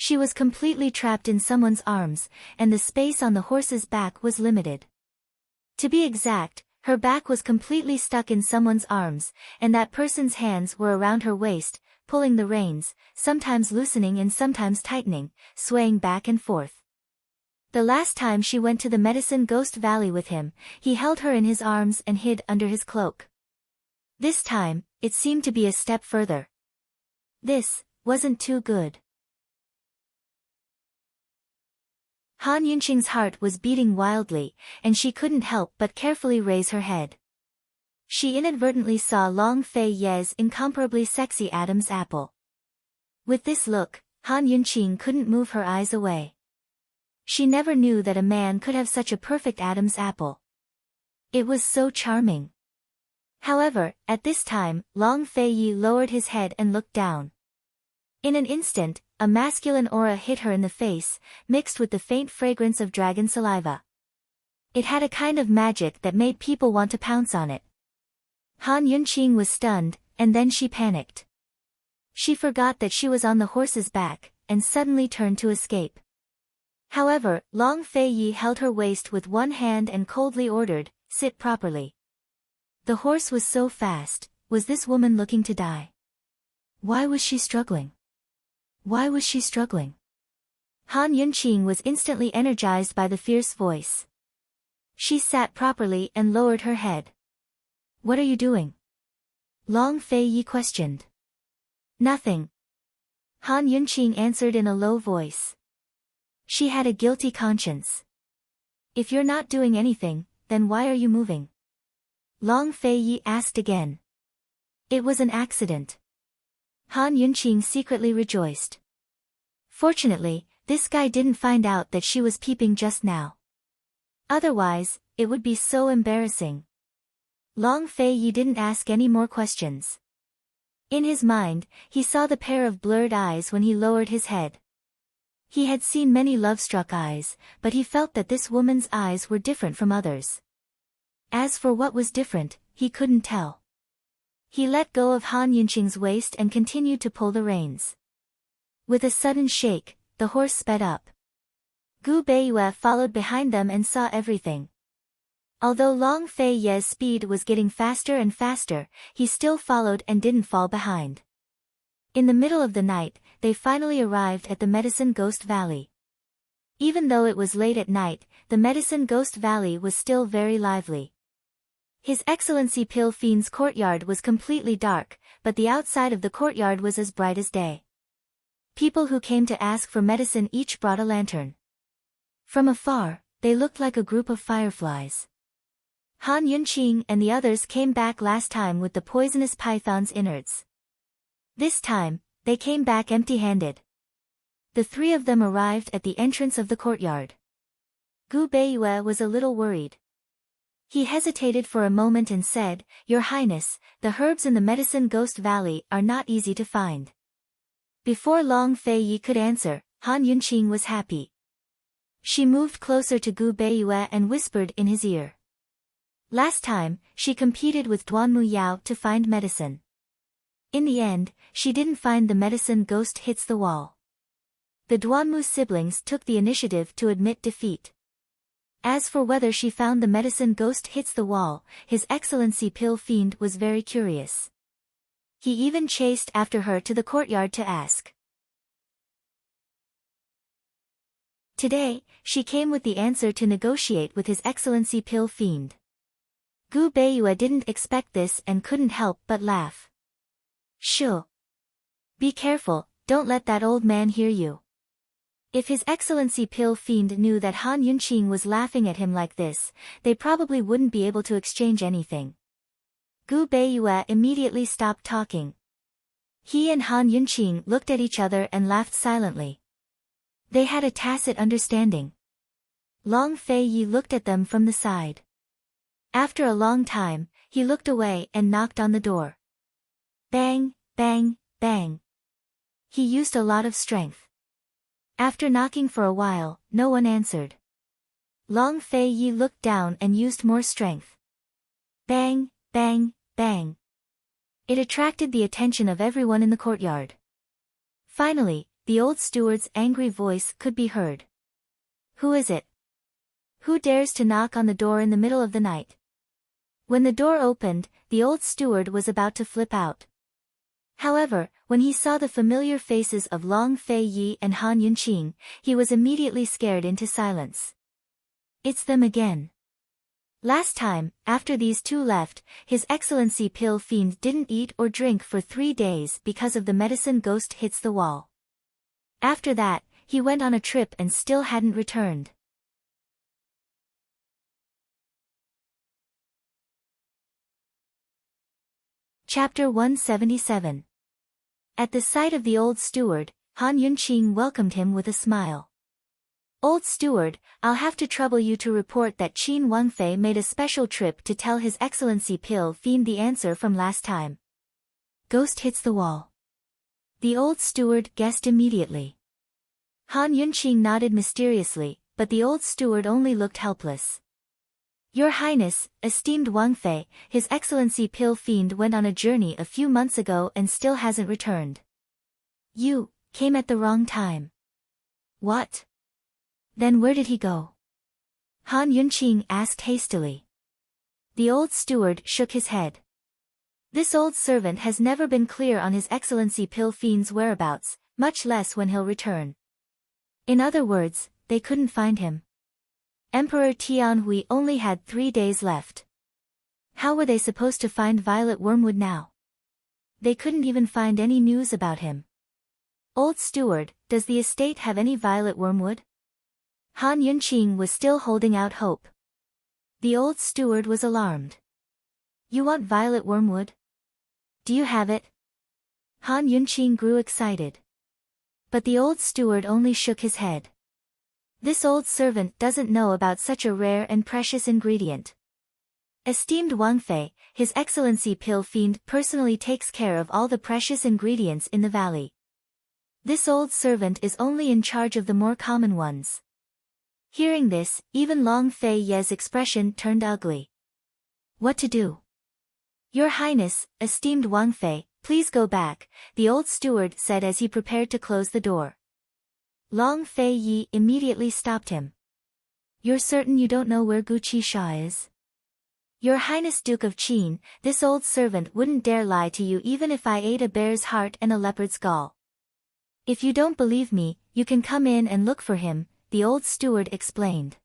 She was completely trapped in someone's arms, and the space on the horse's back was limited. To be exact, her back was completely stuck in someone's arms, and that person's hands were around her waist, pulling the reins, sometimes loosening and sometimes tightening, swaying back and forth. The last time she went to the Medicine Ghost Valley with him, he held her in his arms and hid under his cloak. This time, it seemed to be a step further. This wasn't too good. Han Yunqing's heart was beating wildly, and she couldn't help but carefully raise her head. She inadvertently saw Long Fei Yi's incomparably sexy Adam's apple. With this look, Han Yunqing couldn't move her eyes away. She never knew that a man could have such a perfect Adam's apple. It was so charming. However, at this time, Long Fei Yi lowered his head and looked down. In an instant, a masculine aura hit her in the face, mixed with the faint fragrance of dragon saliva. It had a kind of magic that made people want to pounce on it. Han Yunqing was stunned, and then she panicked. She forgot that she was on the horse's back, and suddenly turned to escape. However, Long Fei Yi held her waist with one hand and coldly ordered, "Sit properly." The horse was so fast. Was this woman looking to die? Why was she struggling? Why was she struggling? Han Yunqing was instantly energized by the fierce voice. She sat properly and lowered her head. "What are you doing?" Long Fei Yi questioned. "Nothing," Han Yunqing answered in a low voice. She had a guilty conscience. "If you're not doing anything, then why are you moving?" Long Fei Yi asked again. "It was an accident." Han Yunqing secretly rejoiced. Fortunately, this guy didn't find out that she was peeping just now. Otherwise, it would be so embarrassing. Long Fei Yi didn't ask any more questions. In his mind, he saw the pair of blurred eyes when he lowered his head. He had seen many love-struck eyes, but he felt that this woman's eyes were different from others. As for what was different, he couldn't tell. He let go of Han Yunqing's waist and continued to pull the reins. With a sudden shake, the horse sped up. Gu Beiyue followed behind them and saw everything. Although Long Fei Yi's speed was getting faster and faster, he still followed and didn't fall behind. In the middle of the night, they finally arrived at the Medicine Ghost Valley. Even though it was late at night, the Medicine Ghost Valley was still very lively. His Excellency Pil Fiend's courtyard was completely dark, but the outside of the courtyard was as bright as day. People who came to ask for medicine each brought a lantern. From afar, they looked like a group of fireflies. Han Yunqing and the others came back last time with the poisonous python's innards. This time, they came back empty-handed. The three of them arrived at the entrance of the courtyard. Gu Beiyue was a little worried. He hesitated for a moment and said, "Your Highness, the herbs in the Medicine Ghost Valley are not easy to find." Before Long Fei Yi could answer, Han Yunqing was happy. She moved closer to Gu Beiyue and whispered in his ear. Last time, she competed with Duanmu Yao to find medicine. In the end, she didn't find the medicine ghost hits the wall. The Duanmu siblings took the initiative to admit defeat. As for whether she found the medicine ghost hits the wall, His Excellency Pill Fiend was very curious. He even chased after her to the courtyard to ask. Today, she came with the answer to negotiate with His Excellency Pill Fiend. Gu Beiyue didn't expect this and couldn't help but laugh. Shoo! Be careful, don't let that old man hear you. If His Excellency Pill Fiend knew that Han Yunqing was laughing at him like this, they probably wouldn't be able to exchange anything. Gu Beiyue immediately stopped talking. He and Han Yunqing looked at each other and laughed silently. They had a tacit understanding. Long Fei Yi looked at them from the side. After a long time, he looked away and knocked on the door. Bang, bang, bang. He used a lot of strength. After knocking for a while, no one answered. Long Fei Yi looked down and used more strength. Bang, bang, bang. It attracted the attention of everyone in the courtyard. Finally, the old steward's angry voice could be heard. Who is it? Who dares to knock on the door in the middle of the night? When the door opened, the old steward was about to flip out. However, when he saw the familiar faces of Long Fei Yi and Han Yunqing, he was immediately scared into silence. It's them again. Last time, after these two left, His Excellency Pill Fiend didn't eat or drink for 3 days because of the medicine ghost hits the wall. After that, he went on a trip and still hadn't returned. Chapter 177. At the sight of the old steward, Han Yunqing welcomed him with a smile. Old steward, I'll have to trouble you to report that Qin Wangfei made a special trip to tell His Excellency Pill Fiend the answer from last time. Ghost hits the wall. The old steward guessed immediately. Han Yunqing nodded mysteriously, but the old steward only looked helpless. Your Highness, esteemed Wangfei, His Excellency Pill Fiend went on a journey a few months ago and still hasn't returned. You came at the wrong time. What? Then where did he go? Han Yunqing asked hastily. The old steward shook his head. This old servant has never been clear on His Excellency Pill Fiend's whereabouts, much less when he'll return. In other words, they couldn't find him. Emperor Tianhui only had 3 days left. How were they supposed to find Violet Wormwood now? They couldn't even find any news about him. Old steward, does the estate have any Violet Wormwood? Han Yunqing was still holding out hope. The old steward was alarmed. You want Violet Wormwood? Do you have it? Han Yunqing grew excited. But the old steward only shook his head. This old servant doesn't know about such a rare and precious ingredient. Esteemed Wangfei, His Excellency Pill Fiend personally takes care of all the precious ingredients in the valley. This old servant is only in charge of the more common ones. Hearing this, even Long Fei Ye's expression turned ugly. What to do? Your Highness, esteemed Wangfei, please go back, the old steward said as he prepared to close the door. Long Fei Yi immediately stopped him. You're certain you don't know where Gu Qisha is? Your Highness Duke of Qin, this old servant wouldn't dare lie to you even if I ate a bear's heart and a leopard's gall. If you don't believe me, you can come in and look for him, the old steward explained.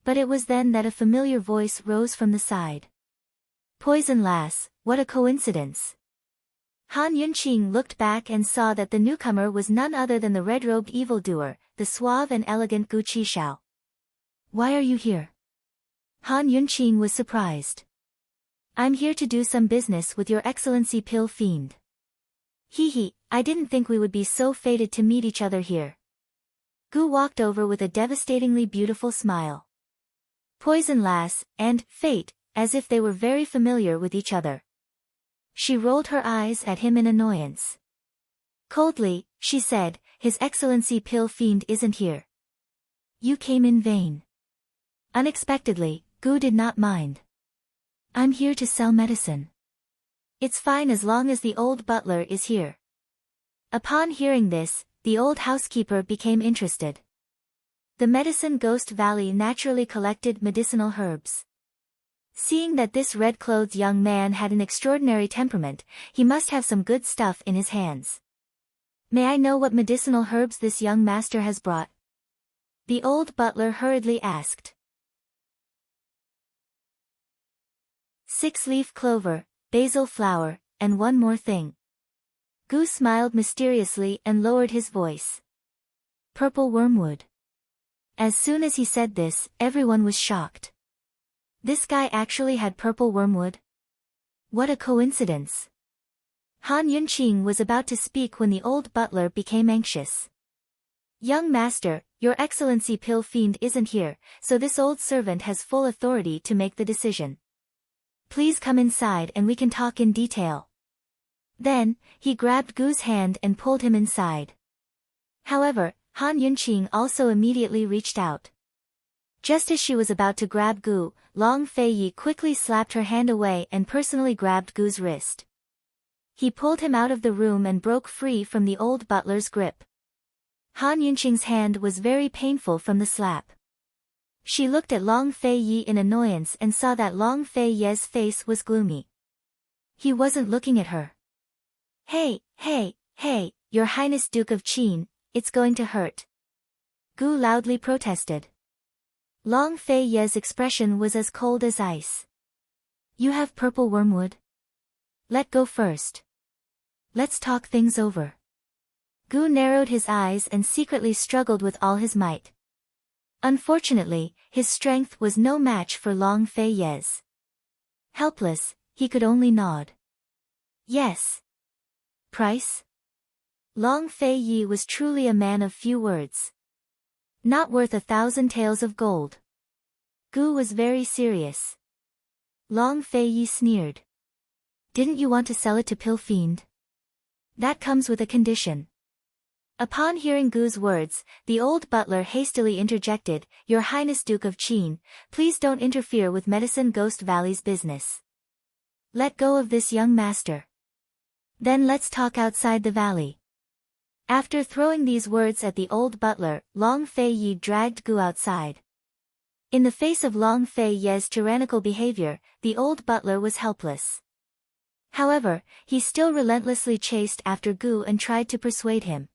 But it was then that a familiar voice rose from the side. Poison lass, what a coincidence. Han Yunqing looked back and saw that the newcomer was none other than the red-robed evildoer, the suave and elegant Gu Qishao. Why are you here? Han Yunqing was surprised. I'm here to do some business with Your Excellency Pill Fiend. Hee, I didn't think we would be so fated to meet each other here. Gu walked over with a devastatingly beautiful smile. Poison lass, and fate, as if they were very familiar with each other. She rolled her eyes at him in annoyance. Coldly, she said, His Excellency Pill Fiend isn't here. You came in vain. Unexpectedly, Gu did not mind. I'm here to sell medicine. It's fine as long as the old butler is here. Upon hearing this, the old housekeeper became interested. The Medicine Ghost Valley naturally collected medicinal herbs. Seeing that this red-clothed young man had an extraordinary temperament, he must have some good stuff in his hands. May I know what medicinal herbs this young master has brought? The old butler hurriedly asked. 6-leaf clover, basil flower, and one more thing. Gu smiled mysteriously and lowered his voice. Purple wormwood. As soon as he said this, everyone was shocked. This guy actually had purple wormwood? What a coincidence. Han Yunqing was about to speak when the old butler became anxious. Young master, your excellency pill fiend isn't here, so this old servant has full authority to make the decision. Please come inside and we can talk in detail. Then, he grabbed Gu's hand and pulled him inside. However, Han Yunqing also immediately reached out. Just as she was about to grab Gu, Long Feiyi quickly slapped her hand away and personally grabbed Gu's wrist. He pulled him out of the room and broke free from the old butler's grip. Han Yunqing's hand was very painful from the slap. She looked at Long Feiyi in annoyance and saw that Long Feiyi's face was gloomy. He wasn't looking at her. Hey, Your Highness Duke of Qin, it's going to hurt. Gu loudly protested. Long Feiyi's expression was as cold as ice. You have purple wormwood? Let go first. Let's talk things over. Gu narrowed his eyes and secretly struggled with all his might. Unfortunately, his strength was no match for Long Feiyi's. Helpless, he could only nod. Yes. Price? Long Feiyi was truly a man of few words. Not worth 1,000 taels of gold. Gu was very serious. Long Feiyi sneered. Didn't you want to sell it to Pill Fiend? That comes with a condition. Upon hearing Gu's words, the old butler hastily interjected, Your Highness Duke of Qin, please don't interfere with Medicine Ghost Valley's business. Let go of this young master. Then let's talk outside the valley. After throwing these words at the old butler, Long Feiyi dragged Gu outside. In the face of Long Feiyi's tyrannical behavior, the old butler was helpless. However, he still relentlessly chased after Gu and tried to persuade him.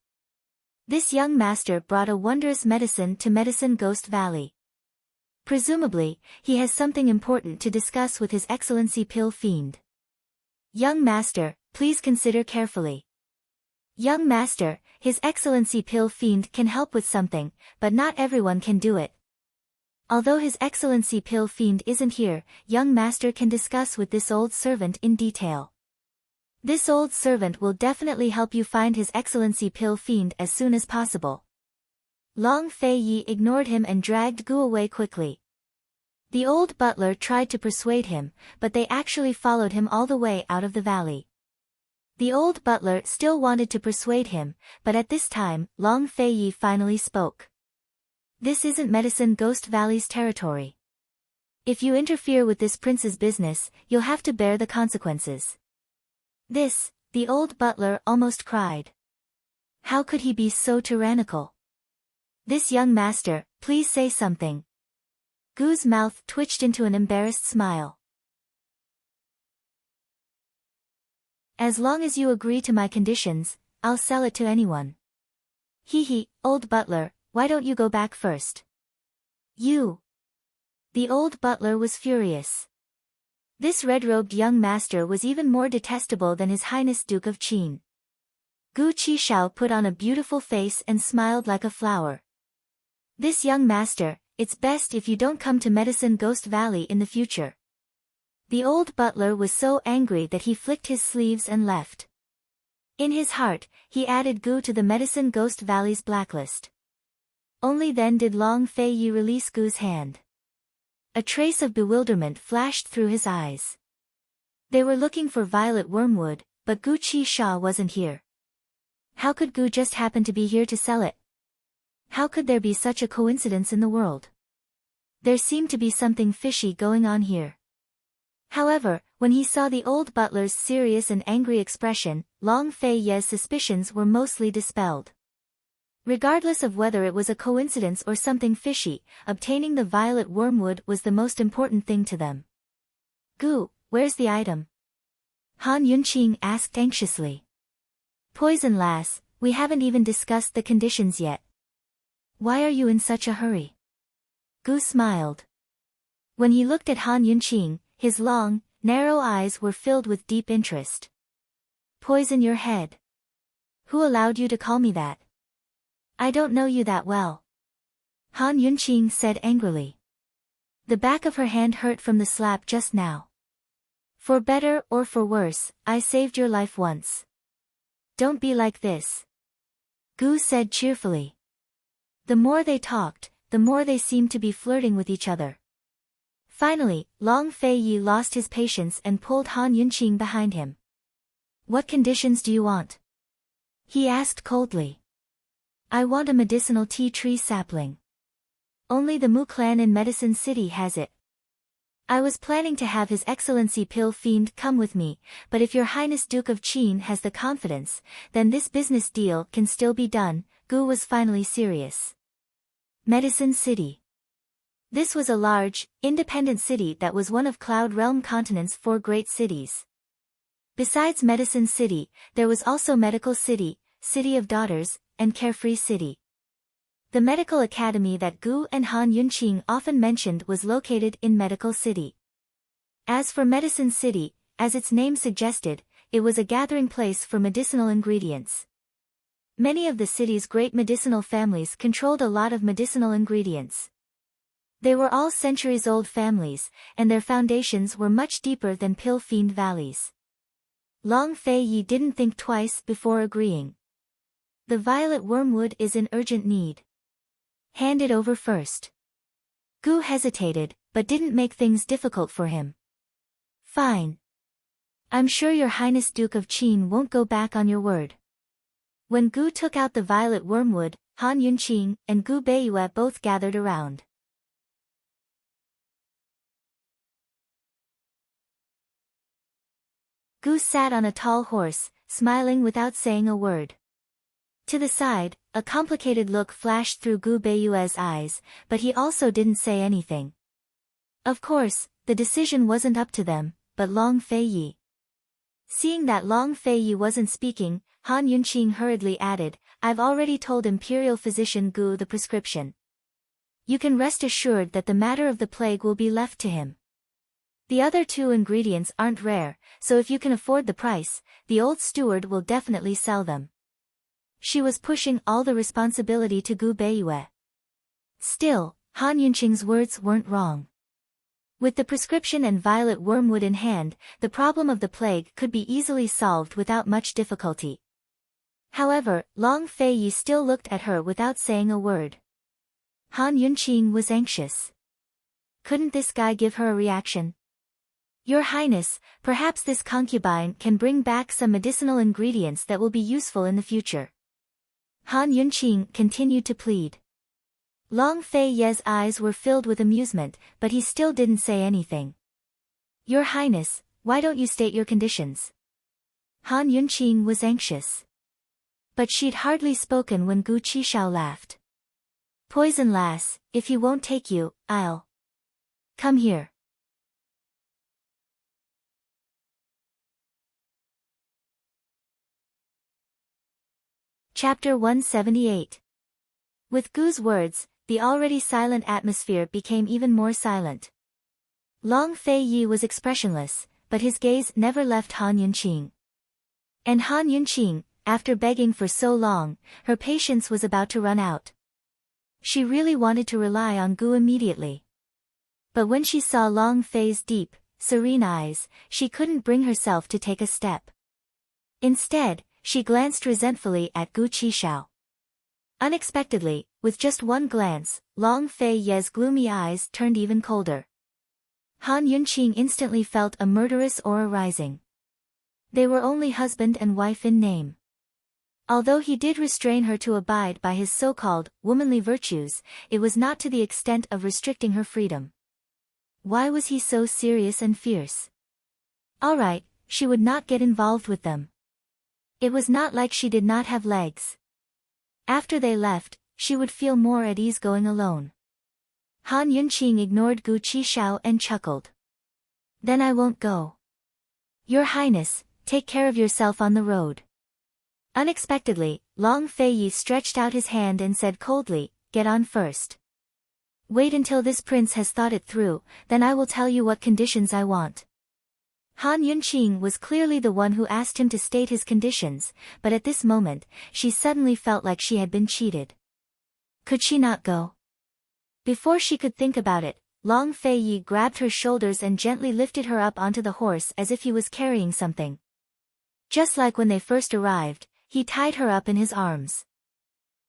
This young master brought a wondrous medicine to Medicine Ghost Valley. Presumably, he has something important to discuss with His Excellency Pill Fiend. Young master, please consider carefully. Young master, His Excellency Pill Fiend can help with something, but not everyone can do it. Although His Excellency Pill Fiend isn't here, young master can discuss with this old servant in detail. This old servant will definitely help you find His Excellency Pill Fiend as soon as possible. Long Feiyi ignored him and dragged Gu away quickly. The old butler tried to persuade him, but they actually followed him all the way out of the valley. The old butler still wanted to persuade him, but at this time, Long Feiyi finally spoke. This isn't Medicine Ghost Valley's territory. If you interfere with this prince's business, you'll have to bear the consequences. This, the old butler almost cried. How could he be so tyrannical? This young master, please say something. Gu's mouth twitched into an embarrassed smile. As long as you agree to my conditions, I'll sell it to anyone. Hee, old butler, why don't you go back first? You. The old butler was furious. This red-robed young master was even more detestable than His Highness Duke of Qin. Gu Qishao put on a beautiful face and smiled like a flower. This young master, it's best if you don't come to Medicine Ghost Valley in the future. The old butler was so angry that he flicked his sleeves and left. In his heart, he added Gu to the Medicine Ghost Valley's blacklist. Only then did Long Feiyi release Gu's hand. A trace of bewilderment flashed through his eyes. They were looking for violet wormwood, but Gu Qishao wasn't here. How could Gu just happen to be here to sell it? How could there be such a coincidence in the world? There seemed to be something fishy going on here. However, when he saw the old butler's serious and angry expression, Long Fei Ye's suspicions were mostly dispelled. Regardless of whether it was a coincidence or something fishy, obtaining the violet wormwood was the most important thing to them. "Gu, where's the item?" Han Yunqing asked anxiously. "Poison lass, we haven't even discussed the conditions yet. Why are you in such a hurry?" Gu smiled. When he looked at Han Yunqing, his long, narrow eyes were filled with deep interest. "Poison your head? Who allowed you to call me that? I don't know you that well." Han Yunqing said angrily. The back of her hand hurt from the slap just now. "For better or for worse, I saved your life once. Don't be like this," Gu said cheerfully. The more they talked, the more they seemed to be flirting with each other. Finally, Long Fei Yi lost his patience and pulled Han Yunqing behind him. "What conditions do you want?" he asked coldly. "I want a medicinal tea tree sapling. Only the Mu clan in Medicine City has it. I was planning to have His Excellency Pill Fiend come with me, but if Your Highness Duke of Qin has the confidence, then this business deal can still be done." Gu was finally serious. Medicine City. This was a large, independent city that was one of Cloud Realm Continent's 4 great cities. Besides Medicine City, there was also Medical City, City of Daughters, and Carefree City. The medical academy that Gu and Han Yunqing often mentioned was located in Medical City. As for Medicine City, as its name suggested, it was a gathering place for medicinal ingredients. Many of the city's great medicinal families controlled a lot of medicinal ingredients. They were all centuries-old families, and their foundations were much deeper than Pill Fiend Valley's. Long Fei Yi didn't think twice before agreeing. "The violet wormwood is in urgent need. Hand it over first." Gu hesitated, but didn't make things difficult for him. "Fine. I'm sure Your Highness Duke of Qin won't go back on your word." When Gu took out the violet wormwood, Han Yunqing and Gu Beiyue both gathered around. Gu sat on a tall horse, smiling without saying a word. To the side, a complicated look flashed through Gu Beiyue's eyes, but he also didn't say anything. Of course, the decision wasn't up to them, but Long Fei Yi. Seeing that Long Fei Yi wasn't speaking, Han Yunqing hurriedly added, "I've already told Imperial Physician Gu the prescription. You can rest assured that the matter of the plague will be left to him. The other 2 ingredients aren't rare, so if you can afford the price, the old steward will definitely sell them." She was pushing all the responsibility to Gu Beiyue. Still, Han Yunqing's words weren't wrong. With the prescription and violet wormwood in hand, the problem of the plague could be easily solved without much difficulty. However, Long Fei Yi still looked at her without saying a word. Han Yunqing was anxious. Couldn't this guy give her a reaction? "Your Highness, perhaps this concubine can bring back some medicinal ingredients that will be useful in the future." Han Yunqing continued to plead. Long Fei Ye's eyes were filled with amusement, but he still didn't say anything. "Your Highness, why don't you state your conditions?" Han Yunqing was anxious. But she'd hardly spoken when Gu Qishao laughed. "Poison lass, if he won't take you, I'll... Come here." Chapter 178. With Gu's words, the already silent atmosphere became even more silent. Long Fei Yi was expressionless, but his gaze never left Han Yunqing. And Han Yunqing, after begging for so long, her patience was about to run out. She really wanted to rely on Gu immediately. But when she saw Long Fei's deep, serene eyes, she couldn't bring herself to take a step. Instead, she glanced resentfully at Gu Qishao. Unexpectedly, with just one glance, Long Fei Ye's gloomy eyes turned even colder. Han Yunqing instantly felt a murderous aura rising. They were only husband and wife in name. Although he did restrain her to abide by his so-called womanly virtues, it was not to the extent of restricting her freedom. Why was he so serious and fierce? Alright, she would not get involved with them. It was not like she did not have legs. After they left, she would feel more at ease going alone. Han Yunqing ignored Gu Qishao and chuckled. Then I won't go. Your Highness, take care of yourself on the road. Unexpectedly, Long Feiyi stretched out his hand and said coldly, get on first. Wait until this prince has thought it through, then I will tell you what conditions I want. Han Yunqing was clearly the one who asked him to state his conditions, but at this moment, she suddenly felt like she had been cheated. Could she not go? Before she could think about it, Long Feiyi grabbed her shoulders and gently lifted her up onto the horse as if he was carrying something. Just like when they first arrived, he tied her up in his arms.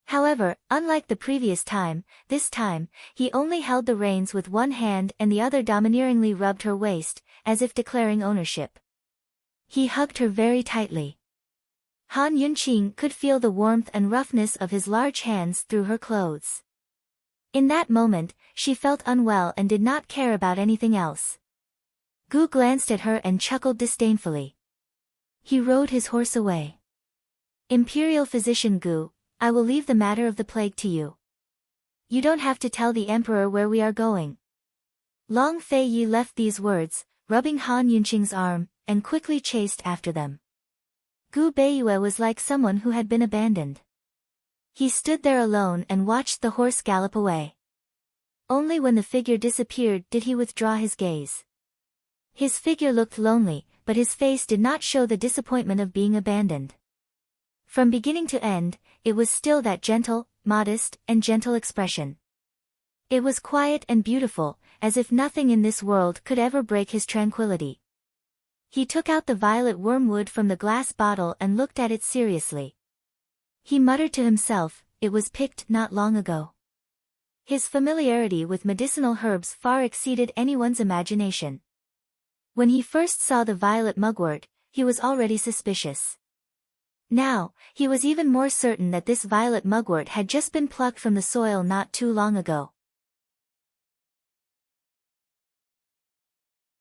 However, unlike the previous time, this time, he only held the reins with one hand and the other domineeringly rubbed her waist, as if declaring ownership. He hugged her very tightly. Han Yunqing could feel the warmth and roughness of his large hands through her clothes. In that moment, she felt unwell and did not care about anything else. Gu glanced at her and chuckled disdainfully. He rode his horse away. Imperial Physician Gu, I will leave the matter of the plague to you. You don't have to tell the Emperor where we are going. Long Feiyi left these words, rubbing Han Yunqing's arm, and quickly chased after them. Gu Beiyue was like someone who had been abandoned. He stood there alone and watched the horse gallop away. Only when the figure disappeared did he withdraw his gaze. His figure looked lonely, but his face did not show the disappointment of being abandoned. From beginning to end, it was still that gentle, modest, and gentle expression. It was quiet and beautiful, as if nothing in this world could ever break his tranquility. He took out the violet wormwood from the glass bottle and looked at it seriously. He muttered to himself, it was picked not long ago. His familiarity with medicinal herbs far exceeded anyone's imagination. When he first saw the violet mugwort, he was already suspicious. Now, he was even more certain that this violet mugwort had just been plucked from the soil not too long ago.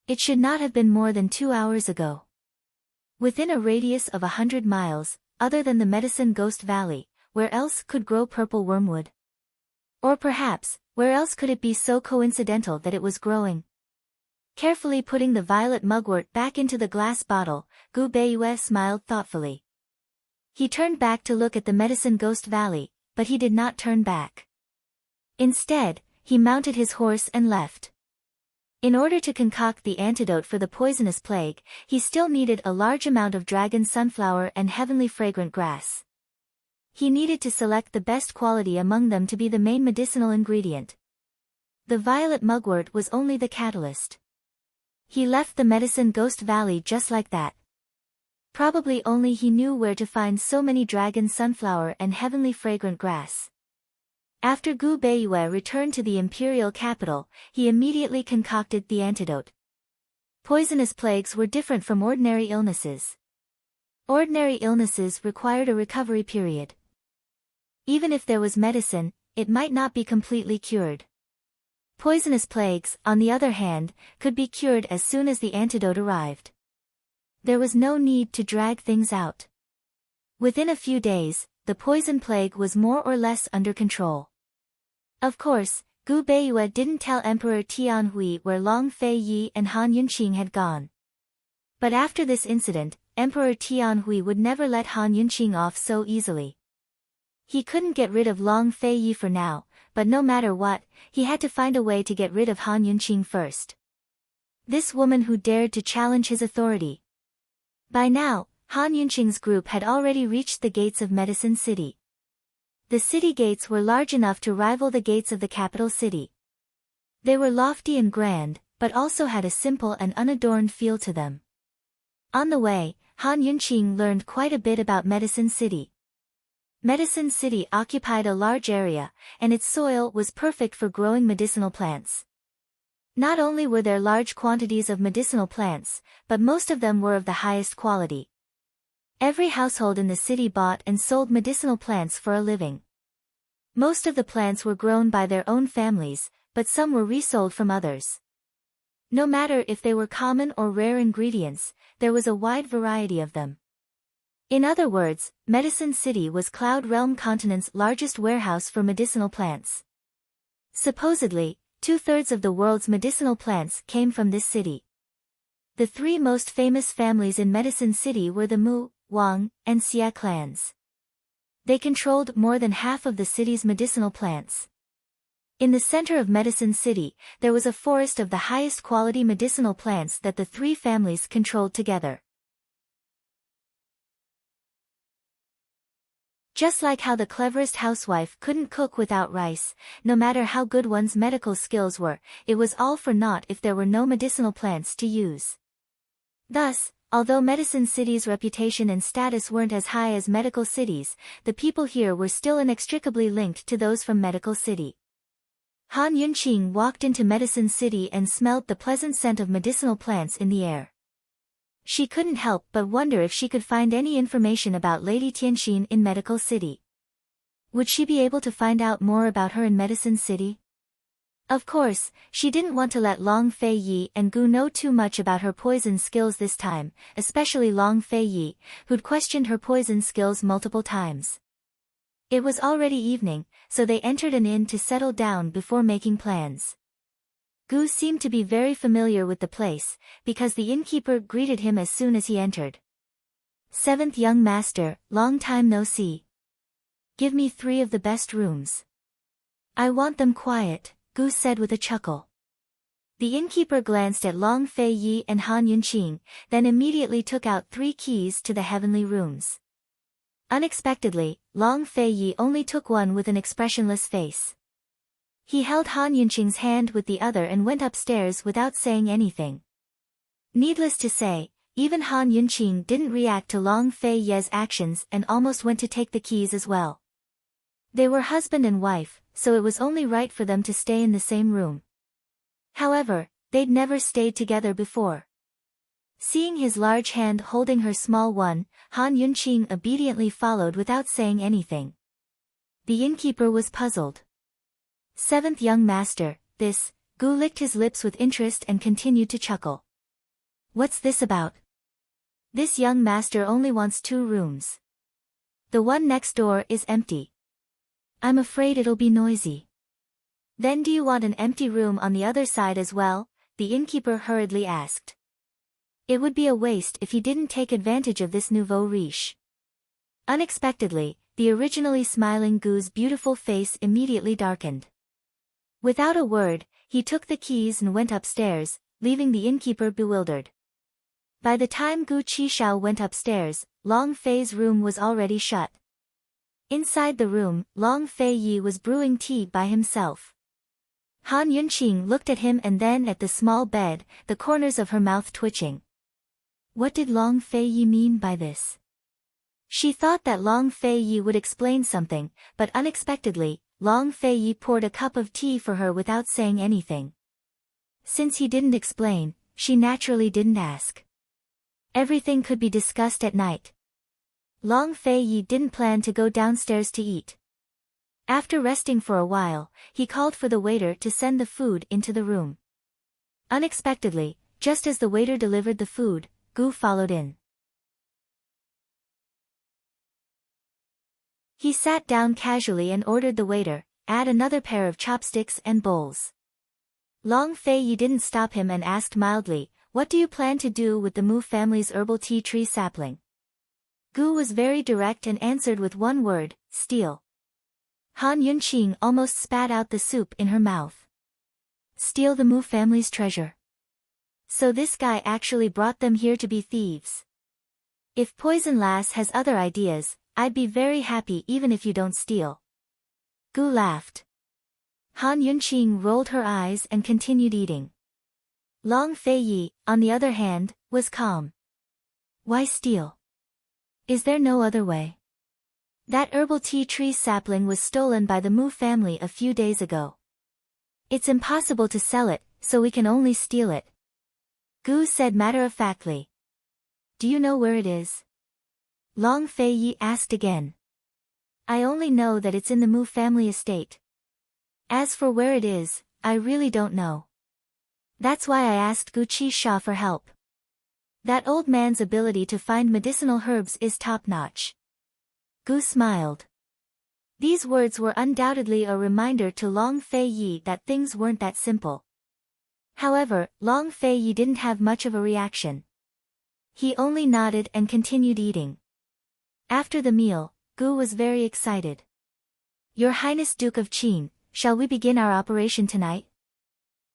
It should not have been more than 2 hours ago. Within a radius of 100 miles, other than the Medicine Ghost Valley, where else could grow purple wormwood? Or perhaps, where else could it be so coincidental that it was growing? Carefully putting the violet mugwort back into the glass bottle, Gu Beiyue smiled thoughtfully. He turned back to look at the Medicine Ghost Valley, but he did not turn back. Instead, he mounted his horse and left. In order to concoct the antidote for the poisonous plague, he still needed a large amount of dragon sunflower and heavenly fragrant grass. He needed to select the best quality among them to be the main medicinal ingredient. The violet mugwort was only the catalyst. He left the Medicine Ghost Valley just like that. Probably only he knew where to find so many dragon sunflower and heavenly fragrant grass. After Gu Beiyue returned to the imperial capital, he immediately concocted the antidote. Poisonous plagues were different from ordinary illnesses. Ordinary illnesses required a recovery period. Even if there was medicine, it might not be completely cured. Poisonous plagues, on the other hand, could be cured as soon as the antidote arrived. There was no need to drag things out. Within a few days, the poison plague was more or less under control. Of course, Gu Beiyue didn't tell Emperor Tianhui where Long Feiyi and Han Yunqing had gone. But after this incident, Emperor Tianhui would never let Han Yunqing off so easily. He couldn't get rid of Long Feiyi for now, but no matter what, he had to find a way to get rid of Han Yunqing first. This woman who dared to challenge his authority. By now, Han Yunqing's group had already reached the gates of Medicine City. The city gates were large enough to rival the gates of the capital city. They were lofty and grand, but also had a simple and unadorned feel to them. On the way, Han Yunqing learned quite a bit about Medicine City. Medicine City occupied a large area, and its soil was perfect for growing medicinal plants. Not only were there large quantities of medicinal plants, but most of them were of the highest quality. Every household in the city bought and sold medicinal plants for a living. Most of the plants were grown by their own families, but some were resold from others. No matter if they were common or rare ingredients, there was a wide variety of them. In other words, Medicine City was Cloud Realm Continent's largest warehouse for medicinal plants. Supposedly, 2/3 of the world's medicinal plants came from this city. The three most famous families in Medicine City were the Mu, Wang, and Xia clans. They controlled more than half of the city's medicinal plants. In the center of Medicine City, there was a forest of the highest quality medicinal plants that the three families controlled together. Just like how the cleverest housewife couldn't cook without rice, no matter how good one's medical skills were, it was all for naught if there were no medicinal plants to use. Thus, although Medicine City's reputation and status weren't as high as medical cities, the people here were still inextricably linked to those from Medical City. Han Yunqing walked into Medicine City and smelled the pleasant scent of medicinal plants in the air. She couldn't help but wonder if she could find any information about Lady Tianxin in Medical City. Would she be able to find out more about her in Medicine City? Of course, she didn't want to let Long Fei Yi and Gu know too much about her poison skills this time, especially Long Fei Yi, who'd questioned her poison skills multiple times. It was already evening, so they entered an inn to settle down before making plans. Gu seemed to be very familiar with the place, because the innkeeper greeted him as soon as he entered. "Seventh young master, long time no see. Give me 3 of the best rooms. I want them quiet," Gu said with a chuckle. The innkeeper glanced at Long Fei Yi and Han Yunqing, then immediately took out 3 keys to the heavenly rooms. Unexpectedly, Long Fei Yi only took one with an expressionless face. He held Han Yunqing's hand with the other and went upstairs without saying anything. Needless to say, even Han Yunqing didn't react to Long Fei Yi's actions and almost went to take the keys as well. They were husband and wife, so it was only right for them to stay in the same room. However, they'd never stayed together before. Seeing his large hand holding her small one, Han Yunqing obediently followed without saying anything. The innkeeper was puzzled. "Seventh young master, this," Gu licked his lips with interest and continued to chuckle. "What's this about? This young master only wants 2 rooms. The one next door is empty. I'm afraid it'll be noisy." "Then do you want an empty room on the other side as well?" the innkeeper hurriedly asked. It would be a waste if he didn't take advantage of this nouveau riche. Unexpectedly, the originally smiling Gu's beautiful face immediately darkened. Without a word, he took the keys and went upstairs, leaving the innkeeper bewildered. By the time Gu Qishao went upstairs, Long Fei's room was already shut. Inside the room, Long Fei Yi was brewing tea by himself. Han Yunqing looked at him and then at the small bed, the corners of her mouth twitching. What did Long Fei Yi mean by this? She thought that Long Fei Yi would explain something, but unexpectedly, Long Fei Yi poured a cup of tea for her without saying anything. Since he didn't explain, she naturally didn't ask. Everything could be discussed at night. Long Fei Yi didn't plan to go downstairs to eat. After resting for a while, he called for the waiter to send the food into the room. Unexpectedly, just as the waiter delivered the food, Gu followed in. He sat down casually and ordered the waiter, "Add another pair of chopsticks and bowls." Long Fei Yi didn't stop him and asked mildly, "What do you plan to do with the Mu family's herbal tea tree sapling?" Gu was very direct and answered with one word, "Steal." Han Yunqing almost spat out the soup in her mouth. Steal the Mu family's treasure. So this guy actually brought them here to be thieves. If Poison Lass has other ideas, I'd be very happy even if you don't steal. Gu laughed. Han Yunqing rolled her eyes and continued eating. Long Fei Yi, on the other hand, was calm. Why steal? Is there no other way? That herbal tea tree sapling was stolen by the Mu family a few days ago. It's impossible to sell it, so we can only steal it. Gu said matter-of-factly. Do you know where it is? Long Fei Yi asked again. I only know that it's in the Mu family estate. As for where it is, I really don't know. That's why I asked Gu Qisha for help. That old man's ability to find medicinal herbs is top-notch. Gu smiled. These words were undoubtedly a reminder to Long Fei Yi that things weren't that simple. However, Long Fei Yi didn't have much of a reaction. He only nodded and continued eating. After the meal, Gu was very excited. Your Highness Duke of Qin, shall we begin our operation tonight?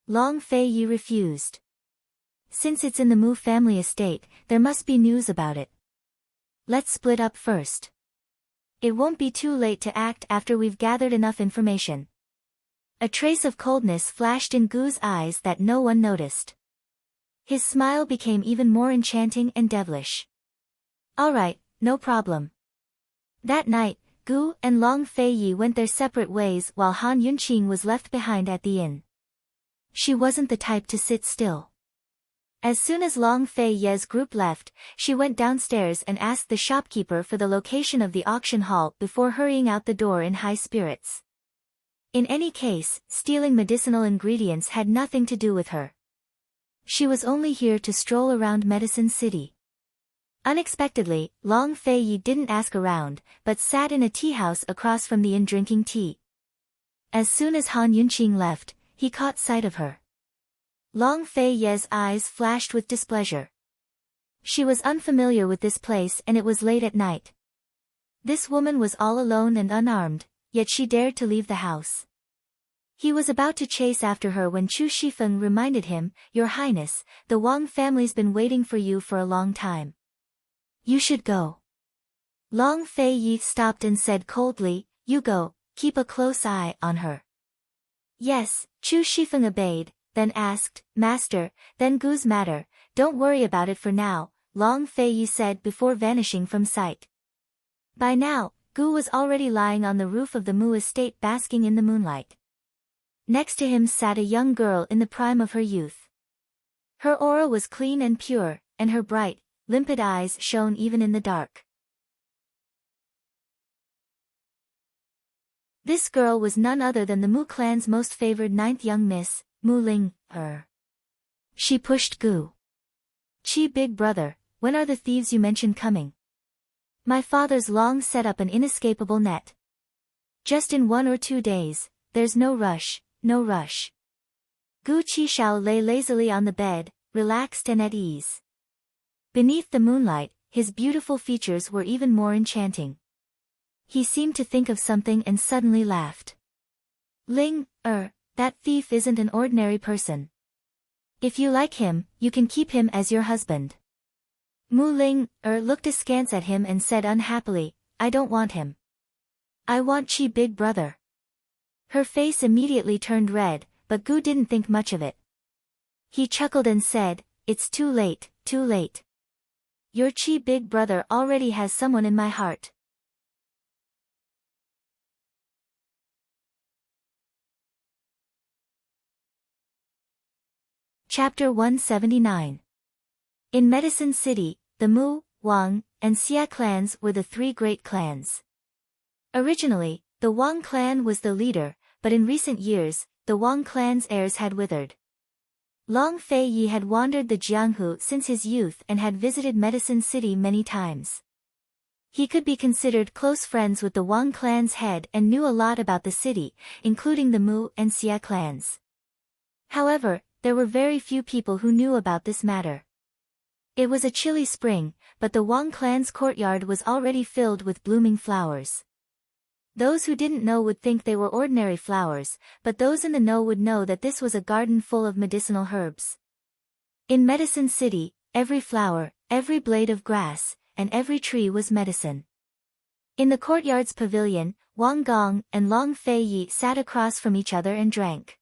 Long Fei Yi refused. Since it's in the Mu family estate, there must be news about it. Let's split up first. It won't be too late to act after we've gathered enough information. A trace of coldness flashed in Gu's eyes that no one noticed. His smile became even more enchanting and devilish. All right, no problem. That night, Gu and Long Fei Yi went their separate ways while Han Yunqing was left behind at the inn. She wasn't the type to sit still. As soon as Long Fei Ye's group left, she went downstairs and asked the shopkeeper for the location of the auction hall before hurrying out the door in high spirits. In any case, stealing medicinal ingredients had nothing to do with her. She was only here to stroll around Medicine City. Unexpectedly, Long Fei Yi didn't ask around, but sat in a tea house across from the inn drinking tea. As soon as Han Yunqing left, he caught sight of her. Long Fei Ye's eyes flashed with displeasure. She was unfamiliar with this place and it was late at night. This woman was all alone and unarmed, yet she dared to leave the house. He was about to chase after her when Chu Shifeng reminded him, Your Highness, the Wang family's been waiting for you for a long time. You should go. Long Fei Yi stopped and said coldly, You go, keep a close eye on her. Yes, Chu Shifeng obeyed, then asked, Master, then Gu's matter, don't worry about it for now, Long Fei Yi said before vanishing from sight. By now, Gu was already lying on the roof of the Mu estate basking in the moonlight. Next to him sat a young girl in the prime of her youth. Her aura was clean and pure, and her bright, limpid eyes shone even in the dark. This girl was none other than the Mu clan's most favored ninth young miss, Mu Ling. She pushed Gu. Chi big brother, when are the thieves you mentioned coming? My father's long set up an inescapable net. Just in 1 or 2 days, there's no rush, no rush. Gu Qishao lay lazily on the bed, relaxed and at ease. Beneath the moonlight, his beautiful features were even more enchanting. He seemed to think of something and suddenly laughed. Ling, that thief isn't an ordinary person. If you like him, you can keep him as your husband. Mu Ling, looked askance at him and said unhappily, I don't want him. I want Chi big brother. Her face immediately turned red, but Gu didn't think much of it. He chuckled and said, It's too late, too late. Your Chi big brother already has someone in my heart. Chapter 179. In Medicine City, the Mu, Wang, and Xia clans were the 3 great clans. Originally, the Wang clan was the leader, but in recent years, the Wang clan's heirs had withered. Long Fei Yi had wandered the Jianghu since his youth and had visited Medicine City many times. He could be considered close friends with the Wang clan's head and knew a lot about the city, including the Mu and Xia clans. However, there were very few people who knew about this matter. It was a chilly spring, but the Wang clan's courtyard was already filled with blooming flowers. Those who didn't know would think they were ordinary flowers, but those in the know would know that this was a garden full of medicinal herbs. In Medicine City, every flower, every blade of grass, and every tree was medicine. In the courtyard's pavilion, Wang Gong and Long Fei Yi sat across from each other and drank.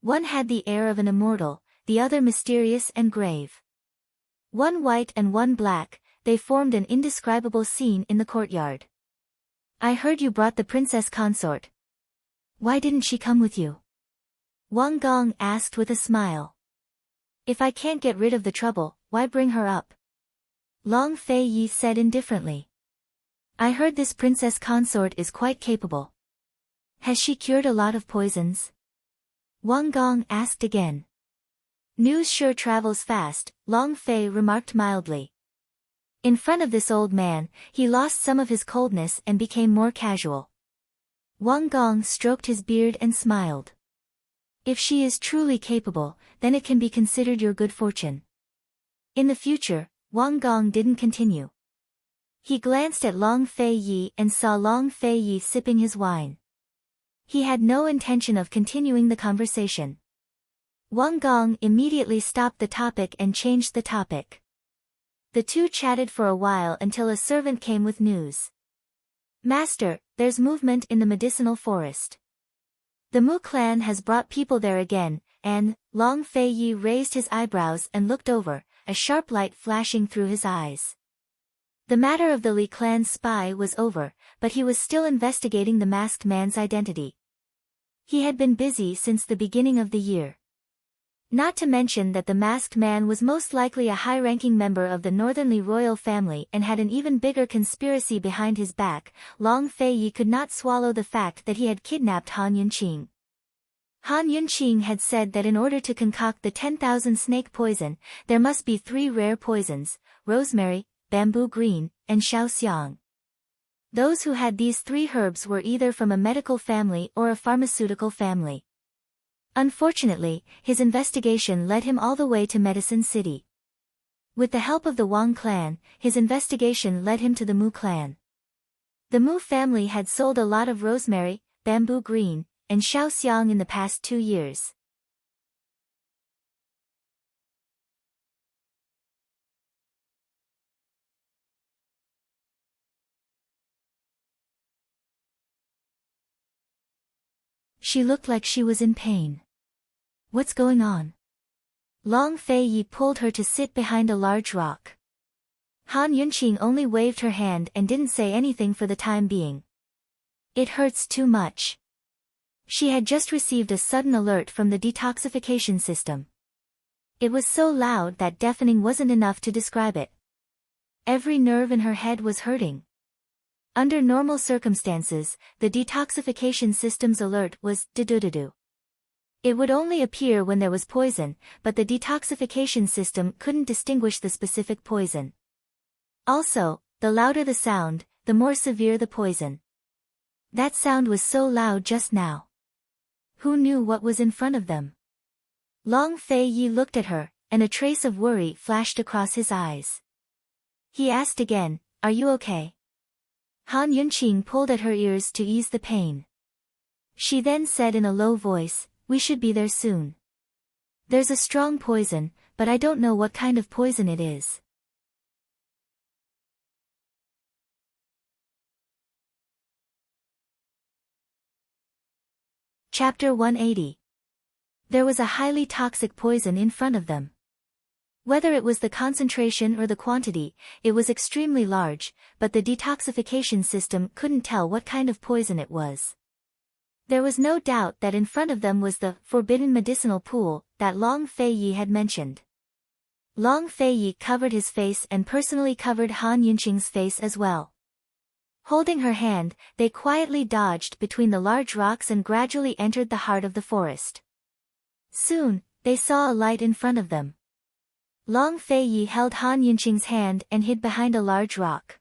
One had the air of an immortal, the other mysterious and grave. One white and one black, they formed an indescribable scene in the courtyard. I heard you brought the Princess Consort. Why didn't she come with you? Wang Gong asked with a smile. If I can't get rid of the trouble, why bring her up? Long Fei Yi said indifferently. I heard this Princess Consort is quite capable. Has she cured a lot of poisons? Wang Gong asked again. News sure travels fast, Long Fei remarked mildly. In front of this old man, he lost some of his coldness and became more casual. Wang Gong stroked his beard and smiled. If she is truly capable, then it can be considered your good fortune. In the future, Wang Gong didn't continue. He glanced at Long Fei Yi and saw Long Fei Yi sipping his wine. He had no intention of continuing the conversation. Wang Gong immediately stopped the topic and changed the topic. The two chatted for a while until a servant came with news. Master, there's movement in the medicinal forest. The Mu clan has brought people there again, and, Long Fei Yi raised his eyebrows and looked over, a sharp light flashing through his eyes. The matter of the Li clan's spy was over, but he was still investigating the masked man's identity. He had been busy since the beginning of the year. Not to mention that the masked man was most likely a high-ranking member of the Northern Li royal family and had an even bigger conspiracy behind his back. Long Fei Yi could not swallow the fact that he had kidnapped Han Yunqing. Han Yunqing had said that in order to concoct the 10,000 snake poison, there must be 3 rare poisons, rosemary, bamboo green, and xiaoxiang. Those who had these 3 herbs were either from a medical family or a pharmaceutical family. Unfortunately, his investigation led him all the way to Medicine City. With the help of the Wang clan, his investigation led him to the Mu clan. The Mu family had sold a lot of rosemary, bamboo green, and xiaoxiang in the past 2 years. She looked like she was in pain. What's going on? Long Fei Yi pulled her to sit behind a large rock. Han Yunqing only waved her hand and didn't say anything for the time being. It hurts too much. She had just received a sudden alert from the detoxification system. It was so loud that deafening wasn't enough to describe it. Every nerve in her head was hurting. Under normal circumstances, the detoxification system's alert was "du-du-du-du." It would only appear when there was poison, but the detoxification system couldn't distinguish the specific poison. Also, the louder the sound, the more severe the poison. That sound was so loud just now. Who knew what was in front of them? Long Fei Yi looked at her, and a trace of worry flashed across his eyes. He asked again, "Are you okay?" Han Yunqing pulled at her ears to ease the pain. She then said in a low voice, "We should be there soon. There's a strong poison, but I don't know what kind of poison it is." Chapter 180. There was a highly toxic poison in front of them. Whether it was the concentration or the quantity, it was extremely large, but the detoxification system couldn't tell what kind of poison it was. There was no doubt that in front of them was the forbidden medicinal pool that Long Fei Yi had mentioned. Long Fei Yi covered his face and personally covered Han Yunqing's face as well. Holding her hand, they quietly dodged between the large rocks and gradually entered the heart of the forest. Soon, they saw a light in front of them. Long Fei Yi held Han Yunqing's hand and hid behind a large rock.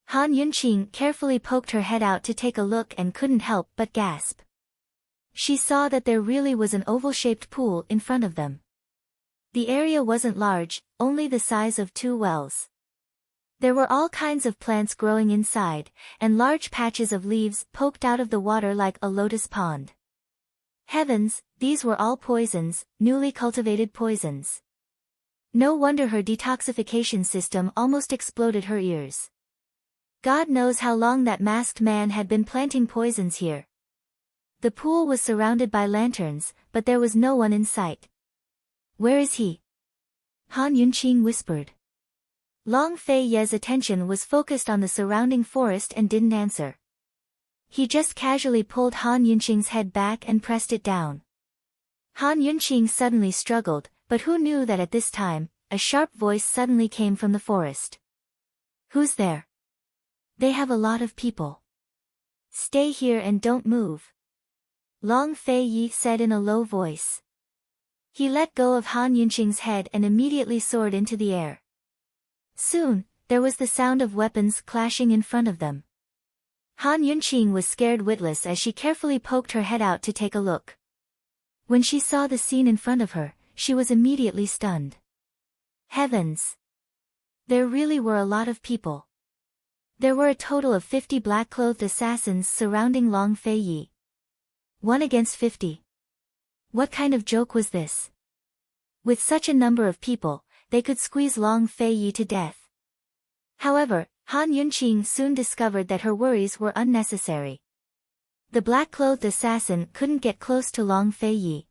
Han Yunqing carefully poked her head out to take a look and couldn't help but gasp. She saw that there really was an oval-shaped pool in front of them. The area wasn't large, only the size of 2 wells. There were all kinds of plants growing inside, and large patches of leaves poked out of the water like a lotus pond. Heavens, these were all poisons, newly cultivated poisons. No wonder her detoxification system almost exploded her ears. God knows how long that masked man had been planting poisons here. The pool was surrounded by lanterns, but there was no one in sight. "Where is he?" Han Yunqing whispered. Long Fei Ye's attention was focused on the surrounding forest and didn't answer. He just casually pulled Han Yunqing's head back and pressed it down. Han Yunqing suddenly struggled, but who knew that at this time, a sharp voice suddenly came from the forest. "Who's there? They have a lot of people. Stay here and don't move," Long Fei Yi said in a low voice. He let go of Han Yunqing's head and immediately soared into the air. Soon, there was the sound of weapons clashing in front of them. Han Yunqing was scared witless as she carefully poked her head out to take a look. When she saw the scene in front of her, she was immediately stunned. Heavens! There really were a lot of people. There were a total of 50 black-clothed assassins surrounding Long Feiyi. 1 against 50. What kind of joke was this? With such a number of people, they could squeeze Long Feiyi to death. However, Han Yunqing soon discovered that her worries were unnecessary. The black-clothed assassin couldn't get close to Long Feiyi.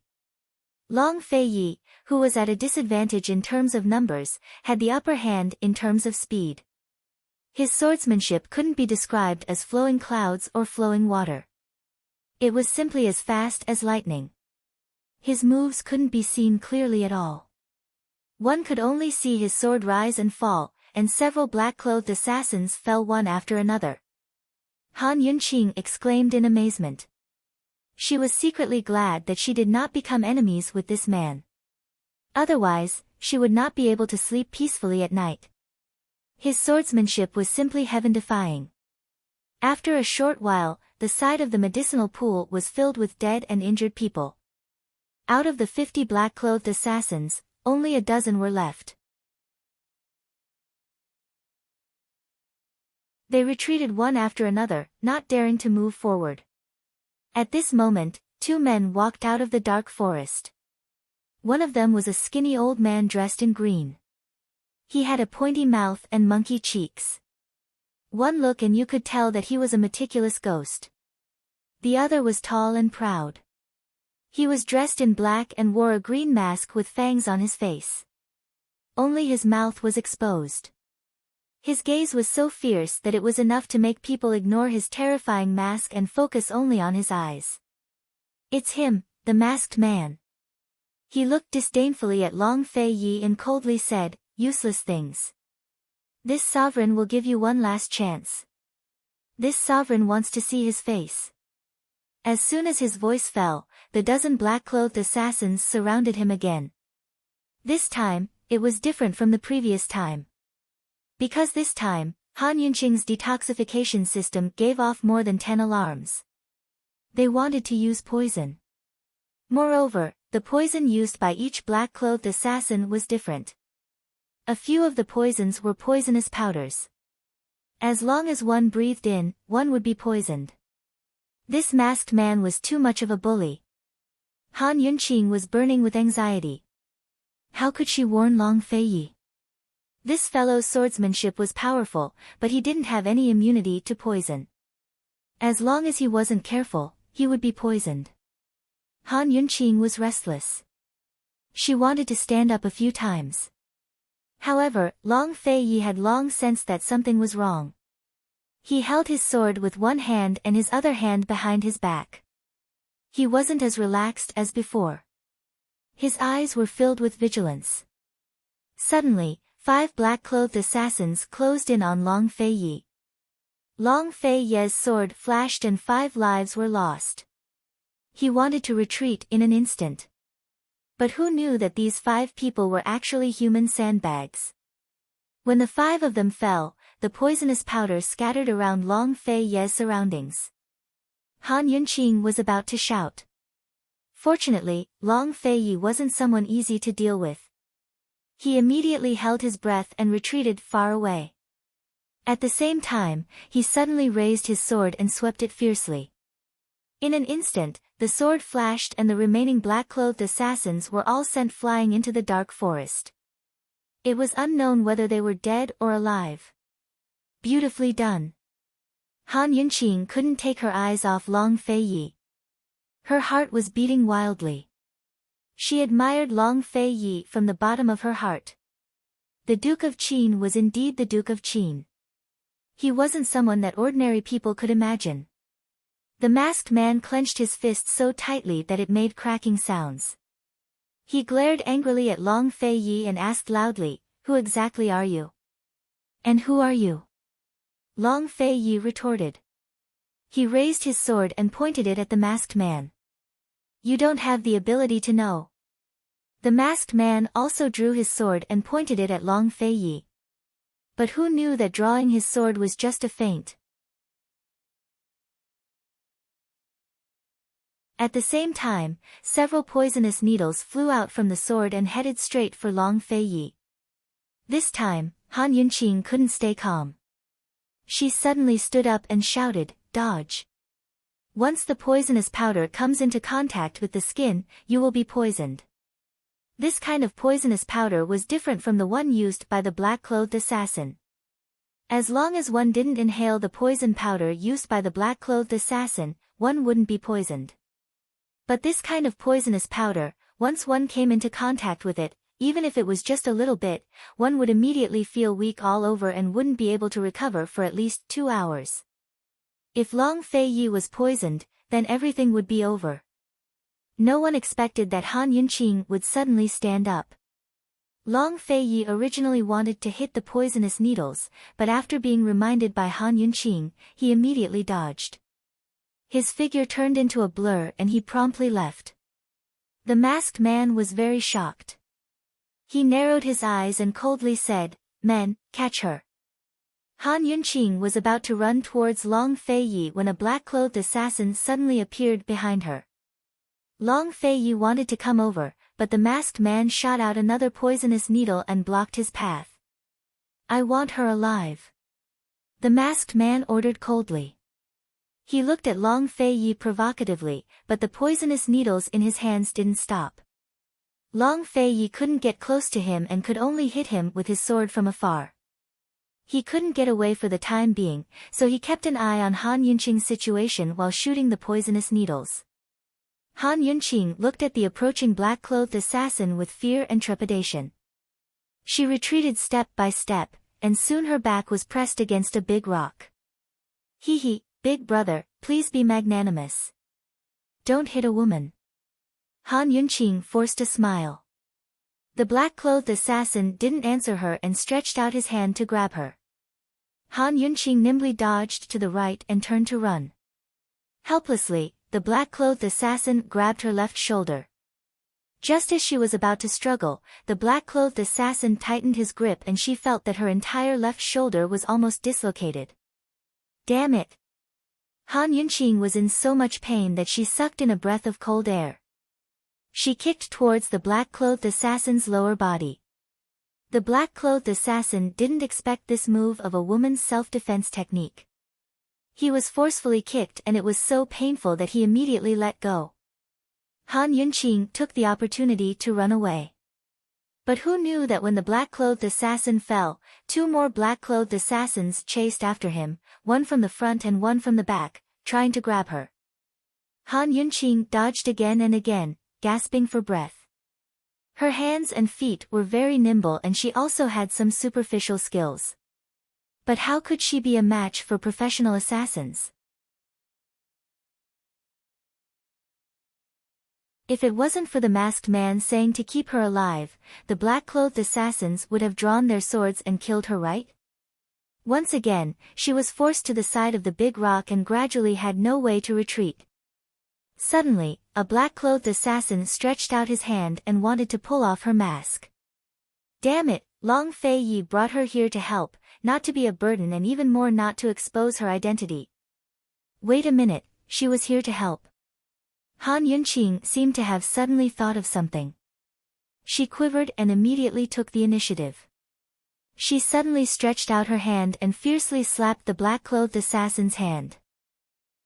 Long Feiyi, who was at a disadvantage in terms of numbers, had the upper hand in terms of speed. His swordsmanship couldn't be described as flowing clouds or flowing water. It was simply as fast as lightning. His moves couldn't be seen clearly at all. One could only see his sword rise and fall, and several black-clothed assassins fell one after another. Han Yunqing exclaimed in amazement. She was secretly glad that she did not become enemies with this man. Otherwise, she would not be able to sleep peacefully at night. His swordsmanship was simply heaven-defying. After a short while, the side of the medicinal pool was filled with dead and injured people. Out of the 50 black-clothed assassins, only a dozen were left. They retreated one after another, not daring to move forward. At this moment, 2 men walked out of the dark forest. One of them was a skinny old man dressed in green. He had a pointy mouth and monkey cheeks. One look and you could tell that he was a meticulous ghost. The other was tall and proud. He was dressed in black and wore a green mask with fangs on his face. Only his mouth was exposed. His gaze was so fierce that it was enough to make people ignore his terrifying mask and focus only on his eyes. It's him, the masked man. He looked disdainfully at Long Feiyi and coldly said, "Useless things. This sovereign will give you one last chance." This sovereign wants to see his face. As soon as his voice fell, the dozen black-clothed assassins surrounded him again. This time, it was different from the previous time. Because this time, Han Yunqing's detoxification system gave off more than 10 alarms. They wanted to use poison. Moreover, the poison used by each black-clothed assassin was different. A few of the poisons were poisonous powders. As long as one breathed in, one would be poisoned. This masked man was too much of a bully. Han Yunqing was burning with anxiety. How could she warn Long Feiyi? This fellow's swordsmanship was powerful, but he didn't have any immunity to poison. As long as he wasn't careful, he would be poisoned. Han Yunqing was restless. She wanted to stand up a few times. However, Long Feiyi had long sensed that something was wrong. He held his sword with one hand and his other hand behind his back. He wasn't as relaxed as before. His eyes were filled with vigilance. Suddenly, 5 black-clothed assassins closed in on Long Feiyi. Long Feiyi's sword flashed and 5 lives were lost. He wanted to retreat in an instant. But who knew that these 5 people were actually human sandbags? When the 5 of them fell, the poisonous powder scattered around Long Feiyi's surroundings. Han Yunqing was about to shout. Fortunately, Long Feiyi wasn't someone easy to deal with. He immediately held his breath and retreated far away. At the same time, he suddenly raised his sword and swept it fiercely. In an instant, the sword flashed and the remaining black-clothed assassins were all sent flying into the dark forest. It was unknown whether they were dead or alive. Beautifully done. Han Yunqing couldn't take her eyes off Long Feiyi. Her heart was beating wildly. She admired Long Feiyi from the bottom of her heart. The Duke of Qin was indeed the Duke of Qin. He wasn't someone that ordinary people could imagine. The masked man clenched his fist so tightly that it made cracking sounds. He glared angrily at Long Feiyi and asked loudly, "Who exactly are you? And who are you?" Long Feiyi retorted. He raised his sword and pointed it at the masked man. "You don't have the ability to know." The masked man also drew his sword and pointed it at Long Fei Yi. But who knew that drawing his sword was just a feint? At the same time, several poisonous needles flew out from the sword and headed straight for Long Fei Yi. This time, Han Yunqing couldn't stay calm. She suddenly stood up and shouted, "Dodge! Once the poisonous powder comes into contact with the skin, you will be poisoned." This kind of poisonous powder was different from the one used by the black-clothed assassin. As long as one didn't inhale the poison powder used by the black-clothed assassin, one wouldn't be poisoned. But this kind of poisonous powder, once one came into contact with it, even if it was just a little bit, one would immediately feel weak all over and wouldn't be able to recover for at least 2 hours. If Long Fei Yi was poisoned, then everything would be over. No one expected that Han Yunqing would suddenly stand up. Long Fei Yi originally wanted to hit the poisonous needles, but after being reminded by Han Yunqing, he immediately dodged. His figure turned into a blur and he promptly left. The masked man was very shocked. He narrowed his eyes and coldly said, "Men, catch her." Han Yunqing was about to run towards Long Fei Yi when a black-clothed assassin suddenly appeared behind her. Long Fei Yi wanted to come over, but the masked man shot out another poisonous needle and blocked his path. "I want her alive," the masked man ordered coldly. He looked at Long Fei Yi provocatively, but the poisonous needles in his hands didn't stop. Long Fei Yi couldn't get close to him and could only hit him with his sword from afar. He couldn't get away for the time being, so he kept an eye on Han Yunqing's situation while shooting the poisonous needles. Han Yunqing looked at the approaching black-clothed assassin with fear and trepidation. She retreated step by step, and soon her back was pressed against a big rock. "Hee, big brother, please be magnanimous. Don't hit a woman." Han Yunqing forced a smile. The black-clothed assassin didn't answer her and stretched out his hand to grab her. Han Yunqing nimbly dodged to the right and turned to run. Helplessly, the black-clothed assassin grabbed her left shoulder. Just as she was about to struggle, the black-clothed assassin tightened his grip and she felt that her entire left shoulder was almost dislocated. Damn it! Han Yunqing was in so much pain that she sucked in a breath of cold air. She kicked towards the black-clothed assassin's lower body. The black-clothed assassin didn't expect this move of a woman's self-defense technique. He was forcefully kicked and it was so painful that he immediately let go. Han Yunqing took the opportunity to run away. But who knew that when the black-clothed assassin fell, 2 more black-clothed assassins chased after him, one from the front and one from the back, trying to grab her. Han Yunqing dodged again and again, gasping for breath. Her hands and feet were very nimble and she also had some superficial skills. But how could she be a match for professional assassins? If it wasn't for the masked man saying to keep her alive, the black-clothed assassins would have drawn their swords and killed her, right? Once again, she was forced to the side of the big rock and gradually had no way to retreat. Suddenly, a black-clothed assassin stretched out his hand and wanted to pull off her mask. Damn it, Long Fei Yi brought her here to help, not to be a burden and even more not to expose her identity. Wait a minute, she was here to help. Han Yunqing seemed to have suddenly thought of something. She quivered and immediately took the initiative. She suddenly stretched out her hand and fiercely slapped the black-clothed assassin's hand.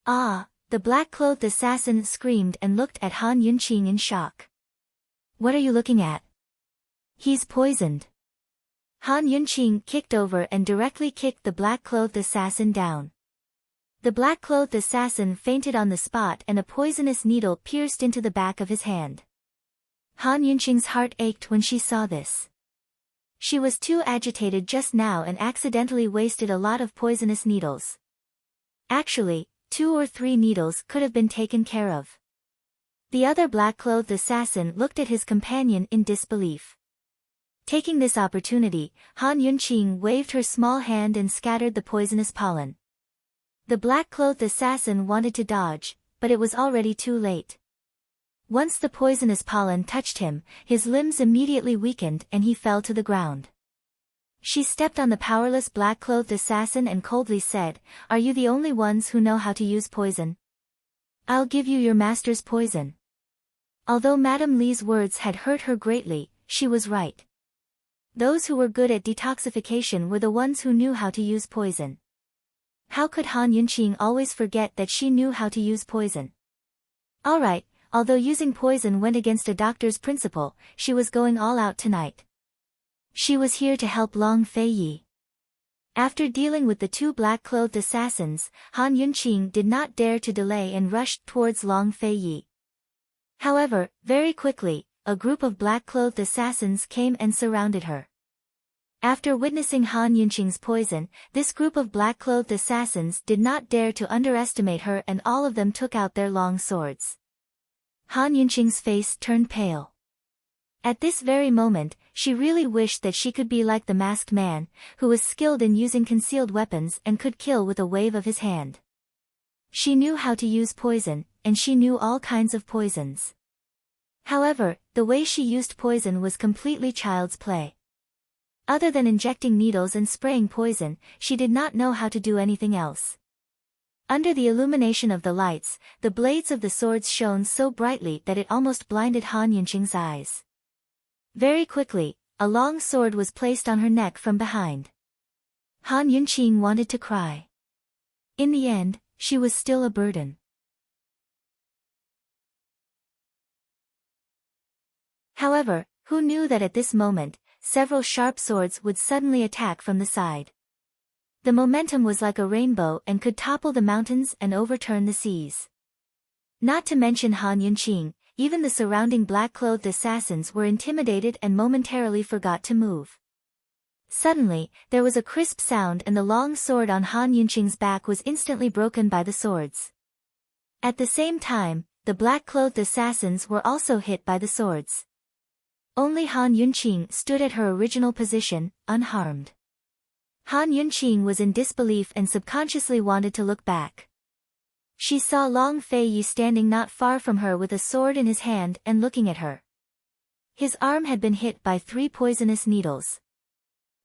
"Ah!" The black-clothed assassin screamed and looked at Han Yunqing in shock. "What are you looking at? He's poisoned." Han Yunqing kicked over and directly kicked the black-clothed assassin down. The black-clothed assassin fainted on the spot and a poisonous needle pierced into the back of his hand. Han Yunqing's heart ached when she saw this. She was too agitated just now and accidentally wasted a lot of poisonous needles. Actually, 2 or 3 needles could have been taken care of. The other black-clothed assassin looked at his companion in disbelief. Taking this opportunity, Han Yunqing waved her small hand and scattered the poisonous pollen. The black-clothed assassin wanted to dodge, but it was already too late. Once the poisonous pollen touched him, his limbs immediately weakened and he fell to the ground. She stepped on the powerless black-clothed assassin and coldly said, "Are you the only ones who know how to use poison? I'll give you your master's poison." Although Madame Li's words had hurt her greatly, she was right. Those who were good at detoxification were the ones who knew how to use poison. How could Han Yunqing always forget that she knew how to use poison? Alright, although using poison went against a doctor's principle, she was going all out tonight. She was here to help Long Feiyi. After dealing with the two black-clothed assassins, Han Yunqing did not dare to delay and rushed towards Long Feiyi. However, very quickly, a group of black-clothed assassins came and surrounded her. After witnessing Han Yunqing's poison, this group of black-clothed assassins did not dare to underestimate her and all of them took out their long swords. Han Yunqing's face turned pale. At this very moment, she really wished that she could be like the masked man, who was skilled in using concealed weapons and could kill with a wave of his hand. She knew how to use poison, and she knew all kinds of poisons. However, the way she used poison was completely child's play. Other than injecting needles and spraying poison, she did not know how to do anything else. Under the illumination of the lights, the blades of the swords shone so brightly that it almost blinded Han Yunqing's eyes. Very quickly, a long sword was placed on her neck from behind. Han Yunqing wanted to cry. In the end, she was still a burden. However, who knew that at this moment, several sharp swords would suddenly attack from the side. The momentum was like a rainbow and could topple the mountains and overturn the seas. Not to mention Han Yunqing, even the surrounding black-clothed assassins were intimidated and momentarily forgot to move. Suddenly, there was a crisp sound and the long sword on Han Yunqing's back was instantly broken by the swords. At the same time, the black-clothed assassins were also hit by the swords. Only Han Yunqing stood at her original position, unharmed. Han Yunqing was in disbelief and subconsciously wanted to look back. She saw Long Feiyi standing not far from her with a sword in his hand and looking at her. His arm had been hit by 3 poisonous needles.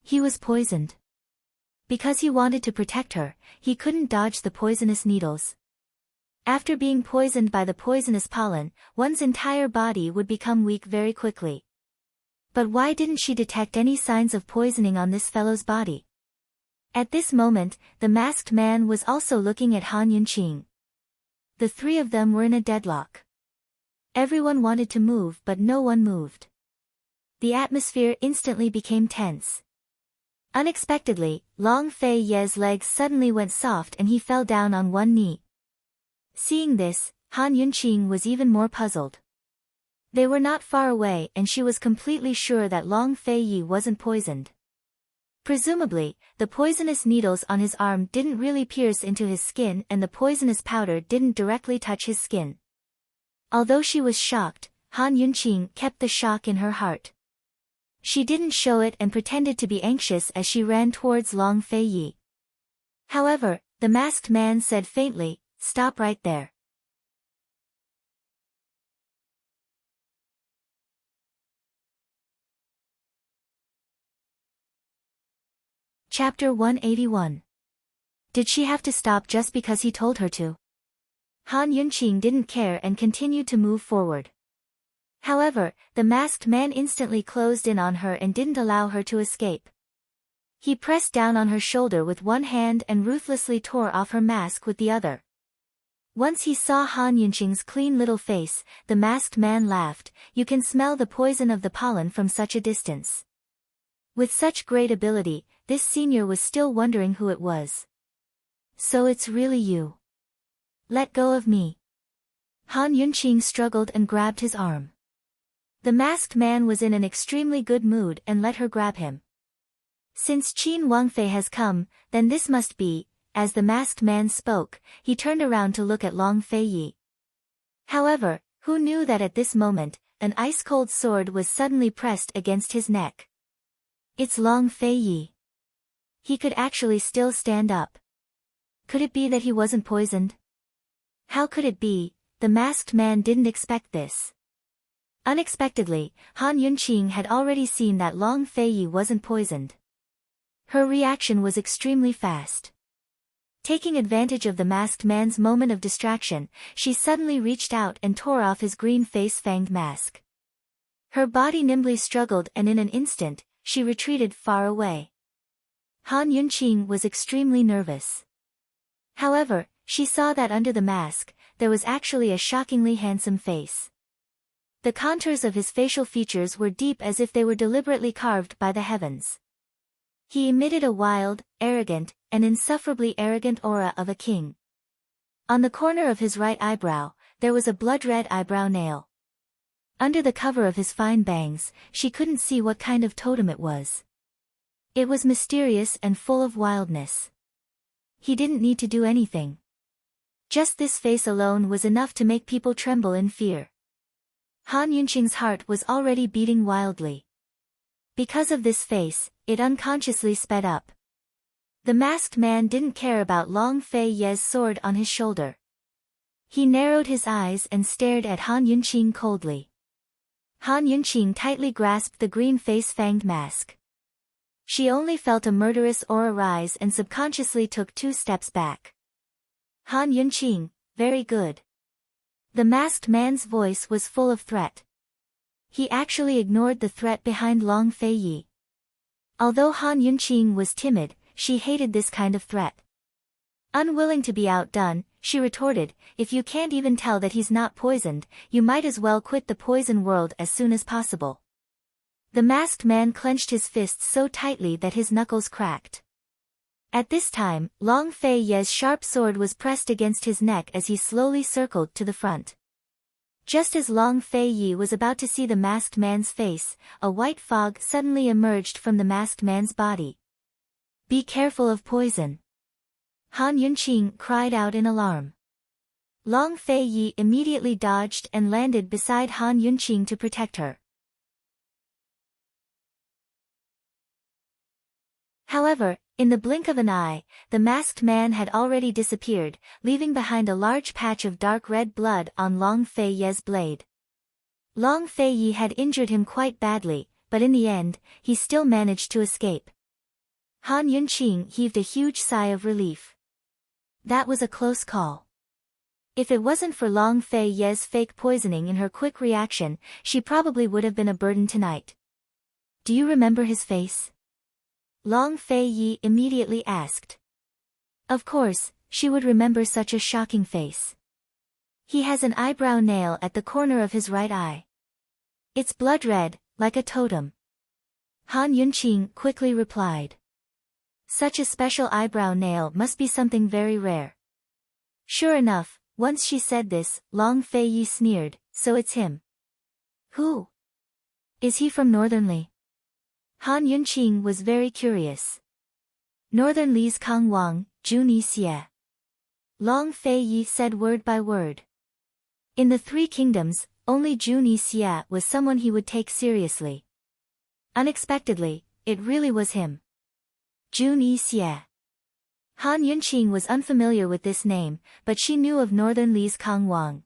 He was poisoned. Because he wanted to protect her, he couldn't dodge the poisonous needles. After being poisoned by the poisonous pollen, one's entire body would become weak very quickly. But why didn't she detect any signs of poisoning on this fellow's body? At this moment, the masked man was also looking at Han Yunqing. The 3 of them were in a deadlock. Everyone wanted to move but no one moved. The atmosphere instantly became tense. Unexpectedly, Long Feiyi's legs suddenly went soft and he fell down on one knee. Seeing this, Han Yunqing was even more puzzled. They were not far away and she was completely sure that Long Feiyi wasn't poisoned. Presumably, the poisonous needles on his arm didn't really pierce into his skin and the poisonous powder didn't directly touch his skin. Although she was shocked, Han Yunqing kept the shock in her heart. She didn't show it and pretended to be anxious as she ran towards Long Feiyi. However, the masked man said faintly, "Stop right there." Chapter 181. Did she have to stop just because he told her to? Han Yunqing didn't care and continued to move forward. However, the masked man instantly closed in on her and didn't allow her to escape. He pressed down on her shoulder with one hand and ruthlessly tore off her mask with the other. Once he saw Han Yunqing's clean little face, the masked man laughed. "You can smell the poison of the pollen from such a distance." With such great ability, this senior was still wondering who it was. "So it's really you. Let go of me." Han Yunqing struggled and grabbed his arm. The masked man was in an extremely good mood and let her grab him. Since Qin Wangfei has come, then this must be. As the masked man spoke, he turned around to look at Long Feiyi. However, who knew that at this moment, an ice-cold sword was suddenly pressed against his neck. It's Long Feiyi. He could actually still stand up. Could it be that he wasn't poisoned? How could it be the masked man didn't expect this. Unexpectedly, Han Yunqing had already seen that Long Feiyi wasn't poisoned. Her reaction was extremely fast. Taking advantage of the masked man's moment of distraction, she suddenly reached out and tore off his green face-fanged mask. Her body nimbly struggled and in an instant, she retreated far away. Han Yunqing was extremely nervous. However, she saw that under the mask, there was actually a shockingly handsome face. The contours of his facial features were deep as if they were deliberately carved by the heavens. He emitted a wild, arrogant, and insufferably arrogant aura of a king. On the corner of his right eyebrow, there was a blood-red eyebrow nail. Under the cover of his fine bangs, she couldn't see what kind of totem it was. It was mysterious and full of wildness. He didn't need to do anything. Just this face alone was enough to make people tremble in fear. Han Yunqing's heart was already beating wildly. Because of this face, it unconsciously sped up. The masked man didn't care about Long Feiyi's sword on his shoulder. He narrowed his eyes and stared at Han Yunqing coldly. Han Yunqing tightly grasped the green face-fanged mask. She only felt a murderous aura rise and subconsciously took 2 steps back. Han Yunqing, very good. The masked man's voice was full of threat. He actually ignored the threat behind Long Feiyi. Although Han Yunqing was timid, she hated this kind of threat. Unwilling to be outdone, she retorted, "If you can't even tell that he's not poisoned, you might as well quit the poison world as soon as possible." The masked man clenched his fists so tightly that his knuckles cracked. At this time, Long Feiyi's sharp sword was pressed against his neck as he slowly circled to the front. Just as Long Feiyi was about to see the masked man's face, a white fog suddenly emerged from the masked man's body. "Be careful of poison!" Han Yunqing cried out in alarm. Long Feiyi immediately dodged and landed beside Han Yunqing to protect her. However, in the blink of an eye, the masked man had already disappeared, leaving behind a large patch of dark red blood on Long Feiyi's blade. Long Feiyi had injured him quite badly, but in the end, he still managed to escape. Han Yunqing heaved a huge sigh of relief. That was a close call. If it wasn't for Long Feiyi's fake poisoning and her quick reaction, she probably would have been a burden tonight. "Do you remember his face?" Long Feiyi immediately asked. Of course, she would remember such a shocking face. "He has an eyebrow nail at the corner of his right eye. It's blood red, like a totem." Han Yunqing quickly replied. Such a special eyebrow nail must be something very rare. Sure enough, once she said this, Long Feiyi sneered, "So it's him." "Who? Is he from Northern Li?" Han Yunqing was very curious. "Northern Li's Kang Wang, Jun Yi Xie." Long Feiyi said word by word. In the 3 kingdoms, only Jun Yi Xie was someone he would take seriously. Unexpectedly, it really was him. Jun Yi Xie. Han Yunqing was unfamiliar with this name, but she knew of Northern Li's Kang Wang.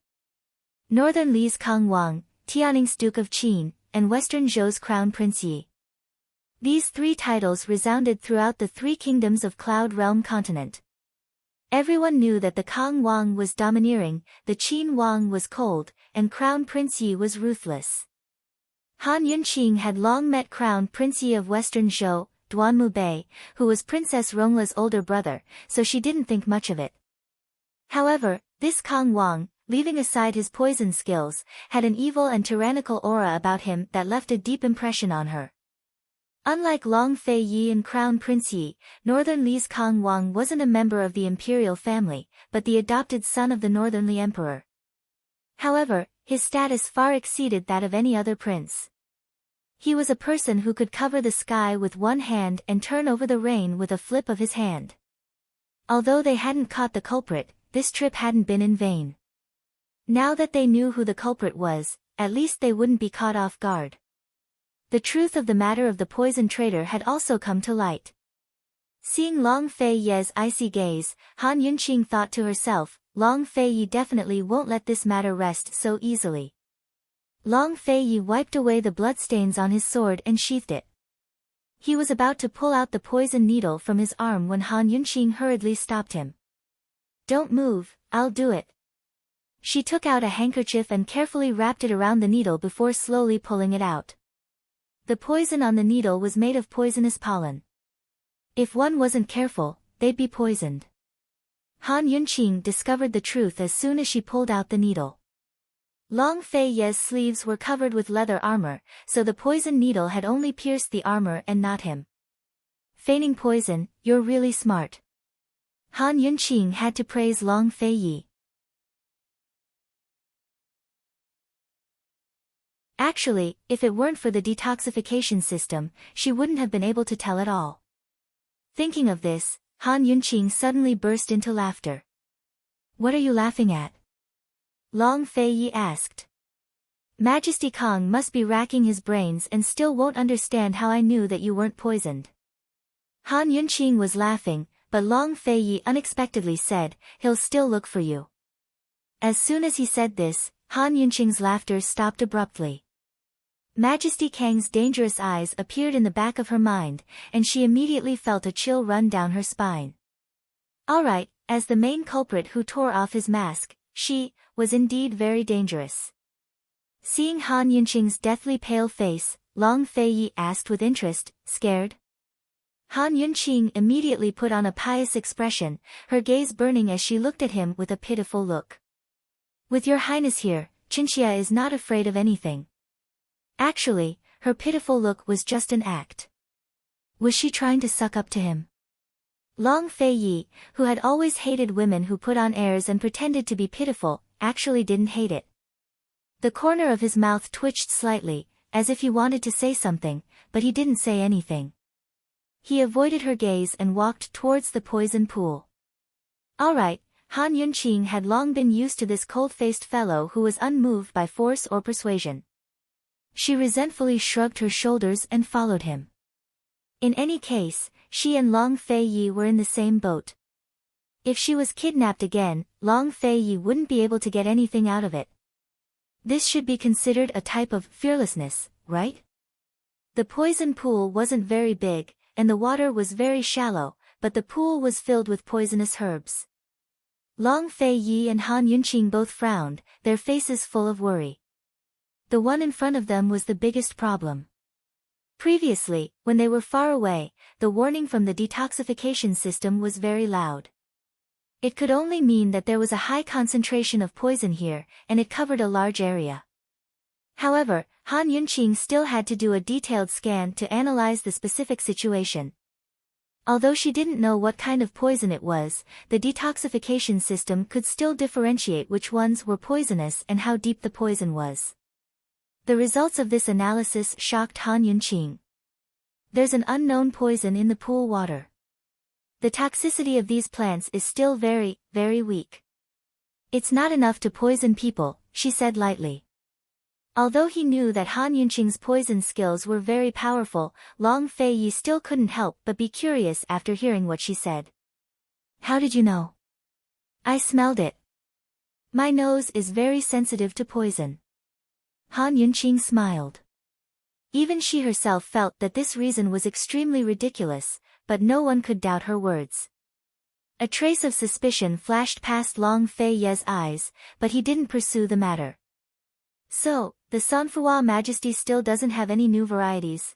Northern Li's Kang Wang, Tianning's Duke of Qin, and Western Zhou's Crown Prince Yi. These 3 titles resounded throughout the 3 kingdoms of Cloud Realm continent. Everyone knew that the Kang Wang was domineering, the Qin Wang was cold, and Crown Prince Yi was ruthless. Han Yunqing had long met Crown Prince Yi of Western Zhou, Duanmu Bei, who was Princess Rongla's older brother, so she didn't think much of it. However, this Kang Wang, leaving aside his poison skills, had an evil and tyrannical aura about him that left a deep impression on her. Unlike Long Feiyi and Crown Prince Yi, Northern Li's Kang Wang wasn't a member of the imperial family, but the adopted son of the Northern Li Emperor. However, his status far exceeded that of any other prince. He was a person who could cover the sky with one hand and turn over the rain with a flip of his hand. Although they hadn't caught the culprit, this trip hadn't been in vain. Now that they knew who the culprit was, at least they wouldn't be caught off guard. The truth of the matter of the poison traitor had also come to light. Seeing Long Fei Ye's icy gaze, Han Yunqing thought to herself, Long Fei Ye definitely won't let this matter rest so easily. Long Fei Ye wiped away the bloodstains on his sword and sheathed it. He was about to pull out the poison needle from his arm when Han Yunqing hurriedly stopped him. Don't move, I'll do it. She took out a handkerchief and carefully wrapped it around the needle before slowly pulling it out. The poison on the needle was made of poisonous pollen. If one wasn't careful, they'd be poisoned. Han Yunqing discovered the truth as soon as she pulled out the needle. Long Fei Ye's sleeves were covered with leather armor, so the poison needle had only pierced the armor and not him. Feigning poison, you're really smart. Han Yunqing had to praise Long Fei Ye. Actually, if it weren't for the detoxification system, she wouldn't have been able to tell at all. Thinking of this, Han Yunqing suddenly burst into laughter. What are you laughing at? Long Fei Ye asked. Majesty Kong must be racking his brains and still won't understand how I knew that you weren't poisoned. Han Yunqing was laughing, but Long Fei Ye unexpectedly said, he'll still look for you. As soon as he said this, Han Yunqing's laughter stopped abruptly. Majesty Kang's dangerous eyes appeared in the back of her mind, and she immediately felt a chill run down her spine. Alright, as the main culprit who tore off his mask, she was indeed very dangerous. Seeing Han Yunqing's deathly pale face, Long Fei Ye asked with interest, scared? Han Yunqing immediately put on a pious expression, her gaze burning as she looked at him with a pitiful look. With your highness here, Chinchia is not afraid of anything. Actually, her pitiful look was just an act. Was she trying to suck up to him? Long Fei Ye, who had always hated women who put on airs and pretended to be pitiful, actually didn't hate it. The corner of his mouth twitched slightly, as if he wanted to say something, but he didn't say anything. He avoided her gaze and walked towards the poison pool. Alright, Han Yunqing had long been used to this cold-faced fellow who was unmoved by force or persuasion. She resentfully shrugged her shoulders and followed him. In any case, she and Long Fei Ye were in the same boat. If she was kidnapped again, Long Fei Ye wouldn't be able to get anything out of it. This should be considered a type of fearlessness, right? The poison pool wasn't very big, and the water was very shallow, but the pool was filled with poisonous herbs. Long Fei Ye and Han Yunqing both frowned, their faces full of worry. The one in front of them was the biggest problem. Previously, when they were far away, the warning from the detoxification system was very loud. It could only mean that there was a high concentration of poison here, and it covered a large area. However, Han Yunqing still had to do a detailed scan to analyze the specific situation. Although she didn't know what kind of poison it was, the detoxification system could still differentiate which ones were poisonous and how deep the poison was. The results of this analysis shocked Han Yunqing. There's an unknown poison in the pool water. The toxicity of these plants is still very, very weak. It's not enough to poison people, she said lightly. Although he knew that Han Yunqing's poison skills were very powerful, Long Fei Ye still couldn't help but be curious after hearing what she said. How did you know? I smelled it. My nose is very sensitive to poison. Han Yunqing smiled. Even she herself felt that this reason was extremely ridiculous, but no one could doubt her words. A trace of suspicion flashed past Long Fei Ye's eyes, but he didn't pursue the matter. So, the Sanfua Majesty still doesn't have any new varieties.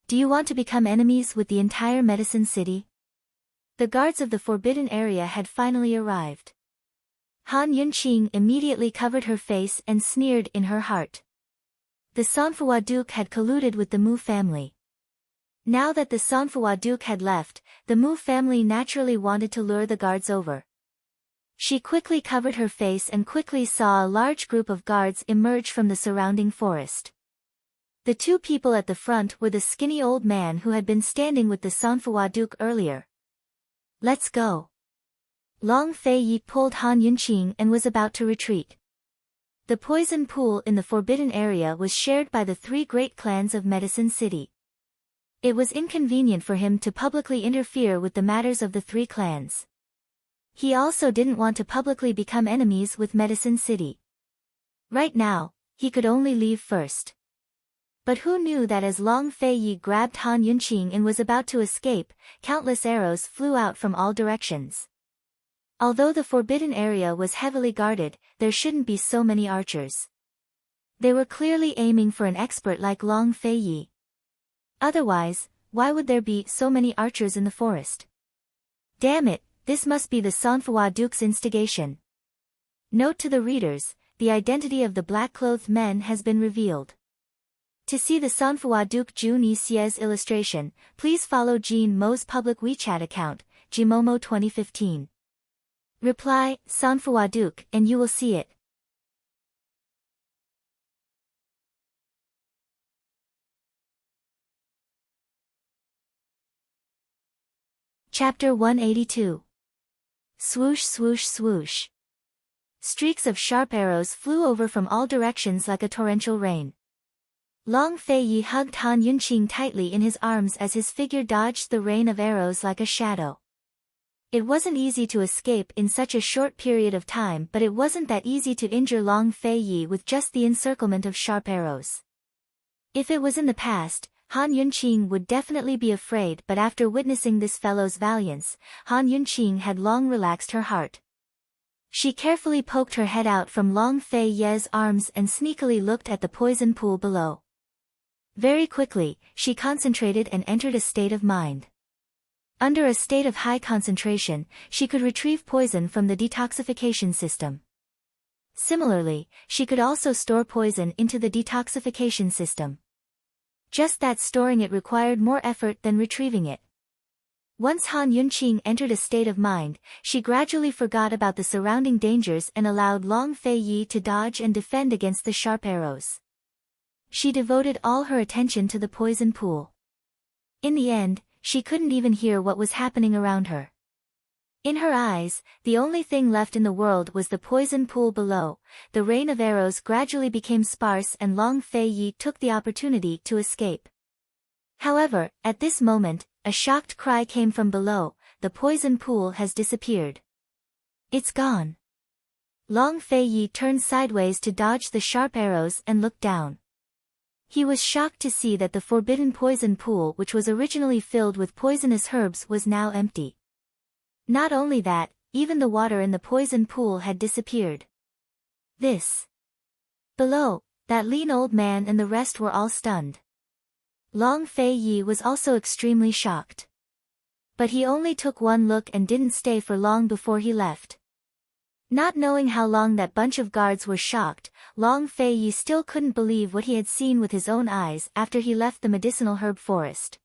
Do you want to become enemies with the entire medicine city? The guards of the forbidden area had finally arrived. Han Yunqing immediately covered her face and sneered in her heart. The Sanfua Duke had colluded with the Mu family. Now that the Sanfua Duke had left, the Mu family naturally wanted to lure the guards over. She quickly covered her face and quickly saw a large group of guards emerge from the surrounding forest. The two people at the front were the skinny old man who had been standing with the Sanfua Duke earlier. Let's go. Long Fei Ye pulled Han Yunqing and was about to retreat. The poison pool in the forbidden area was shared by the three great clans of Medicine City. It was inconvenient for him to publicly interfere with the matters of the three clans. He also didn't want to publicly become enemies with Medicine City. Right now, he could only leave first. But who knew that as Long Fei-yi grabbed Han Yunqing and was about to escape, countless arrows flew out from all directions. Although the forbidden area was heavily guarded, there shouldn't be so many archers. They were clearly aiming for an expert like Long Fei-yi. Otherwise, why would there be so many archers in the forest? Damn it, this must be the Sanfua Duke's instigation. Note to the readers, the identity of the black-clothed men has been revealed. To see the Sanfua Duke Jun Yixie's illustration, please follow Jean Mo's public WeChat account, Jimomo 2015. Reply, Sanfua Duke, and you will see it. Chapter 182. Swoosh swoosh swoosh. Streaks of sharp arrows flew over from all directions like a torrential rain. Long Fei-yi hugged Han Yunqing tightly in his arms as his figure dodged the rain of arrows like a shadow. It wasn't easy to escape in such a short period of time, but it wasn't that easy to injure Long Fei-yi with just the encirclement of sharp arrows. If it was in the past, Han Yunqing would definitely be afraid, but after witnessing this fellow's valiance, Han Yunqing had long relaxed her heart. She carefully poked her head out from Long Fei-yi's arms and sneakily looked at the poison pool below. Very quickly, she concentrated and entered a state of mind. Under a state of high concentration, she could retrieve poison from the detoxification system. Similarly, she could also store poison into the detoxification system. Just that storing it required more effort than retrieving it. Once Han Yunqing entered a state of mind, she gradually forgot about the surrounding dangers and allowed Long Fei-yi to dodge and defend against the sharp arrows. She devoted all her attention to the poison pool. In the end, she couldn't even hear what was happening around her. In her eyes, the only thing left in the world was the poison pool below. The rain of arrows gradually became sparse and Long Fei-yi took the opportunity to escape. However, at this moment, a shocked cry came from below. The poison pool has disappeared. It's gone. Long Fei-yi turned sideways to dodge the sharp arrows and looked down. He was shocked to see that the forbidden poison pool, which was originally filled with poisonous herbs, was now empty. Not only that, even the water in the poison pool had disappeared. This. Below, that lean old man and the rest were all stunned. Long Fei-yi was also extremely shocked. But he only took one look and didn't stay for long before he left. Not knowing how long that bunch of guards were shocked, Long Fei-yi still couldn't believe what he had seen with his own eyes after he left the medicinal herb forest.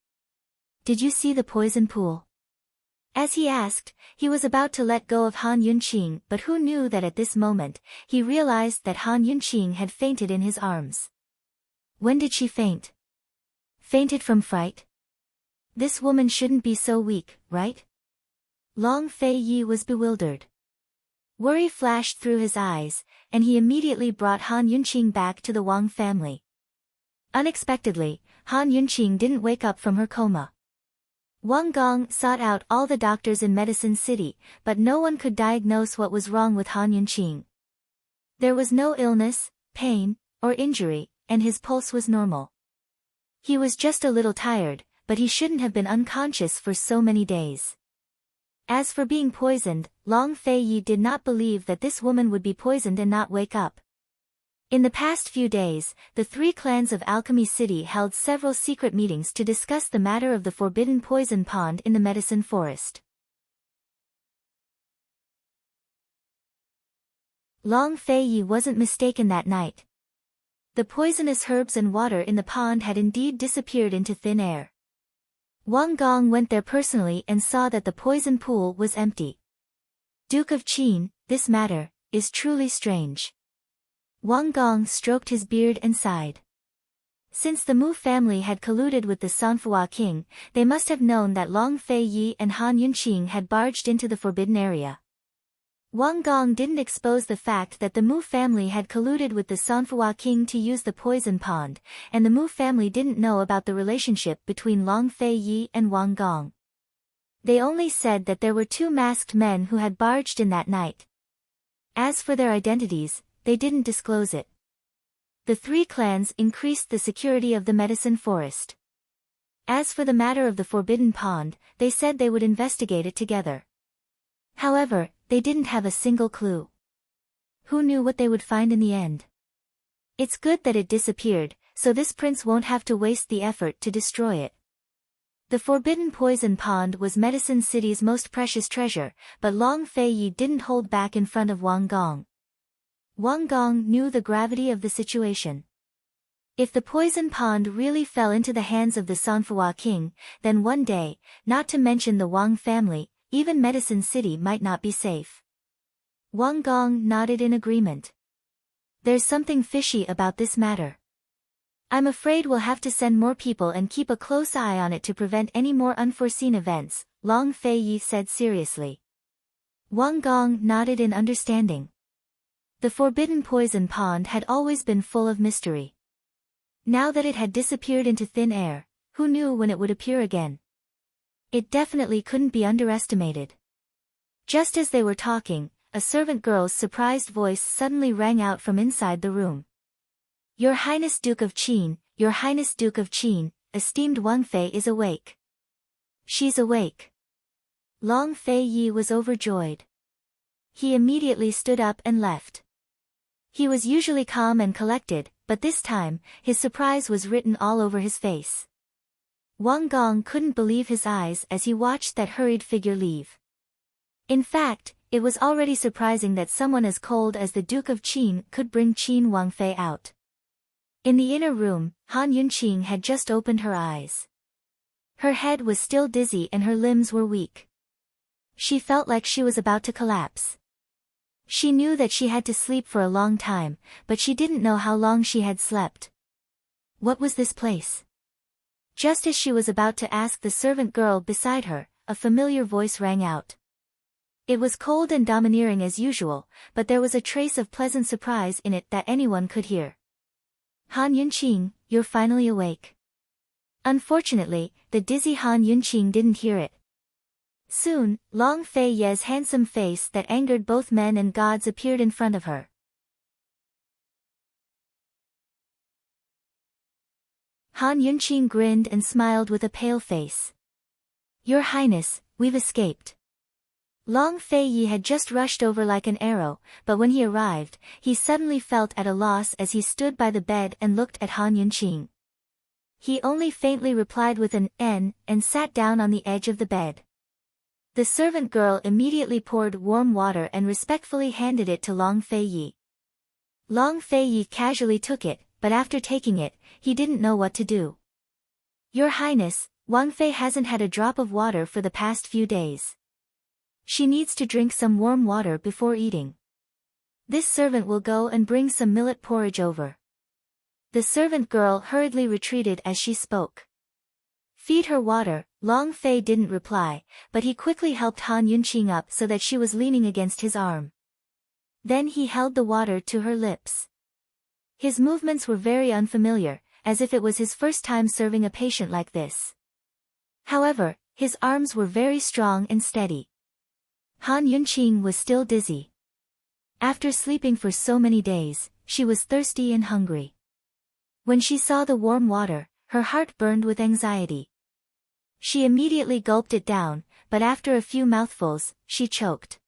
Did you see the poison pool? As he asked, he was about to let go of Han Yunqing, but who knew that at this moment, he realized that Han Yunqing had fainted in his arms. When did she faint? Fainted from fright? This woman shouldn't be so weak, right? Long Fei-yi was bewildered. Worry flashed through his eyes, and he immediately brought Han Yunqing back to the Wang family. Unexpectedly, Han Yunqing didn't wake up from her coma. Wang Gong sought out all the doctors in Medicine City, but no one could diagnose what was wrong with Han Yunqing. There was no illness, pain, or injury, and his pulse was normal. He was just a little tired, but he shouldn't have been unconscious for so many days. As for being poisoned, Long Fei-yi did not believe that this woman would be poisoned and not wake up. In the past few days, the three clans of Alchemy City held several secret meetings to discuss the matter of the forbidden poison pond in the medicine forest. Long Fei-yi wasn't mistaken that night. The poisonous herbs and water in the pond had indeed disappeared into thin air. Wang Gong went there personally and saw that the poison pool was empty. Duke of Qin, this matter is truly strange. Wang Gong stroked his beard and sighed. Since the Mu family had colluded with the Sanfua king, they must have known that Long Fei-yi and Han Yunqing had barged into the forbidden area. Wang Gong didn't expose the fact that the Mu family had colluded with the Sanfua king to use the poison pond, and the Mu family didn't know about the relationship between Long Fei Yi and Wang Gong. They only said that there were two masked men who had barged in that night. As for their identities, they didn't disclose it. The three clans increased the security of the medicine forest. As for the matter of the forbidden pond, they said they would investigate it together. However, they didn't have a single clue. Who knew what they would find in the end? It's good that it disappeared, so this prince won't have to waste the effort to destroy it. The forbidden poison pond was Medicine City's most precious treasure, but Long Fei Yi didn't hold back in front of Wang Gong. Wang Gong knew the gravity of the situation. If the poison pond really fell into the hands of the Sanfua king, then one day, not to mention the Wang family, even Medicine City might not be safe. Wang Gong nodded in agreement. There's something fishy about this matter. I'm afraid we'll have to send more people and keep a close eye on it to prevent any more unforeseen events, Long Fei Yi said seriously. Wang Gong nodded in understanding. The forbidden poison pond had always been full of mystery. Now that it had disappeared into thin air, who knew when it would appear again? It definitely couldn't be underestimated. Just as they were talking, a servant girl's surprised voice suddenly rang out from inside the room. Your Highness Duke of Qin, Your Highness Duke of Qin, esteemed Wang Fei is awake. She's awake. Long Fei Yi was overjoyed. He immediately stood up and left. He was usually calm and collected, but this time, his surprise was written all over his face. Wang Gong couldn't believe his eyes as he watched that hurried figure leave. In fact, it was already surprising that someone as cold as the Duke of Qin could bring Qin Wang Fei out. In the inner room, Han Yunqing had just opened her eyes. Her head was still dizzy and her limbs were weak. She felt like she was about to collapse. She knew that she had to sleep for a long time, but she didn't know how long she had slept. What was this place? Just as she was about to ask the servant girl beside her, a familiar voice rang out. It was cold and domineering as usual, but there was a trace of pleasant surprise in it that anyone could hear. Han Yunqing, you're finally awake. Unfortunately, the dizzy Han Yunqing didn't hear it. Soon, Long Fei Ye's handsome face that angered both men and gods appeared in front of her. Han Yunqing grinned and smiled with a pale face. Your Highness, we've escaped. Long Fei Yi had just rushed over like an arrow, but when he arrived, he suddenly felt at a loss as he stood by the bed and looked at Han Yunqing. He only faintly replied with an "n" and sat down on the edge of the bed. The servant girl immediately poured warm water and respectfully handed it to Long Fei Yi. Long Fei Yi casually took it, but after taking it, he didn't know what to do. Your Highness, Wang Fei hasn't had a drop of water for the past few days. She needs to drink some warm water before eating. This servant will go and bring some millet porridge over. The servant girl hurriedly retreated as she spoke. Feed her water, Long Fei didn't reply, but he quickly helped Han Yunqing up so that she was leaning against his arm. Then he held the water to her lips. His movements were very unfamiliar, as if it was his first time serving a patient like this. However, his arms were very strong and steady. Han Yunqing was still dizzy. After sleeping for so many days, she was thirsty and hungry. When she saw the warm water, her heart burned with anxiety. She immediately gulped it down, but after a few mouthfuls, she choked.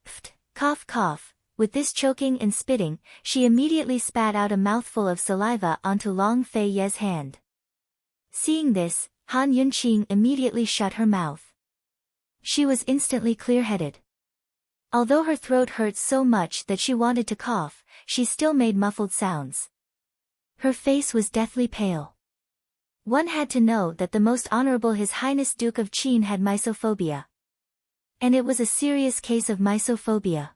Pft, cough cough. With this choking and spitting, she immediately spat out a mouthful of saliva onto Long Fei Ye's hand. Seeing this, Han Yunqing immediately shut her mouth. She was instantly clear-headed. Although her throat hurt so much that she wanted to cough, she still made muffled sounds. Her face was deathly pale. One had to know that the Most Honorable His Highness Duke of Qin had mysophobia. And it was a serious case of mysophobia.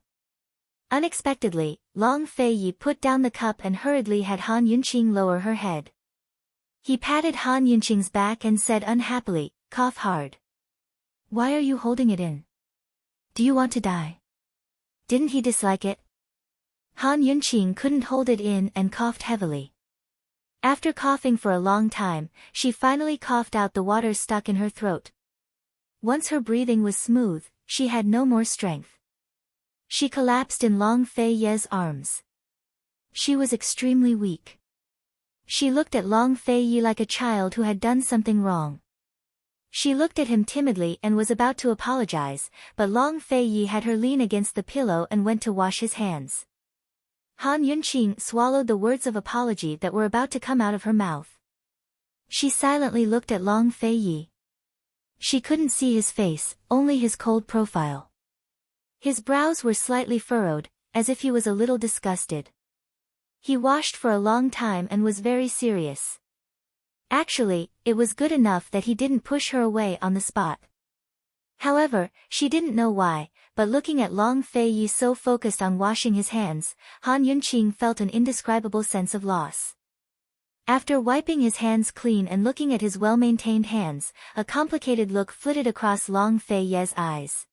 Unexpectedly, Long Fei Yi put down the cup and hurriedly had Han Yunqing lower her head. He patted Han Yunqing's back and said unhappily, cough hard. Why are you holding it in? Do you want to die? Didn't he dislike it? Han Yunqing couldn't hold it in and coughed heavily. After coughing for a long time, she finally coughed out the water stuck in her throat. Once her breathing was smooth, she had no more strength. She collapsed in Long Fei Ye's arms. She was extremely weak. She looked at Long Fei Ye like a child who had done something wrong. She looked at him timidly and was about to apologize, but Long Fei Ye had her lean against the pillow and went to wash his hands. Han Yunqing swallowed the words of apology that were about to come out of her mouth. She silently looked at Long Fei Ye. She couldn't see his face, only his cold profile. His brows were slightly furrowed, as if he was a little disgusted. He washed for a long time and was very serious. Actually, it was good enough that he didn't push her away on the spot. However, she didn't know why, but looking at Long Fei Ye so focused on washing his hands, Han Yunqing felt an indescribable sense of loss. After wiping his hands clean and looking at his well-maintained hands, a complicated look flitted across Long Fei Ye's eyes.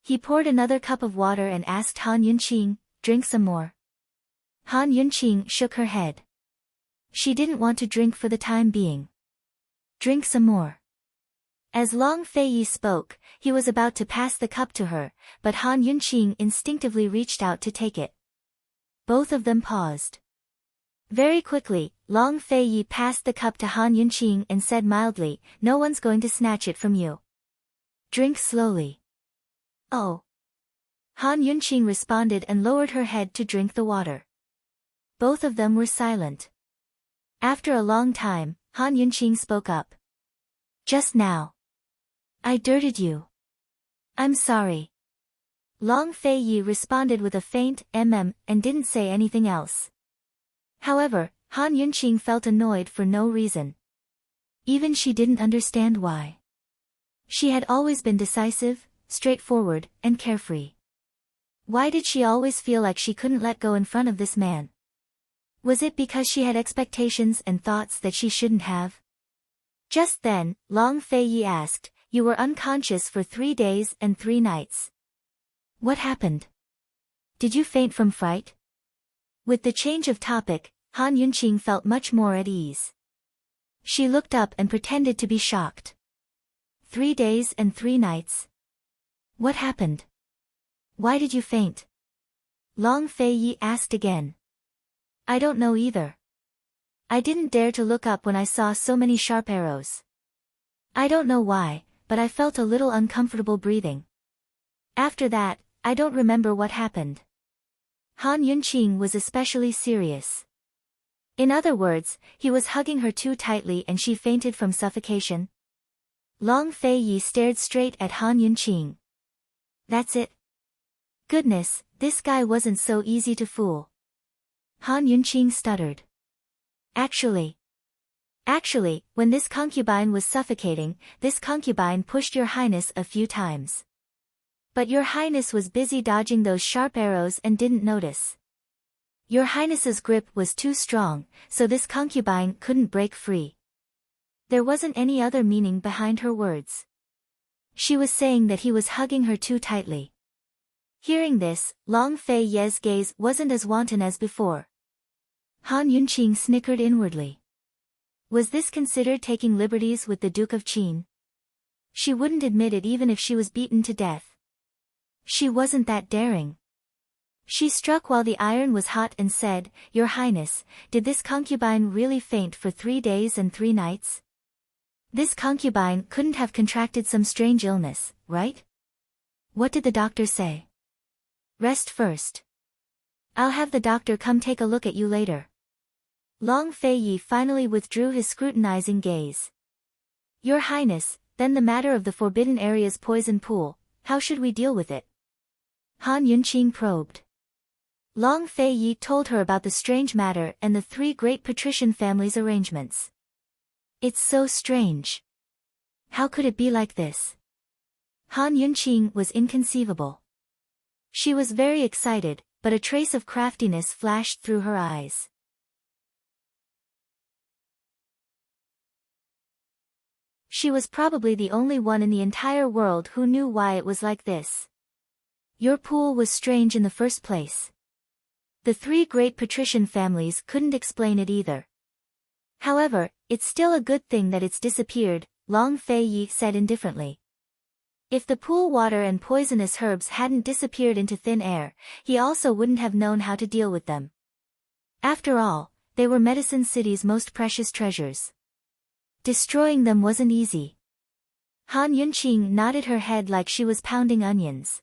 He poured another cup of water and asked Han Yunqing, "Drink some more?" Han Yunqing shook her head. She didn't want to drink for the time being. "Drink some more." As Long Fei Ye spoke, he was about to pass the cup to her, but Han Yunqing instinctively reached out to take it. Both of them paused. Very quickly, Long Fei Ye passed the cup to Han Yunqing and said mildly, "No one's going to snatch it from you. Drink slowly." "Oh." Han Yunqing responded and lowered her head to drink the water. Both of them were silent. After a long time, Han Yunqing spoke up. "Just now. I dirtied you. I'm sorry." Long Fei Ye responded with a faint and didn't say anything else. However, Han Yunqing felt annoyed for no reason. Even she didn't understand why. She had always been decisive, straightforward, and carefree. Why did she always feel like she couldn't let go in front of this man? Was it because she had expectations and thoughts that she shouldn't have? Just then, Long Fei Ye asked, "You were unconscious for 3 days and 3 nights. What happened? Did you faint from fright?" With the change of topic, Han Yunqing felt much more at ease. She looked up and pretended to be shocked. 3 days and 3 nights. What happened? Why did you faint? Long Fei Ye asked again. "I don't know either. I didn't dare to look up when I saw so many sharp arrows. I don't know why, but I felt a little uncomfortable breathing. After that, I don't remember what happened." Han Yunqing was especially serious. In other words, he was hugging her too tightly and she fainted from suffocation. Long Fei Ye stared straight at Han Yunqing. "That's it? Goodness, this guy wasn't so easy to fool." Han Yunqing stuttered. Actually, when this concubine was suffocating, this concubine pushed your highness a few times. But your highness was busy dodging those sharp arrows and didn't notice. Your highness's grip was too strong, so this concubine couldn't break free." There wasn't any other meaning behind her words. She was saying that he was hugging her too tightly. Hearing this, Long Fei Ye's gaze wasn't as wanton as before. Han Yunqing snickered inwardly. Was this considered taking liberties with the Duke of Qin? She wouldn't admit it even if she was beaten to death. She wasn't that daring. She struck while the iron was hot and said, "Your Highness, did this concubine really faint for 3 days and 3 nights? This concubine couldn't have contracted some strange illness, right? What did the doctor say?" "Rest first. I'll have the doctor come take a look at you later." Long Fei Ye finally withdrew his scrutinizing gaze. "Your Highness, then the matter of the Forbidden Area's poison pool, how should we deal with it?" Han Yunqing probed. Long Fei Ye told her about the strange matter and the 3 great patrician families' arrangements. "It's so strange. How could it be like this?" Han Yunqing was inconceivable. She was very excited, but a trace of craftiness flashed through her eyes. She was probably the only one in the entire world who knew why it was like this. Your pool was strange in the first place. The three great patrician families couldn't explain it either. However, it's still a good thing that it's disappeared, Long Fei Yi said indifferently. If the pool water and poisonous herbs hadn't disappeared into thin air, he also wouldn't have known how to deal with them. After all, they were Medicine City's most precious treasures. Destroying them wasn't easy. Han Yunqing nodded her head like she was pounding onions.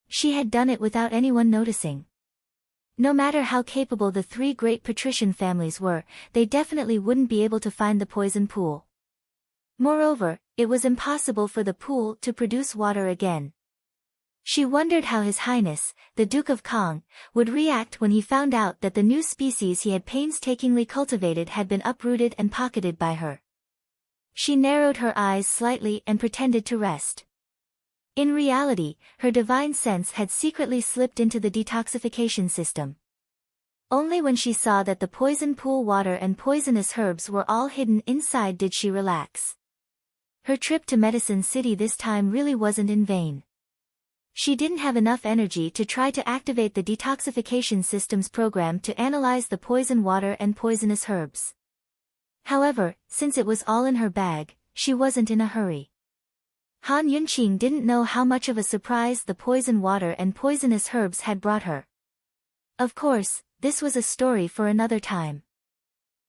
She had done it without anyone noticing. No matter how capable the three great patrician families were, they definitely wouldn't be able to find the poison pool. Moreover, it was impossible for the pool to produce water again. She wondered how His Highness, the Duke of Kong, would react when he found out that the new species he had painstakingly cultivated had been uprooted and pocketed by her. She narrowed her eyes slightly and pretended to rest. In reality, her divine sense had secretly slipped into the detoxification system. Only when she saw that the poison pool water and poisonous herbs were all hidden inside did she relax. Her trip to Medicine City this time really wasn't in vain. She didn't have enough energy to try to activate the detoxification system's program to analyze the poison water and poisonous herbs. However, since it was all in her bag, she wasn't in a hurry. Han Yunqing didn't know how much of a surprise the poison water and poisonous herbs had brought her. Of course, this was a story for another time.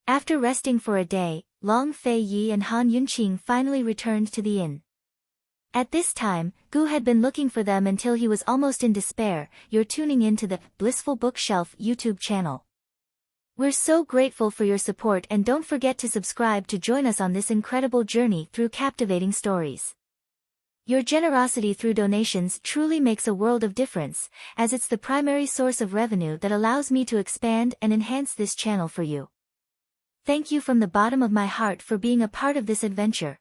After resting for a day, Long Fei Yi and Han Yunqing finally returned to the inn. At this time, Gu had been looking for them until he was almost in despair. You're tuning in to the Blissful Bookshelf YouTube channel. We're so grateful for your support, and don't forget to subscribe to join us on this incredible journey through captivating stories. Your generosity through donations truly makes a world of difference, as it's the primary source of revenue that allows me to expand and enhance this channel for you. Thank you from the bottom of my heart for being a part of this adventure.